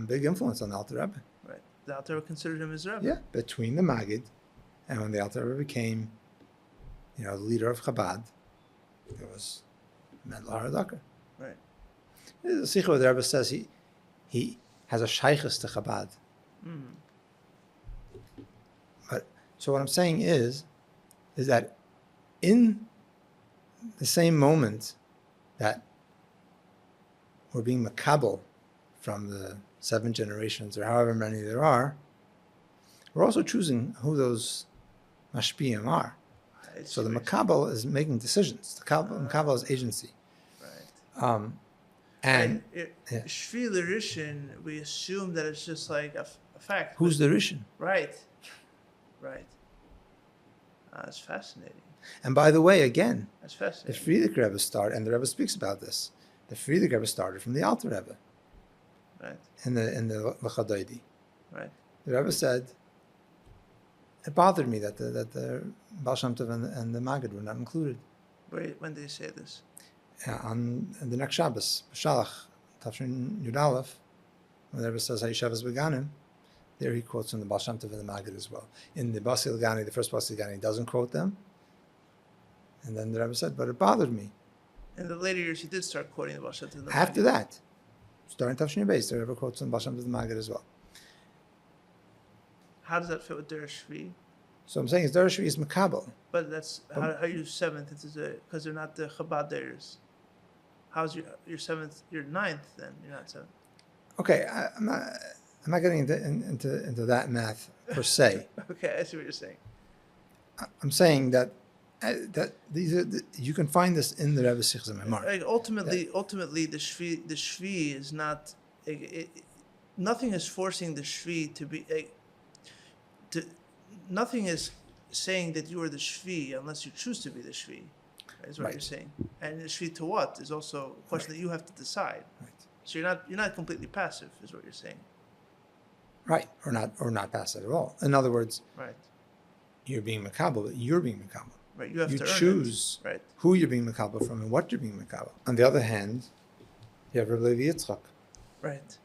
S1: big influence on the Alter Rebbe.
S2: Right. The Alter Rebbe considered him his Rebbe.
S1: Yeah, between the Maggid and when the Alter Rebbe became, the leader of Chabad, it was Rabbi Dr.
S2: Right.
S1: The Sikha the Rebbe says he has a shaykhus to Chabad.
S2: Mm.
S1: But so what I'm saying is that in the same moment that we're being makabel from the 7 generations or however many there are, we're also choosing who those mashpiyim are. So the makabel is making decisions. The makabel is agency.
S2: Right.
S1: And
S2: Shvi l'Rishon, we assume that it's just like a fact.
S1: Who's the Rishon?
S2: Right. That's fascinating.
S1: And by the way, again,
S2: That's
S1: the
S2: fascinating.
S1: Frierdiker Rebbe started, and the Rebbe speaks about this. The Frierdiker Rebbe started from the Alter Rebbe
S2: Right.
S1: in the L'Chadoidi.
S2: Right.
S1: The Rebbe said, it bothered me that the Baal Shem Tov and the Maggid were not included.
S2: Wait, when did he say this?
S1: On the next Shabbos, Shalach, Tafshin Yud Aleph, when the Rebbe says Hayeshavas Beganim, there he quotes from the Baal Shem Tov and the Maggid as well. In the Bosi Lgani, the first Bosi Lgani, he doesn't quote them. And then the Rebbe said, but it bothered me.
S2: In the later years, he did start quoting the Baal Shem Tov.
S1: After that, starting Tafshin Beis, the Rebbe quotes from the Baal Shem Tov and the Maggid as well.
S2: How does that fit with Derish Shvi?
S1: So I'm saying is Derish Shvi is Makabel.
S2: But that's how you 7th because they're not the Chabad Deirs. How's your 7th? Your 9th then? You're not 7th.
S1: Okay, I'm not getting into that math per se.
S2: Okay, I see what you're saying.
S1: I'm saying that these are you can find this in the Rebbe Sichos Memar.
S2: Like ultimately, the Shvi is not. Nothing is forcing the Shvi to be. nothing is saying that you are the shvi unless you choose to be the shvi. Is what you're saying. And the shvi to what is also a question that you have to decide.
S1: Right.
S2: So you're not completely passive, is what you're saying.
S1: Right, or not passive at all. In other words,
S2: Right.
S1: you're being makabel, but you're being makabel.
S2: Right. You have to earn
S1: choose
S2: it. Right.
S1: who you're being makabel from and what you're being makabel. On the other hand, you have Rabbi Yitzchak.
S2: Right.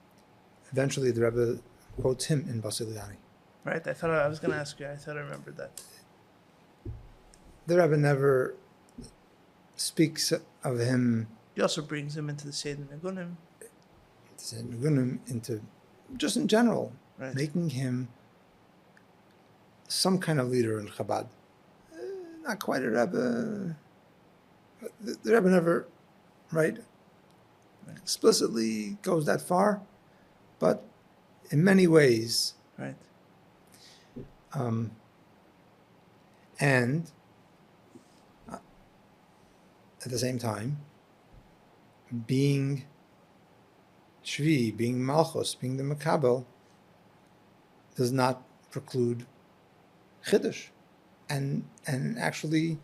S1: Eventually, the Rebbe quotes him in Bosi Lgani.
S2: Right. I thought I was going to ask you. I thought I remembered that.
S1: The Rebbe never speaks of him.
S2: He also brings him into the Seder Negunim.
S1: Into just in general,
S2: Right.
S1: making him some kind of leader in Chabad. Not quite a Rebbe. The Rebbe never, right, explicitly goes that far, but in many ways.
S2: Right.
S1: And at the same time, being Shvi, being Malchus, being the Makabel, does not preclude Chiddush, and actually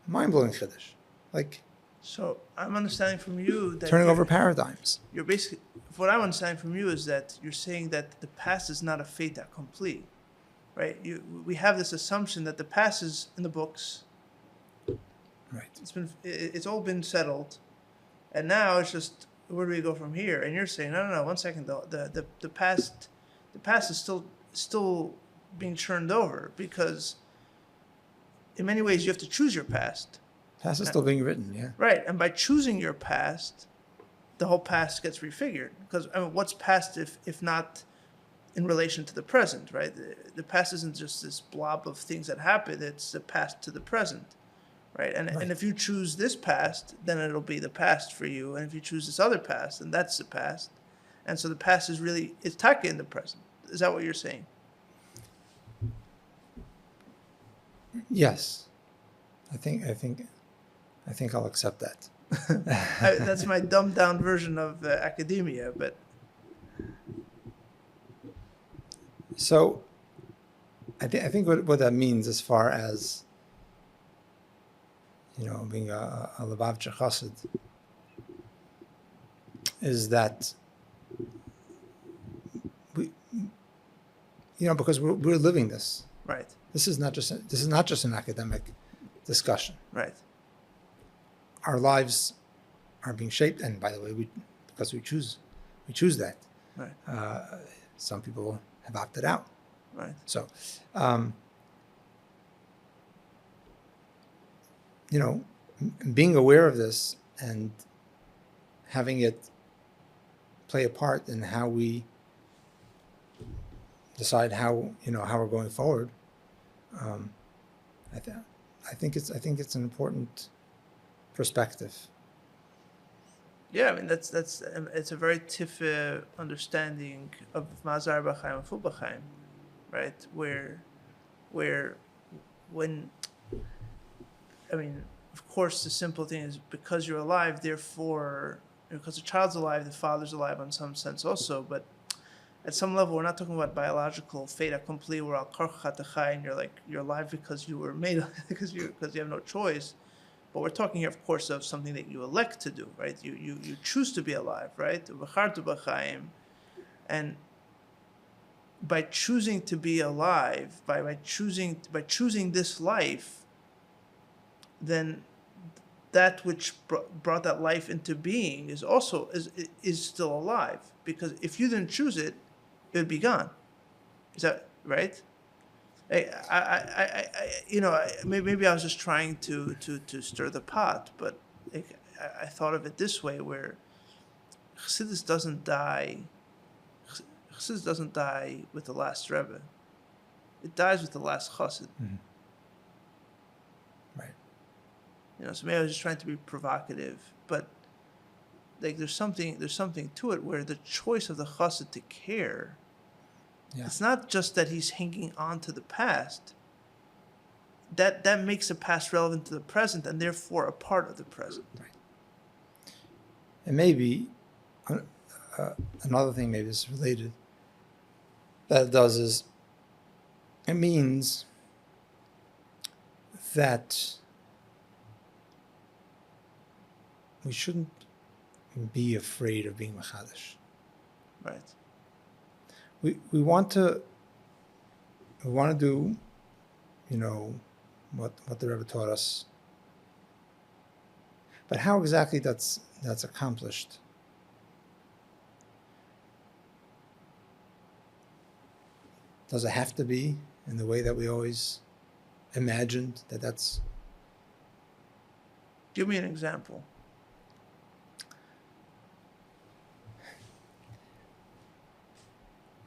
S1: mind-blowing Chiddush, like
S2: So I'm understanding from you that
S1: turning over paradigms.
S2: You're basically, what I'm understanding from you is that you're saying that the past is not a fait accompli, right? We have this assumption that the past is in the books.
S1: Right.
S2: It's all been settled, and now it's just where do we go from here? And you're saying no, 1 second though. The past is still being churned over because in many ways you have to choose your past.
S1: Past is still being written, yeah.
S2: Right, and by choosing your past, the whole past gets refigured. Because I mean, what's past if not in relation to the present, right? The past isn't just this blob of things that happen; it's the past to the present, right? And if you choose this past, then it'll be the past for you. And if you choose this other past, then that's the past. And so the past is really it's taka in the present. Is that what you're saying?
S1: Yes, I think I'll accept that.
S2: That's my dumbed down version of academia, but
S1: So, I think what that means, as far as being a Lubavitch chassid, is that we, because we're living this.
S2: right,
S1: This is not just an academic discussion.
S2: right,
S1: Our lives are being shaped, and by the way, because we choose that.
S2: right,
S1: Some people have opted out.
S2: right,
S1: So, being aware of this and having it play a part in how we decide how we're going forward. I think it's an important perspective.
S2: Yeah, I mean that's it's a very tiff understanding of Mazar B'chaim and Fu B'chaim, right? Where when I mean, of course, the simple thing is because you're alive, therefore, because the child's alive, the father's alive in some sense also. But at some level, we're not talking about biological fait accompli, where al karchat achai, and you're alive because you were made because you have no choice. But we're talking here, of course, of something that you elect to do, right? You choose to be alive, right? V'chartu b'chaim, and by choosing to be alive, by choosing this life, then that which brought that life into being is also is still alive. Because if you didn't choose it, it would be gone. Is that right? Maybe I was just trying to stir the pot, but I thought of it this way, where Chassidus doesn't die. Chassidus doesn't die with the last Rebbe. It dies with the last Chassid.
S1: Mm-hmm. Right.
S2: So maybe I was just trying to be provocative, but there's something to it where the choice of the Chassid to care.
S1: Yeah.
S2: It's not just that he's hanging on to the past. That makes the past relevant to the present and therefore a part of the present.
S1: Right. And maybe another thing, maybe is related, that it does is It means that we shouldn't be afraid of being machadish.
S2: Right.
S1: We want to do, what the Rebbe taught us. But how exactly that's accomplished? Does it have to be in the way that we always imagined that's?
S2: Give me an example.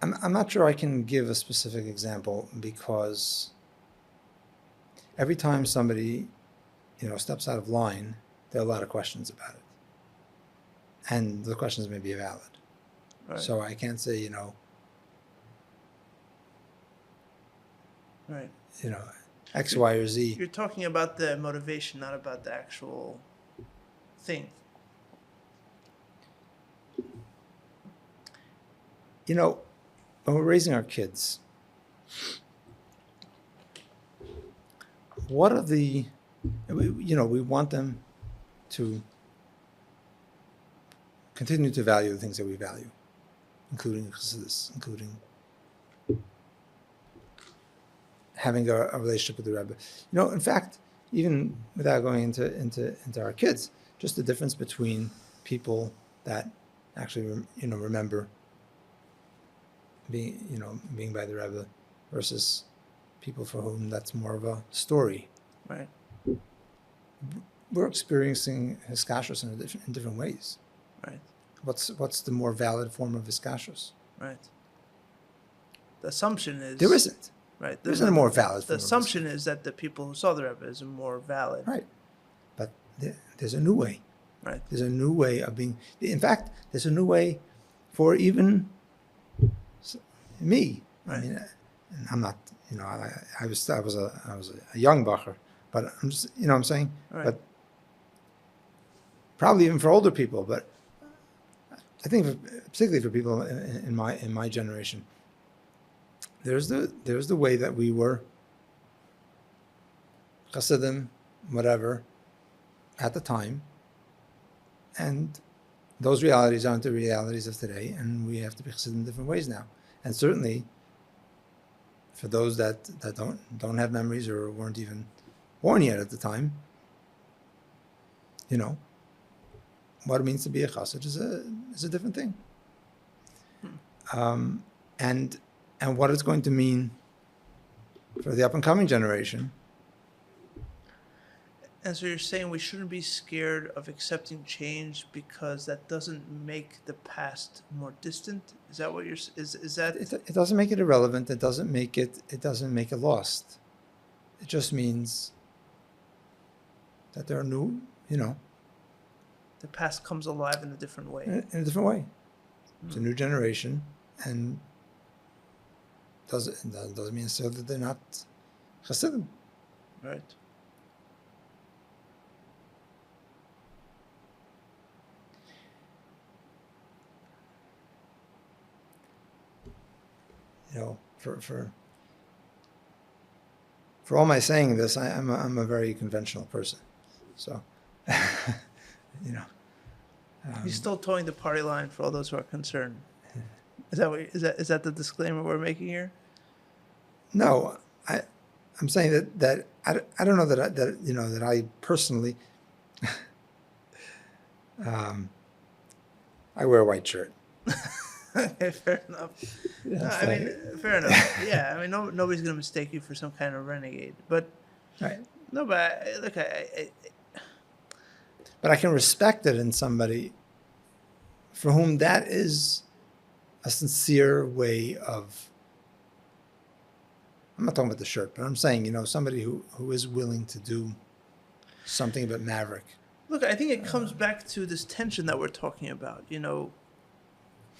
S1: I'm not sure I can give a specific example, because every time somebody, steps out of line, there are a lot of questions about it. And the questions may be valid.
S2: Right.
S1: So I can't say,
S2: Right.
S1: X, Y, or Z.
S2: You're talking about the motivation, not about the actual thing.
S1: When we're raising our kids, what are we want them to continue to value the things that we value, including chassidus, including having a relationship with the Rebbe. In fact, even without going into our kids, just the difference between people that actually remember being by the Rebbe versus people for whom that's more of a story.
S2: Right.
S1: We're experiencing hiskashrus in different ways.
S2: Right.
S1: What's the more valid form of hiskashrus?
S2: Right. The assumption is
S1: there isn't.
S2: Right.
S1: There isn't a more valid
S2: The
S1: form.
S2: assumption is that the people who saw the Rebbe is more valid.
S1: Right. But there's a new way.
S2: Right.
S1: There's a new way of being. In fact, there's a new way for even me.
S2: Right.
S1: I mean, I'm not. I was a young bacher, but I'm just. What I'm saying.
S2: Right.
S1: But probably even for older people. But I think particularly for people in my generation, there's the way that we were chassidim, whatever, at the time, and those realities aren't the realities of today, and we have to be chassidim in different ways now. And certainly, for those that don't have memories or weren't even born yet at the time, what it means to be a chassid is a different thing. And what it's going to mean for the up and coming generation.
S2: And so you're saying we shouldn't be scared of accepting change because that doesn't make the past more distant? Is that what is that?
S1: It doesn't make it irrelevant. It doesn't make it lost. It just means that there are new,
S2: The past comes alive in a different way.
S1: In a different way. It's a new generation, and doesn't mean so that they're not chassidim.
S2: Right.
S1: For all my saying this, I'm a very conventional person, so
S2: He's still towing the party line for all those who are concerned. Is that the disclaimer we're making here?
S1: No, I'm saying that I don't know that I personally I wear a white shirt.
S2: Okay, fair enough. Fair enough. Yeah, nobody's gonna mistake you for some kind of renegade, but
S1: right.
S2: No, but
S1: But I can respect it in somebody for whom that is a sincere way of. I'm not talking about the shirt, but I'm saying somebody who is willing to do something a bit maverick.
S2: Look, I think it comes back to this tension that we're talking about.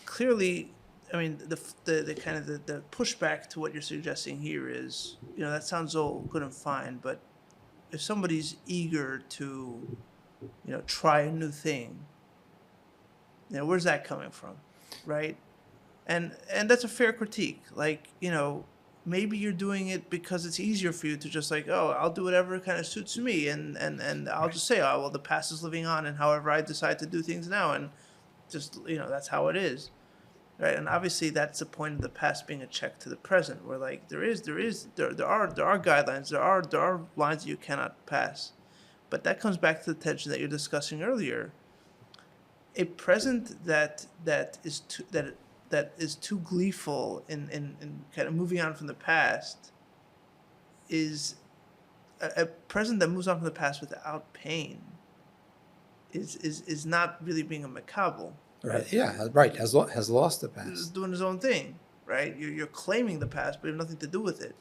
S2: Clearly, the kind of the pushback to what you're suggesting here is, that sounds all good and fine, but if somebody's eager to, try a new thing, where's that coming from, right? And that's a fair critique. Like, maybe you're doing it because it's easier for you to just like, oh, I'll do whatever kind of suits me, and I'll just say, oh, well, the past is living on, and however I decide to do things now, and just that's how it is, right? And obviously that's the point of the past being a check to the present, where like there are guidelines, there are lines that you cannot pass, but that comes back to the tension that you're discussing earlier. A present that is too gleeful in kind of moving on from the past is a present that moves on from the past without pain is not really being a makabel.
S1: Right. Yeah. Right. Has lost the past.
S2: It's doing his own thing, right? You're claiming the past, but you have nothing to do with it.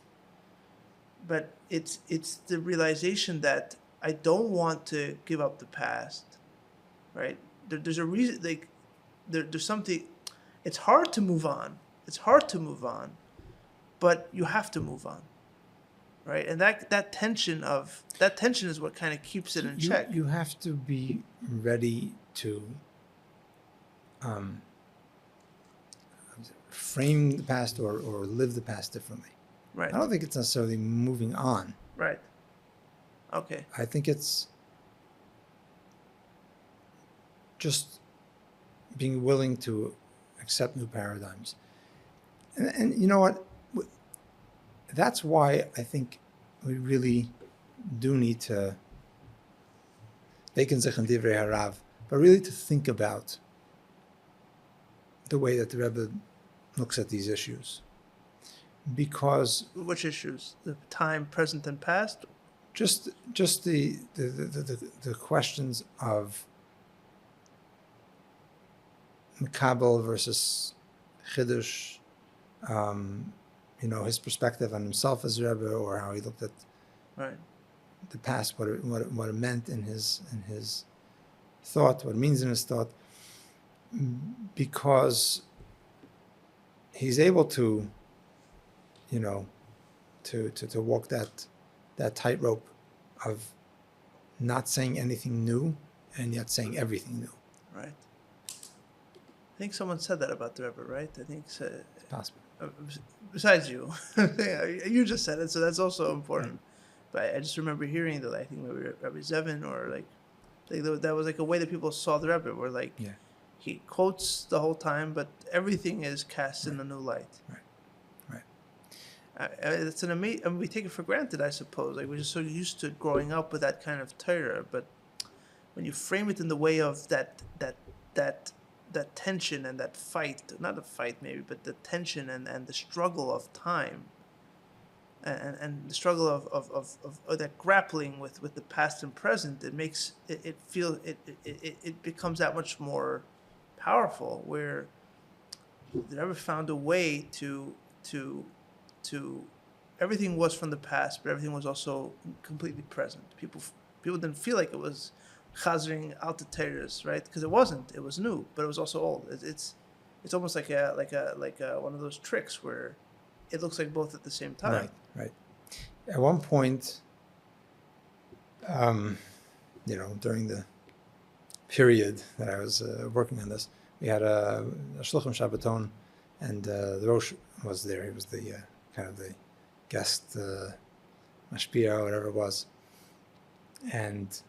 S2: But it's the realization that I don't want to give up the past, right? There's a reason. Like there's something. It's hard to move on. It's hard to move on, but you have to move on, right? And that tension is what kind of keeps it in check.
S1: You have to be ready to frame the past or live the past differently.
S2: Right.
S1: I don't think it's necessarily moving on.
S2: Right. Okay.
S1: I think it's just being willing to accept new paradigms. And you know what? That's why I think we really do need to but really to think about the way that the Rebbe looks at these issues. Because
S2: which issues? The time, present, and past?
S1: Just the questions of Makabel versus Chiddush, his perspective on himself as Rebbe, or how he looked at the past, what it meant in his thought, what it means in his thought, because he's able to, to walk that tightrope of not saying anything new and yet saying everything new.
S2: Right. I think someone said that about the Rebbe, right? I think it's
S1: possible.
S2: Besides you, you just said it, so that's also important. Right. But I just remember hearing that. I think maybe Rabbi Zevin or like that was like a way that people saw the Rebbe, where like he quotes the whole time, but everything is cast in a new light.
S1: Right.
S2: It's an amazing. I mean, we take it for granted, I suppose. Like we're just so used to growing up with that kind of Torah, but when you frame it in the way of that tension and that fight, not a fight maybe, but the tension and the struggle of time and the struggle of that grappling with the past and present, it makes it feel it becomes that much more powerful, where they never found a way to everything was from the past, but everything was also completely present. People didn't feel like it was chazering out the teres, right? Because it wasn't. It was new, but it was also old. It's almost like a one of those tricks where it looks like both at the same time.
S1: Right. At one point, during the period that I was working on this, we had a shluchim Shabbaton, and the Rosh was there. He was the kind of the guest mashpia or whatever it was, and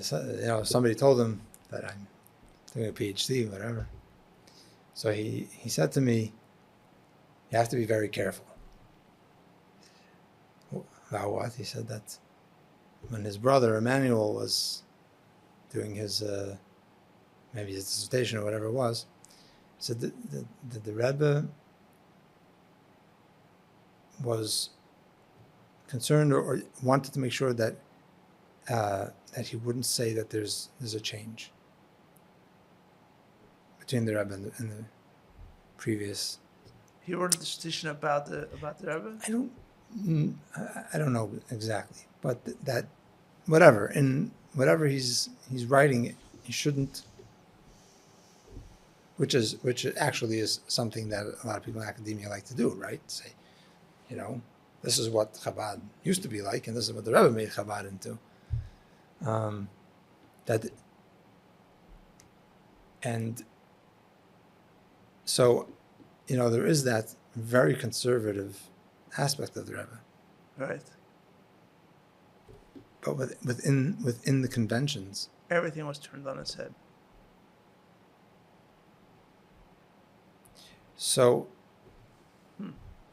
S1: somebody told him that I'm doing a PhD, whatever. So he said to me, "You have to be very careful." About what? He said that when his brother Emmanuel was doing his maybe his dissertation or whatever it was, he said that the Rebbe was concerned or wanted to make sure that that he wouldn't say that there's a change between the Rebbe and the previous.
S2: He wrote a dissertation about the Rebbe?
S1: I don't know exactly, but that whatever he's writing, he shouldn't. Which actually is something that a lot of people in academia like to do, right? Say, this is what Chabad used to be like, and this is what the Rebbe made Chabad into. So there is that very conservative aspect of the Rebbe.
S2: Right.
S1: But within the conventions,
S2: Everything was turned on its head.
S1: so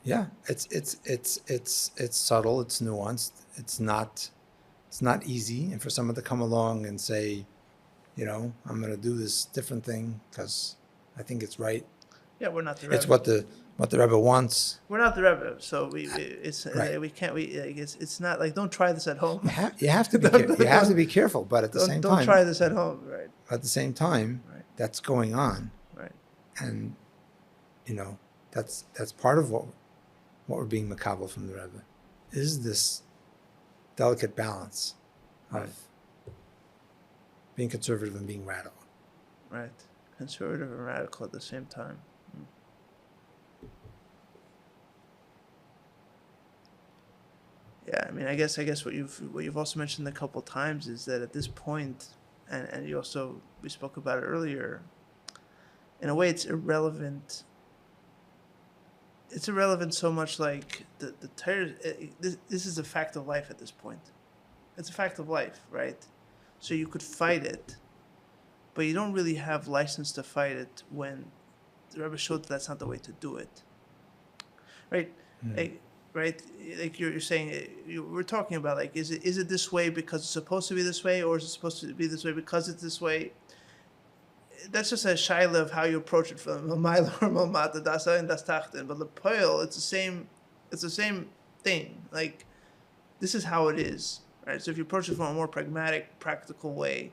S1: yeah, it's subtle, it's nuanced, it's not easy, and for someone to come along and say, I'm going to do this different thing because I think it's right.
S2: Yeah, we're not the Rebbe.
S1: It's what the Rebbe wants.
S2: We're not the Rebbe, so
S1: Right.
S2: we can't. It's not like, don't try this at home.
S1: You have to be you have to be careful, but at the same
S2: Don't
S1: time,
S2: try this at home, right?
S1: at the same time,
S2: Right.
S1: that's going on,
S2: Right.
S1: and that's part of what we're being makabel from the Rebbe, is this delicate balance of
S2: Right.
S1: being conservative and being radical.
S2: Right. Conservative and radical at the same time. Yeah, I mean, I guess what you've also mentioned a couple times is that at this point, and we spoke about it earlier. In a way, it's irrelevant. It's irrelevant so much like the Torah. This is a fact of life at this point. It's a fact of life, right? So you could fight it, but you don't really have license to fight it when the Rebbe showed that's not the way to do it, right? Right, like you're saying, we're talking about, like, is it this way because it's supposed to be this way, or is it supposed to be this way because it's this way? That's just a shaila of how you approach it from Maila or Mamata Dasa and Das Tachten. But the Poil, it's the same thing. Like, this is how it is, right? So if you approach it from a more pragmatic, practical way,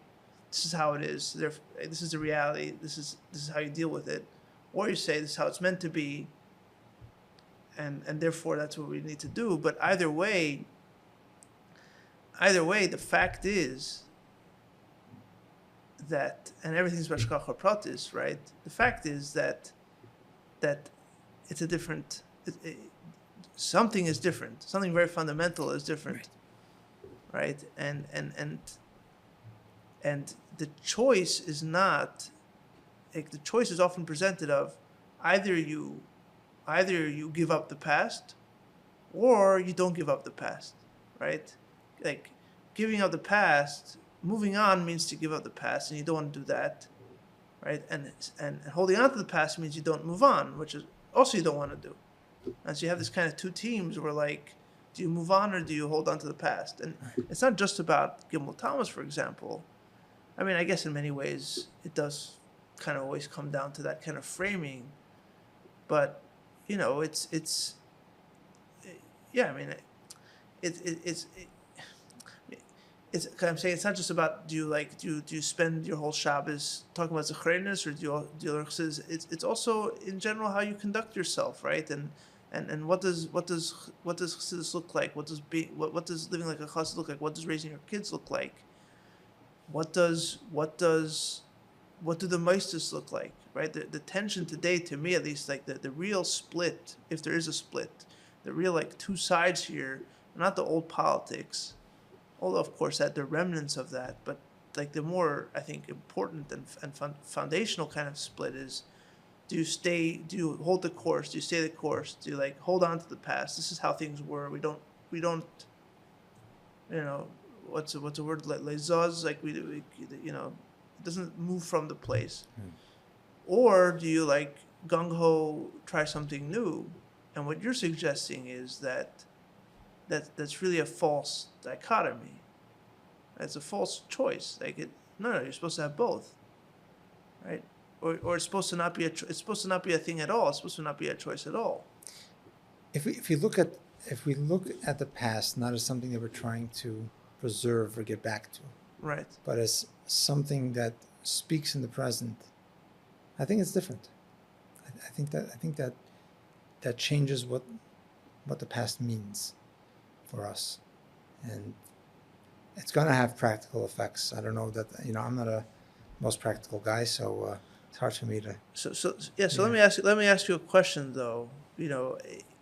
S2: this is how it is. This is the reality. This is how you deal with it, or you say this is how it's meant to be. And therefore that's what we need to do. But either way, the fact is that, and everything's b'hashgacha pratis, right? The fact is that it's a different. Something is different. Something very fundamental is different, right? And the choice is not, like, the choice is often presented of either you give up the past, or you don't give up the past, right? Like, giving up the past, moving on means to give up the past, and you don't want to do that, right? And holding on to the past means you don't move on, which is also you don't want to do. And so you have this kind of two teams where, like, do you move on or do you hold on to the past? And it's not just about Gimel Thomas, for example. I mean, I guess in many ways it does kind of always come down to that kind of framing, but it's yeah. I mean, it's I'm saying it's not just about do you spend your whole Shabbos talking about Zechrenis, or do you it's also in general how you conduct yourself, right? And what does Chassidus look like? What does living like a Chassid look like? What does raising your kids look like? What do the meisters look like, right? The tension today, to me at least, like the real split, if there is a split, the real, like, two sides here, not the old politics, although of course that the remnants of that, but like the more, I think, important and foundational kind of split is, do you hold the course? Do you stay the course? Do you, like, hold on to the past? This is how things were. We don't what's a word, like lezaz, like we it doesn't move from the place. Or do you, like, gung-ho try something new? And what you're suggesting is that's really a false dichotomy. It's a false choice. Like, no, you're supposed to have both, right? Or it's supposed to not be it's supposed to not be a thing at all. It's supposed to not be a choice at all.
S1: If we look at the past not as something that we're trying to preserve or get back to,
S2: Right.
S1: but as something that speaks in the present, I think it's different. I think that changes what the past means for us, and it's going to have practical effects. I don't know that I'm not a most practical guy, so it's hard for me to.
S2: So let me ask you a question, though.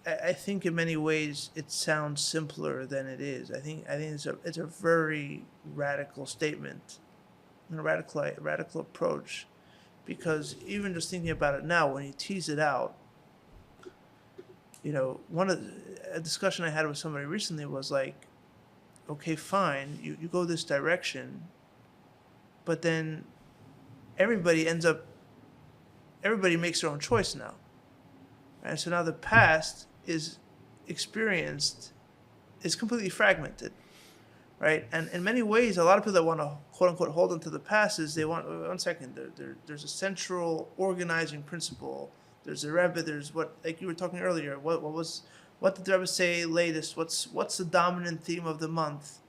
S2: I think in many ways it sounds simpler than it is. I think it's a very radical statement, and a radical approach, because even just thinking about it now, when you tease it out, a discussion I had with somebody recently was like, okay, fine, you go this direction, but then everybody makes their own choice now. And so now the past is completely fragmented, right? And in many ways, a lot of people that want to quote unquote hold on to the past is they want, one second, there's a central organizing principle. There's a Rebbe. There's like you were talking earlier. What did the Rebbe say latest? What's the dominant theme of the month?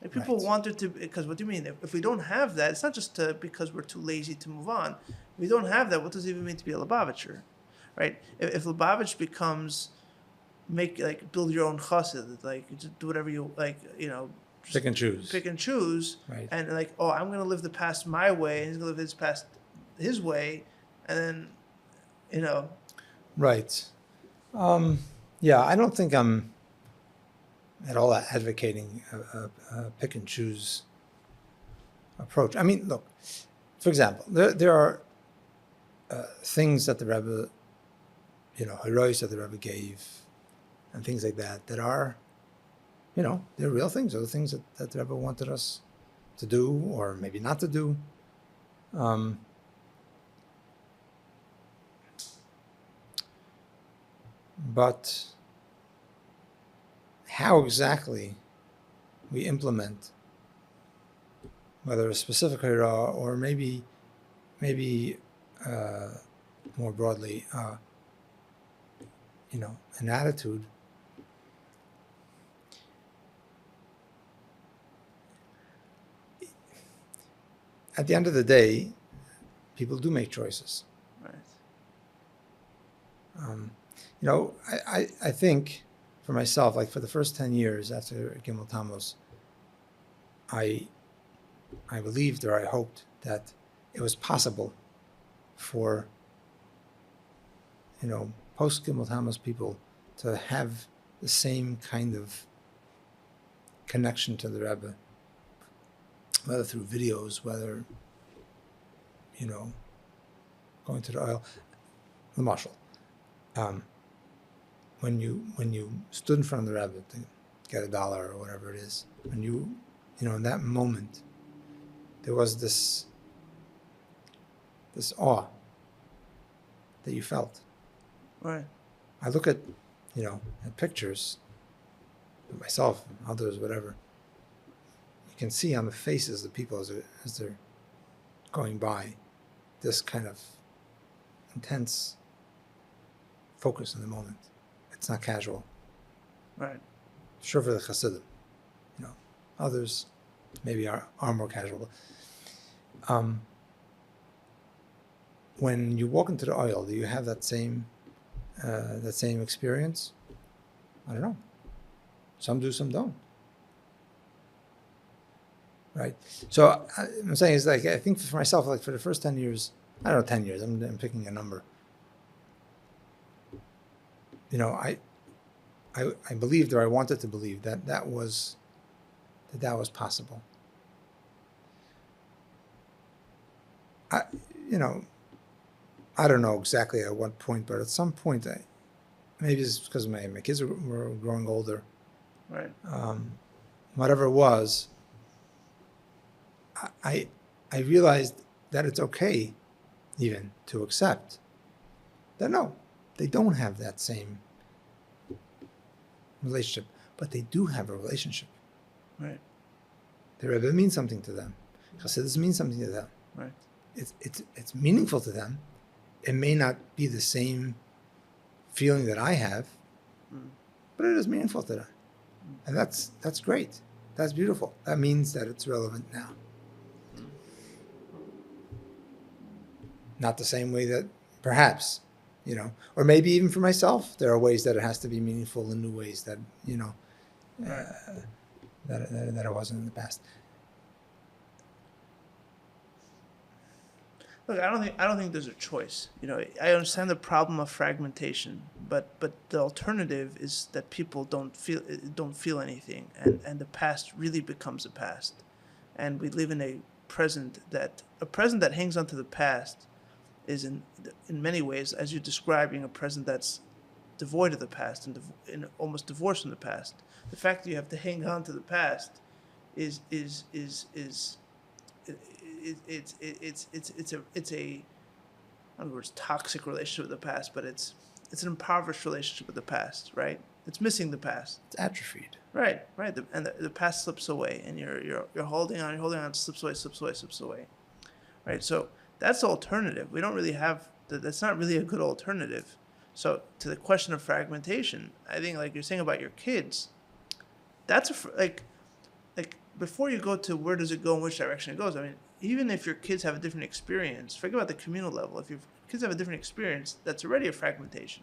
S2: Like people want it to, because what do you mean? If we don't have that, it's not just because we're too lazy to move on. If we don't have that, what does it even mean to be a Lubavitcher, right? If Lubavitch becomes build your own chassid, like just do whatever you like,
S1: Pick and choose.
S2: Right. And I'm gonna live the past my way, and he's gonna live his past his way, and then,
S1: Right. Yeah, I don't think I'm at all advocating a pick and choose approach. I mean, look, for example, there are things that the Rebbe, heroes that the Rebbe gave, and things like that are, they're real things. They're the things that the Rebbe wanted us to do, or maybe not to do. But how exactly we implement, whether a specific hira or maybe more broadly, an attitude. At the end of the day, people do make choices.
S2: Right.
S1: I think for myself, like for the first 10 years after Gimel Tammuz, I believed or I hoped that it was possible for, post Gimel Tammuz people to have the same kind of connection to the Rebbe, whether through videos, whether, going to the oil, the marshal. When you stood in front of the Rabbi to get $1 or whatever it is, when you in that moment, there was this awe that you felt.
S2: Right.
S1: I look at at pictures of myself, others, whatever. You can see on the faces of the people as they're going by this kind of intense focus in the moment. It's not casual.
S2: Right.
S1: Sure, for the Chassidim, others maybe are more casual. When you walk into the oil, do you have that same experience? I don't know. Some do, some don't. Right. So I'm saying is I think for myself, for the first 10 years, I don't know, 10 years. I'm picking a number. I believed, or I wanted to believe that was possible. I don't know exactly at what point, but at some point, maybe it's because my kids were growing older.
S2: Right.
S1: Whatever it was, I realized that it's okay, even to accept that no, they don't have that same relationship, but they do have a relationship.
S2: Right.
S1: The Rebbe means something to them. Chassidus means something to them.
S2: Right.
S1: It's meaningful to them. It may not be the same feeling that I have, but it is meaningful to them, and that's great. That's beautiful. That means that it's relevant now. Not the same way that perhaps, or maybe even for myself, there are ways that it has to be meaningful in new ways that, that it wasn't in the past.
S2: Look, I don't think there's a choice. I understand the problem of fragmentation, but the alternative is that people don't feel anything, and the past really becomes a past, and we live in a present that hangs onto the past is in many ways, as you're describing, a present that's devoid of the past and almost divorced from the past. The fact that you have to hang on to the past is it's a in other words toxic relationship with the past, but it's an impoverished relationship with the past, right? It's missing the past.
S1: It's atrophied.
S2: Right. The past slips away, and you're holding on, it slips away. Right. So that's the alternative. We don't really have. That's not really a good alternative. So to the question of fragmentation, I think like you're saying about your kids, that's like before you go to where does it go and which direction it goes. I mean, even if your kids have a different experience, forget about the communal level. If your kids have a different experience, that's already a fragmentation,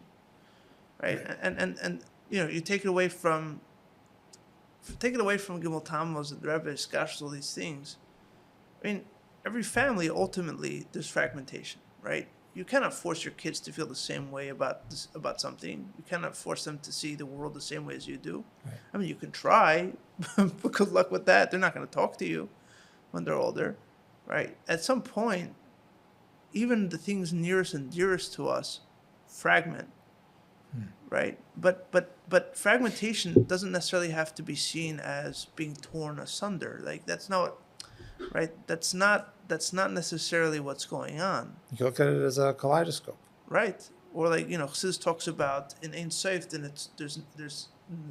S2: right? And you take it away from Gimel Tammuz and the Rebbe, Skashs, all these things. I mean, every family ultimately there's fragmentation, right? You cannot force your kids to feel the same way about something. You cannot force them to see the world the same way as you do. Right. I mean, you can try, but good luck with that. They're not going to talk to you when they're older, right? At some point, even the things nearest and dearest to us fragment, right? But fragmentation doesn't necessarily have to be seen as being torn asunder. Like that's not, right? That's not necessarily what's going on.
S1: You can look at it as a kaleidoscope,
S2: right? Or like Chassidus talks about in Ein Sof, and there's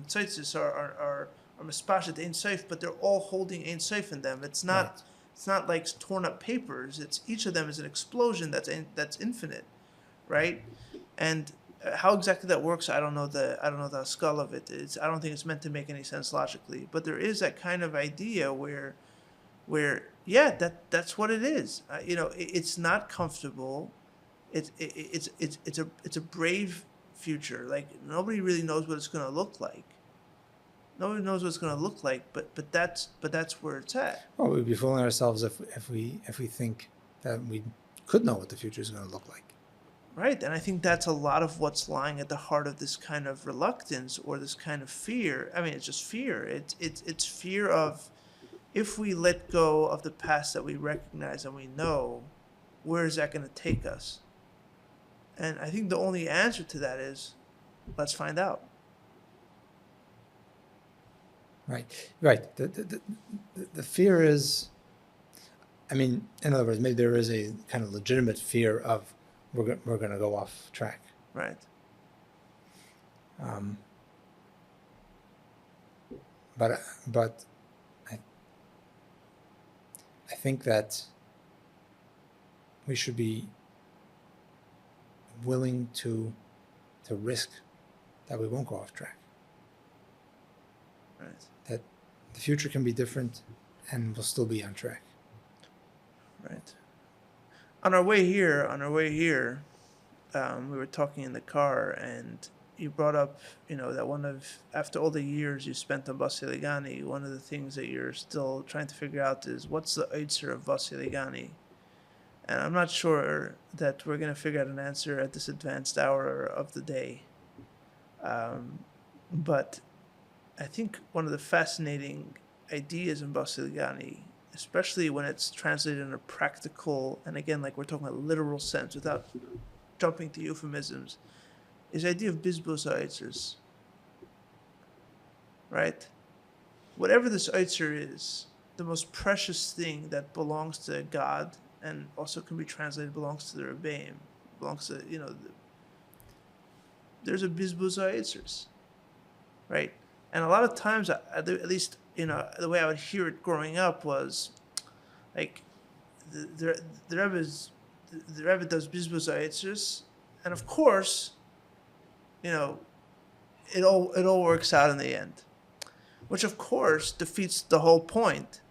S2: tzitzis are mispashet Ein Sof, but they're all holding Ein Sof in them. It's not. Right. It's not like torn up papers. It's each of them is an explosion that's infinite, right? And how exactly that works, I don't know the skull of it. I don't think it's meant to make any sense logically. But there is that kind of idea where that's what it is. It's not comfortable. It's a brave future. Like nobody really knows what it's going to look like. Nobody knows what it's going to look like, but that's where it's at.
S1: Well, we'd be fooling ourselves if we think that we could know what the future is going to look like.
S2: Right, and I think that's a lot of what's lying at the heart of this kind of reluctance or this kind of fear. I mean, it's just fear. It's fear of if we let go of the past that we recognize and we know, where is that going to take us? And I think the only answer to that is, let's find out.
S1: Right. The fear is, I mean, in other words, maybe there is a kind of legitimate fear of we're going to go off track.
S2: Right.
S1: But I think that we should be willing to risk that we won't go off track.
S2: Right.
S1: That the future can be different and we'll still be on track.
S2: Right. On our way here, we were talking in the car, and you brought up, that after all the years you spent on Bosi Lgani, one of the things that you're still trying to figure out is what's the Eitzer of Bosi Lgani. And I'm not sure that we're going to figure out an answer at this advanced hour of the day. But I think one of the fascinating ideas in Bosi Lgani, especially when it's translated in a practical, and again, like we're talking about literal sense without jumping to euphemisms, is the idea of bizbuz ha'eitzers. Right? Whatever this eitzer is, the most precious thing that belongs to God and also can be translated belongs to the Rebbeim, belongs to, there's a bizbuz ha'eitzers. Right? And a lot of times, at least, the way I would hear it growing up was, like, the Rebbe does bizbuz ha'eitzers, and of course, it all works out in the end, which of course defeats the whole point,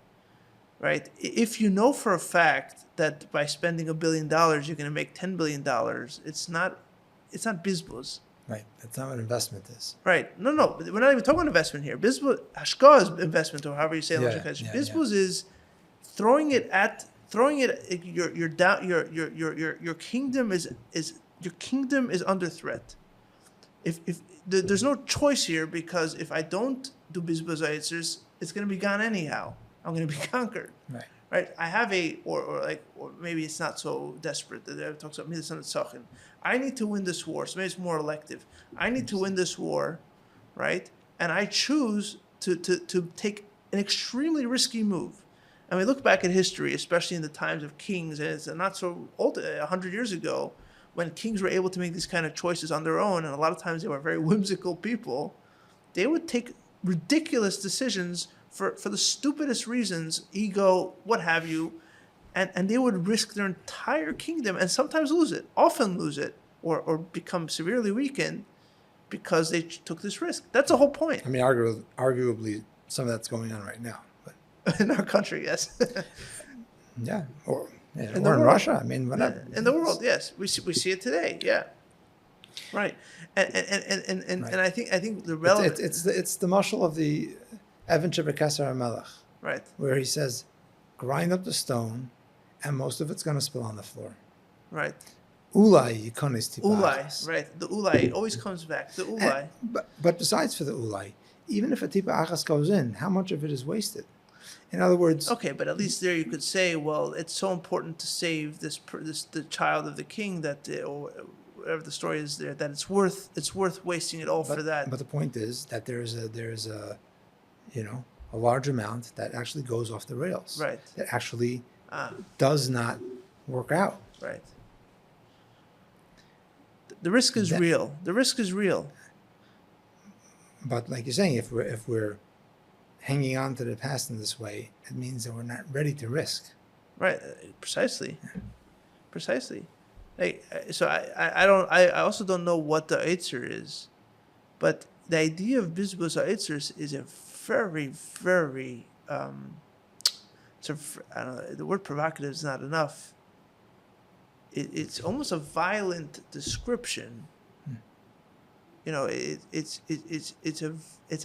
S2: right? If you know for a fact that by spending $1 billion you're going to make $10 billion, it's not bizbuz.
S1: Right. That's not what investment is.
S2: Right. No. We're not even talking about investment here. Bizbuz, hashkah is investment, or however you say it. Bizbuz is throwing it. Your kingdom is under threat. If there's no choice here, because if I don't do bizbuz ha'eitzers, it's going to be gone anyhow. I'm going to be conquered. right? I have or maybe it's not so desperate. The Rebbe talks about midas hanetzachim. I need to win this war. So maybe it's more elective. I need to win this war, right? And I choose to take an extremely risky move. And we look back at history, especially in the times of kings, and it's not so old, 100 years ago, when kings were able to make these kind of choices on their own, and a lot of times they were very whimsical people, they would take ridiculous decisions for the stupidest reasons, ego, what have you, and they would risk their entire kingdom and sometimes lose it, often lose it, or become severely weakened because they took this risk. That's the whole point.
S1: I mean, arguably, some of that's going on right now. But
S2: in our country, yes.
S1: Yeah, or in
S2: world.
S1: Russia. I mean, whatever.
S2: In the world, yes, we see it today. Yeah, right. And
S1: Right.
S2: and I think the relevant.
S1: It's the mashal of the Evan Shebekasar HaMelech,
S2: Right.
S1: where he says, grind up the stone, and most of it's going to spill on the floor.
S2: Right.
S1: Ulai yikonis tipa
S2: Ulai.
S1: achas.
S2: Right. The ulai always comes back. The ulai.
S1: But besides for the ulai, even if a tipa achas goes in, how much of it is wasted? In other words,
S2: Okay, but at least there you could say, well, it's so important to save the child of the king that, or whatever the story is there, that it's worth wasting it all for that.
S1: But the point is that there's a a large amount that actually goes off the rails.
S2: Right.
S1: That actually does not work out.
S2: Right. The risk is real. The risk is real.
S1: But like you're saying, if we're hanging on to the past in this way, it means that we're not ready to risk.
S2: Right. Precisely. Precisely. Like, so I also don't know what the Eitzer is, but the idea of Bizbus Eitzers is a very, very, I don't know, the word provocative is not enough. It's almost a violent description. You know, it's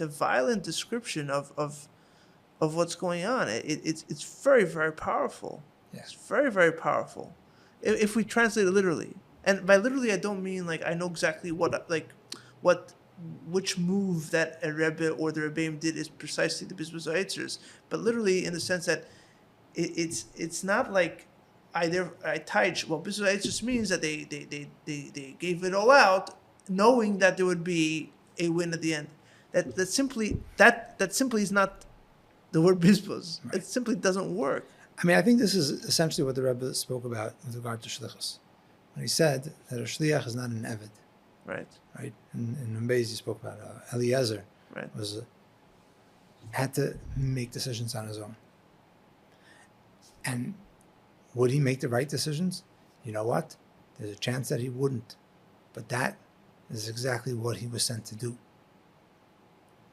S2: a violent description of what's going on. It's very, very powerful.
S1: Yeah.
S2: It's very, very powerful. If we translate it literally, and by literally I don't mean like I know exactly which move that a Rebbe or the Rebbeim did is precisely the Bizbus Eitzers, but literally in the sense that it's not like I taich. Well, Bizbus Eitzers means that they gave it all out, knowing that there would be a win at the end. That simply is not the word Bizbus.
S1: Right.
S2: It simply doesn't work.
S1: I mean, I think this is essentially what the Rebbe spoke about with regard to shlichus, when he said that a shliach is not an eved.
S2: Right.
S1: Right. In Bentzi, he spoke about Eliezer.
S2: Right.
S1: Had to make decisions on his own. And would he make the right decisions? You know what? There's a chance that he wouldn't. But that is exactly what he was sent to do.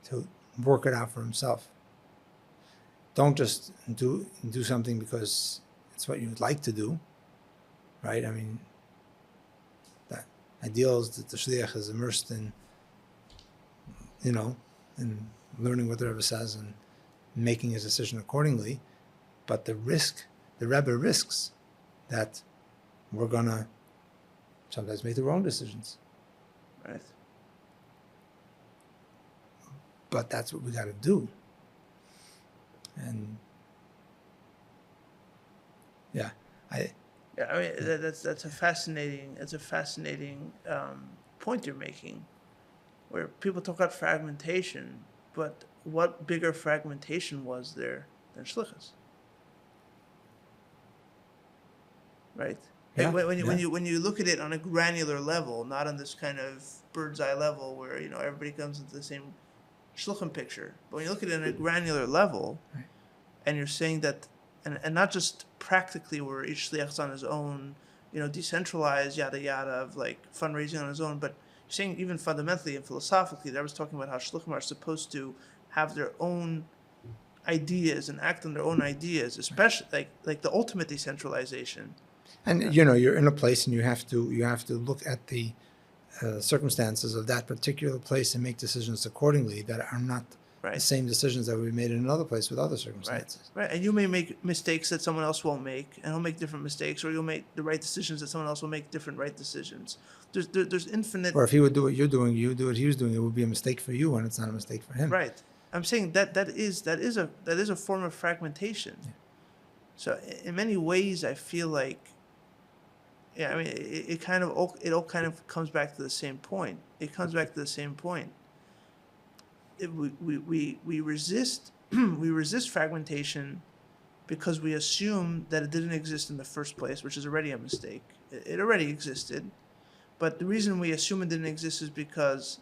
S1: To work it out for himself. Don't just do something because it's what you would like to do. Right? I mean, the ideal is that the shliach is immersed in, in learning what the Rebbe says and making his decision accordingly. But the Rebbe risks that we're going to sometimes make the wrong decisions.
S2: Right.
S1: But that's what we got to do. And
S2: I mean that's a fascinating point you're making, where people talk about fragmentation, but what bigger fragmentation was there than shlichus? Right.
S1: Yeah,
S2: When you look at it on a granular level, not on this kind of bird's eye level where everybody comes into the same shluchim picture, but when you look at it on a granular level,
S1: right.
S2: And you're saying that, and not just practically where each shliach is on his own, decentralized yada yada of like fundraising on his own, but you're saying even fundamentally and philosophically, I was talking about how shluchim are supposed to have their own ideas and act on their own ideas, especially like the ultimate decentralization.
S1: And you're in a place and you have to look at the circumstances of that particular place and make decisions accordingly that are not
S2: Right.
S1: the same decisions that we made in another place with other circumstances.
S2: Right. And you may make mistakes that someone else won't make, and he'll make different mistakes, or you'll make the right decisions that someone else will make different right decisions. There's infinite.
S1: Or if he would do what you're doing, you do what he was doing, it would be a mistake for you, and it's not a mistake for him.
S2: Right. I'm saying that is a form of fragmentation.
S1: Yeah.
S2: So in many ways, I feel like, yeah, I mean, it all kind of comes back to the same point. It comes back to the same point. We resist we resist fragmentation because we assume that it didn't exist in the first place, which is already a mistake. It already existed, but the reason we assume it didn't exist is because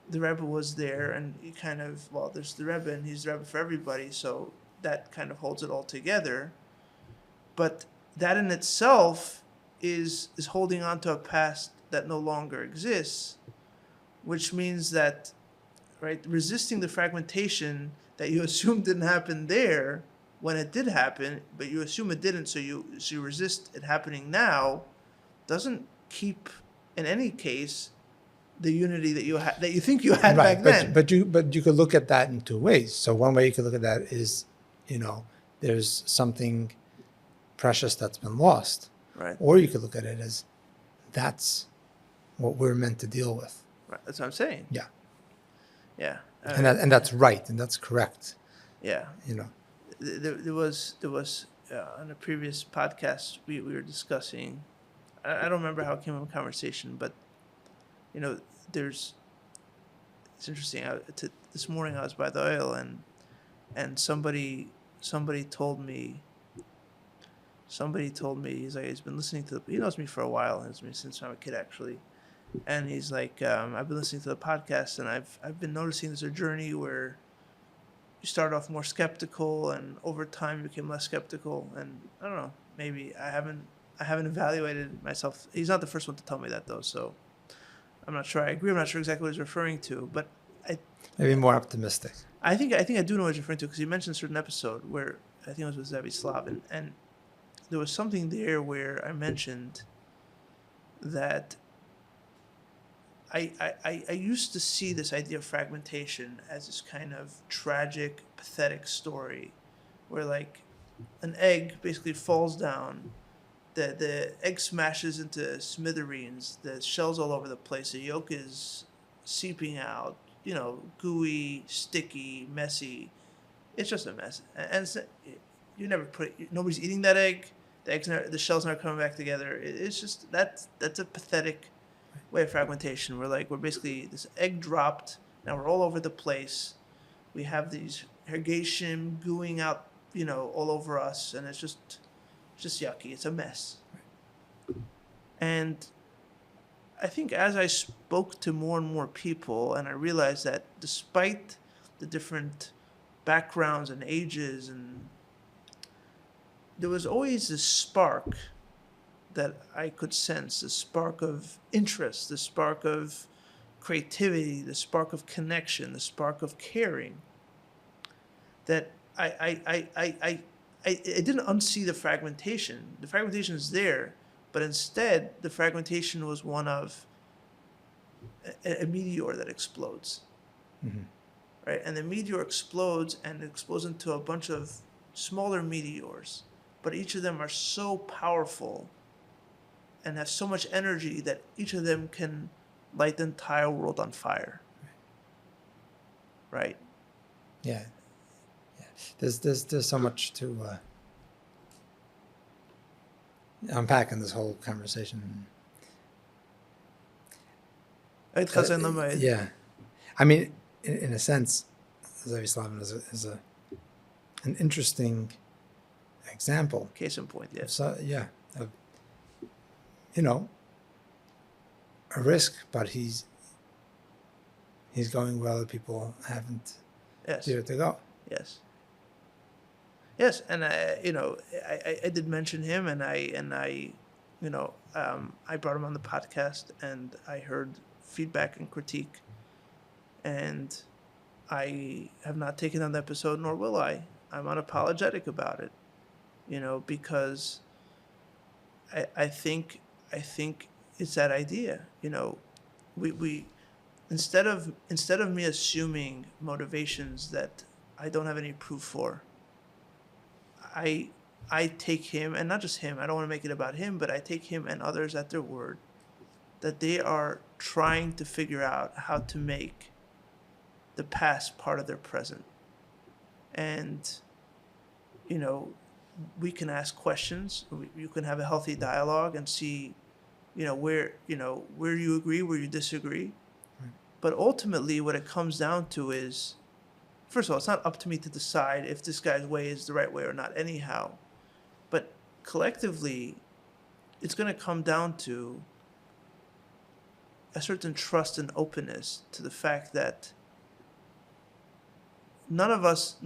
S2: the Rebbe was there, and he kind of, well, there's the Rebbe, and he's the Rebbe for everybody, so that kind of holds it all together. But that in itself is holding on to a past that no longer exists, which means that, right, resisting the fragmentation that you assume didn't happen there when it did happen, but you assume it didn't, so you resist it happening now, doesn't keep, in any case, the unity that you think you had back then.
S1: But you could look at that in two ways. So one way you could look at that is, there's something precious that's been lost.
S2: Right.
S1: Or you could look at it as that's what we're meant to deal with.
S2: Right. That's what I'm saying.
S1: Yeah.
S2: Yeah.
S1: And that's right, and that's correct.
S2: Yeah. There was on a previous podcast we were discussing. I don't remember how it came up in conversation, but it's interesting. This morning I was by the oil, and somebody told me. Somebody told me, he's been listening to he knows me for a while. He knows me since I'm a kid, actually. And he's like, I've been listening to the podcast, and I've been noticing there's a journey where you start off more skeptical, and over time you became less skeptical. And I don't know, maybe I haven't evaluated myself. He's not the first one to tell me that, though, so I'm not sure I agree. I'm not sure exactly what he's referring to, but
S1: maybe more optimistic.
S2: I think I do know what he's referring to, because he mentioned a certain episode where I think it was with Zevi Slavin, and there was something there where I mentioned that I used to see this idea of fragmentation as this kind of tragic, pathetic story where, like, an egg basically falls down, the egg smashes into smithereens, the shell's all over the place, the yolk is seeping out, gooey, sticky, messy. It's just a mess. And nobody's eating that egg. The shell's not coming back together. It's just, that's a pathetic way of fragmentation. We're basically, this egg dropped, now we're all over the place. We have these hergation gooing out, all over us, and it's just yucky. It's a mess. And I think as I spoke to more and more people, and I realized that despite the different backgrounds and ages, and there was always this spark that I could sense, this spark of interest, this spark of creativity, the spark of connection, the spark of caring, that I didn't unsee the fragmentation. The fragmentation is there, but instead the fragmentation was one of a meteor that explodes. Mm-hmm. Right? And the meteor explodes, and it explodes into a bunch of smaller meteors, but each of them are so powerful and have so much energy that each of them can light the entire world on fire. Right?
S1: Yeah. There's so much to unpack in this whole conversation. Yeah. I mean, in a sense, Zevi Slavin is an interesting example.
S2: Case in point, yes.
S1: So, yeah. A risk, but he's going where other people haven't dared to go.
S2: Yes. Yes, and I did mention him, and I brought him on the podcast, and I heard feedback and critique, and I have not taken on the episode, nor will I. I'm unapologetic about it, because I think it's that idea. We instead of me assuming motivations that I don't have any proof for, I take him, and not just him, I don't want to make it about him, but I take him and others at their word that they are trying to figure out how to make the past part of their present. And, we can ask questions. You can have a healthy dialogue and see, where you agree, where you disagree.
S1: Right.
S2: But ultimately, what it comes down to is, first of all, it's not up to me to decide if this guy's way is the right way or not anyhow. But collectively, it's going to come down to a certain trust and openness to the fact that none of us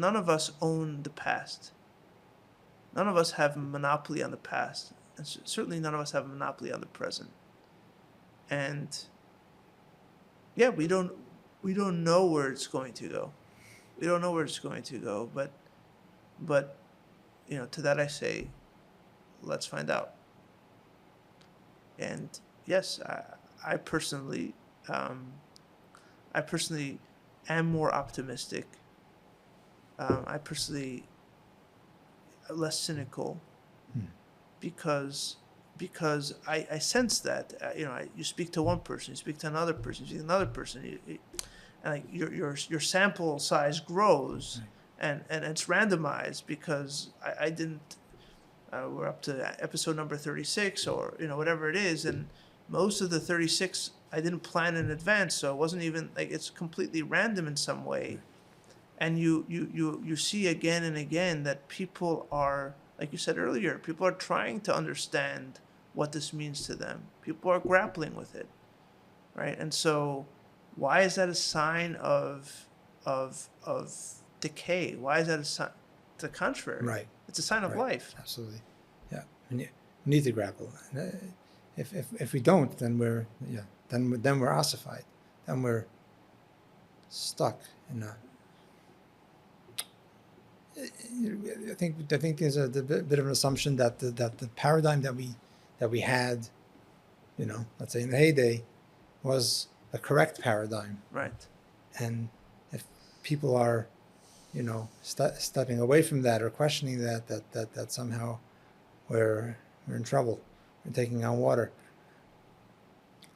S2: own the past. None of us have a monopoly on the past, and certainly none of us have a monopoly on the present. And yeah, we don't know where it's going to go. We don't know where it's going to go, but to that I say, let's find out. And yes, I personally am more optimistic. I personally less cynical because I sense that you speak to one person, you speak to another person, you speak to another person, and your sample size grows, and it's randomized because I didn't. We're up to episode number 36 or whatever it is, and most of the 36 I didn't plan in advance, so it wasn't even it's completely random in some way. And you see again and again that people are, like you said earlier, people are trying to understand what this means to them. People are grappling with it, right? And so, why is that a sign of decay? Why is that a sign? It's the contrary.
S1: Right.
S2: It's a sign of life.
S1: Absolutely. Yeah. We need to grapple. If we don't, then we're ossified. Then we're stuck in a. I think there's a bit of an assumption that the paradigm that we had, let's say in the heyday, was a correct paradigm.
S2: Right.
S1: And if people are, stepping away from that or questioning that somehow we're in trouble, we're taking on water.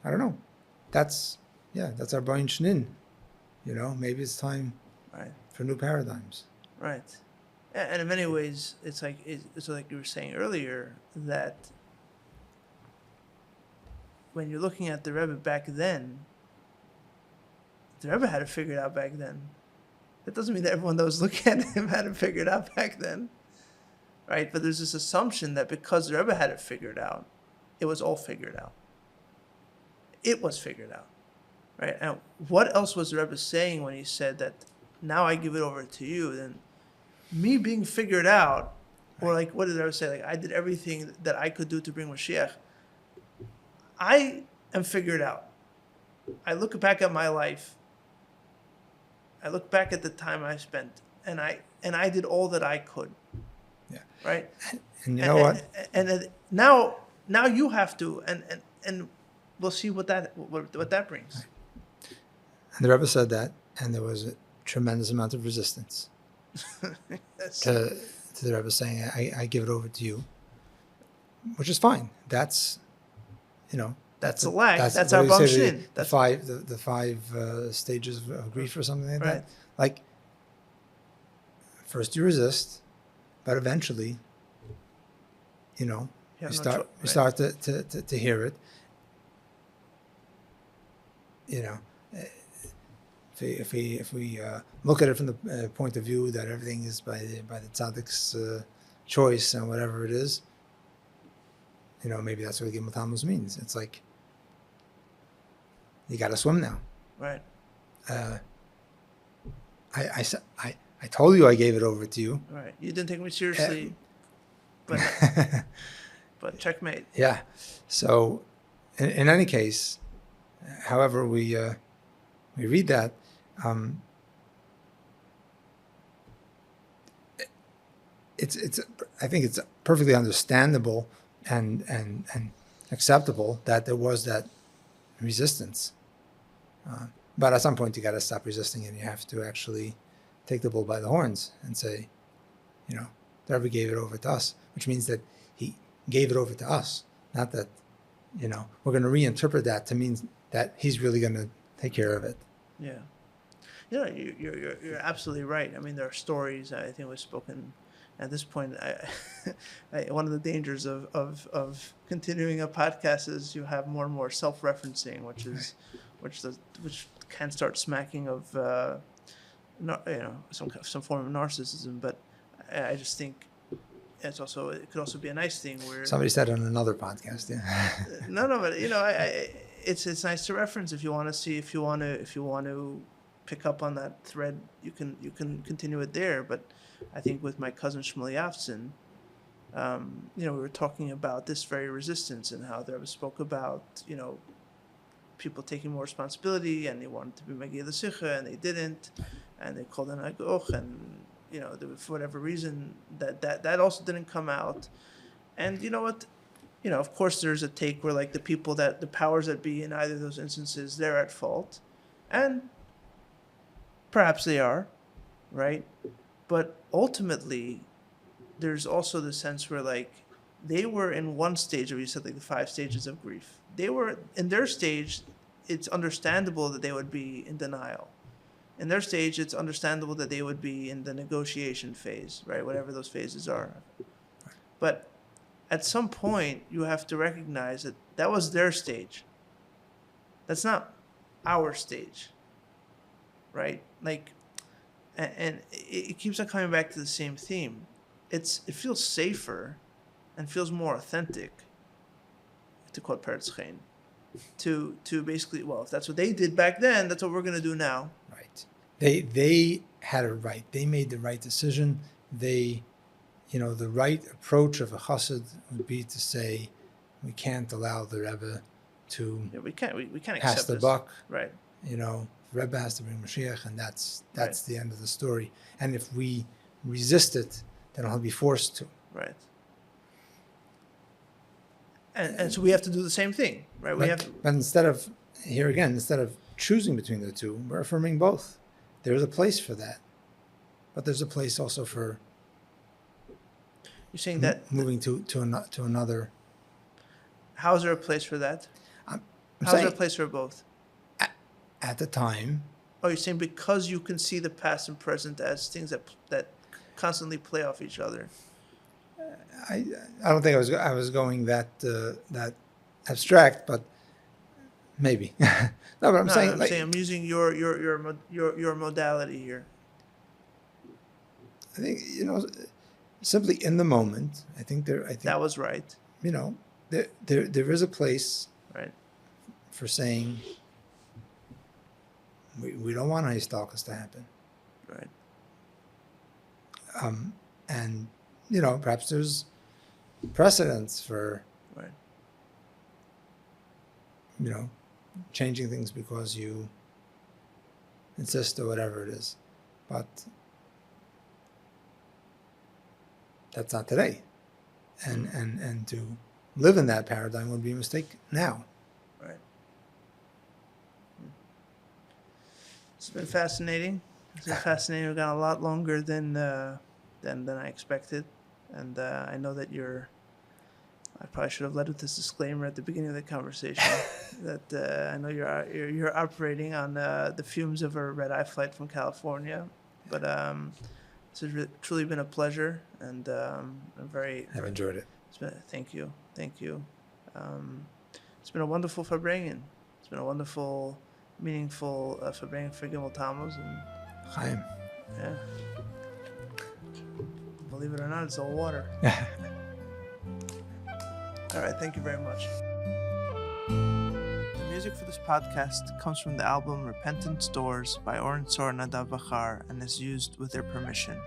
S1: I don't know. That's our Bain Shnin. Maybe it's time for new paradigms.
S2: Right. And in many ways, it's like you were saying earlier, that when you're looking at the Rebbe back then, the Rebbe had it figured out back then. That doesn't mean that everyone that was looking at him had it figured out back then, right? But there's this assumption that because the Rebbe had it figured out, it was all figured out. It was figured out, right? And what else was the Rebbe saying when he said that, now I give it over to you? Then me being figured out, or what did the Rebbe say? I did everything that I could do to bring Mashiach. I am figured out. I look back at my life. I look back at the time I spent, and I did all that I could.
S1: Yeah.
S2: Right.
S1: And you know what?
S2: And now you have to, and we'll see what that brings.
S1: Right. And the Rebbe said that, and there was a tremendous amount of resistance
S2: Yes.
S1: to the Rebbe saying, "I give it over to you," which is fine. That's
S2: that's a lag. That's our Bain Shnin.
S1: The five stages of grief or something like that. Like, first you resist, but eventually, you start to hear it. If we look at it from the point of view that everything is by the tzaddik's choice and whatever it is, maybe that's what Gimel Tammuz means. It's like, you got to swim now.
S2: Right.
S1: I told you I gave it over to you.
S2: Right. You didn't take me seriously, but checkmate.
S1: Yeah. So, in any case, however we read that, it's I think it's perfectly understandable and acceptable that there was that resistance. But at some point you got to stop resisting, and you have to actually take the bull by the horns and say, the Rebbe gave it over to us, which means that he gave it over to us, not that, we're going to reinterpret that to mean that he's really going to take care of it.
S2: Yeah. You're absolutely right. I mean, there are stories. I think we've spoken at this point. One of the dangers of continuing a podcast is you have more and more self-referencing, which can start smacking of some form of narcissism. But I just think it could also be a nice thing where
S1: somebody said on another podcast. Yeah.
S2: no, but it's nice to reference if you want to pick up on that thread. You can continue it there. But I think with my cousin Shmary Brownstein, we were talking about this very resistance and how the Rabba spoke about people taking more responsibility, and they wanted to be Magi the Sicha and they didn't, and they called them Agoch, and for whatever reason that also didn't come out. And you know what? Of course there's a take where like the powers that be in either of those instances, they're at fault. And perhaps they are, right? But ultimately, there's also the sense where like they were in one stage of, you said like the 5 stages of grief. They were in their stage, it's understandable that they would be in denial. In their stage, it's understandable that they would be in the negotiation phase, right? Whatever those phases are. But at some point, you have to recognize that was their stage. That's not our stage, right? Like, and it keeps on coming back to the same theme. It feels safer and feels more authentic, to quote Peretz Chaim, to basically, well, if that's what they did back then, that's what we're going to do now.
S1: Right. They had it right. They made the right decision. The right approach of a chassid would be to say, we can't allow the Rebbe to
S2: we can't
S1: pass
S2: accept
S1: the
S2: this.
S1: buck.
S2: Right.
S1: Rebbe has to bring Mashiach, and that's
S2: Right.
S1: the end of the story. And if we resist it, then he'll be forced to.
S2: Right. And so we have to do the same thing, right?
S1: But instead of choosing between the two, we're affirming both. There's a place for that, but there's a place also for
S2: You're saying that
S1: moving to another.
S2: How is there a place for that?
S1: I'm
S2: How is
S1: saying
S2: there a place for both?
S1: at the time.
S2: Oh, you're saying because you can see the past and present as things that constantly play off each other.
S1: I don't think I was going that abstract, but maybe. No, but I'm saying
S2: I'm using your modality here.
S1: I think simply in the moment. I think
S2: That was right.
S1: There is a place,
S2: right,
S1: for saying we don't want Haistalkus to happen,
S2: right.
S1: And perhaps there's precedence for
S2: right,
S1: changing things because you insist or whatever it is, but that's not today, and to live in that paradigm would be a mistake now.
S2: Right. It's been fascinating. We've gone a lot longer than I expected, and I know that I probably should have led with this disclaimer at the beginning of the conversation that I know you're operating on the fumes of a red-eye flight from California, but this has truly been a pleasure, and I'm
S1: I've enjoyed it.
S2: Thank you. It's been a wonderful Farbrengen. It's been a wonderful, meaningful Farbrengen for Gimel Tammuz, and
S1: Chaim.
S2: yeah. Believe it or not, it's all water. All right, thank you very much. The music for this podcast comes from the album Repentant Doors by Oren Sor and Nadav Bachar and is used with their permission.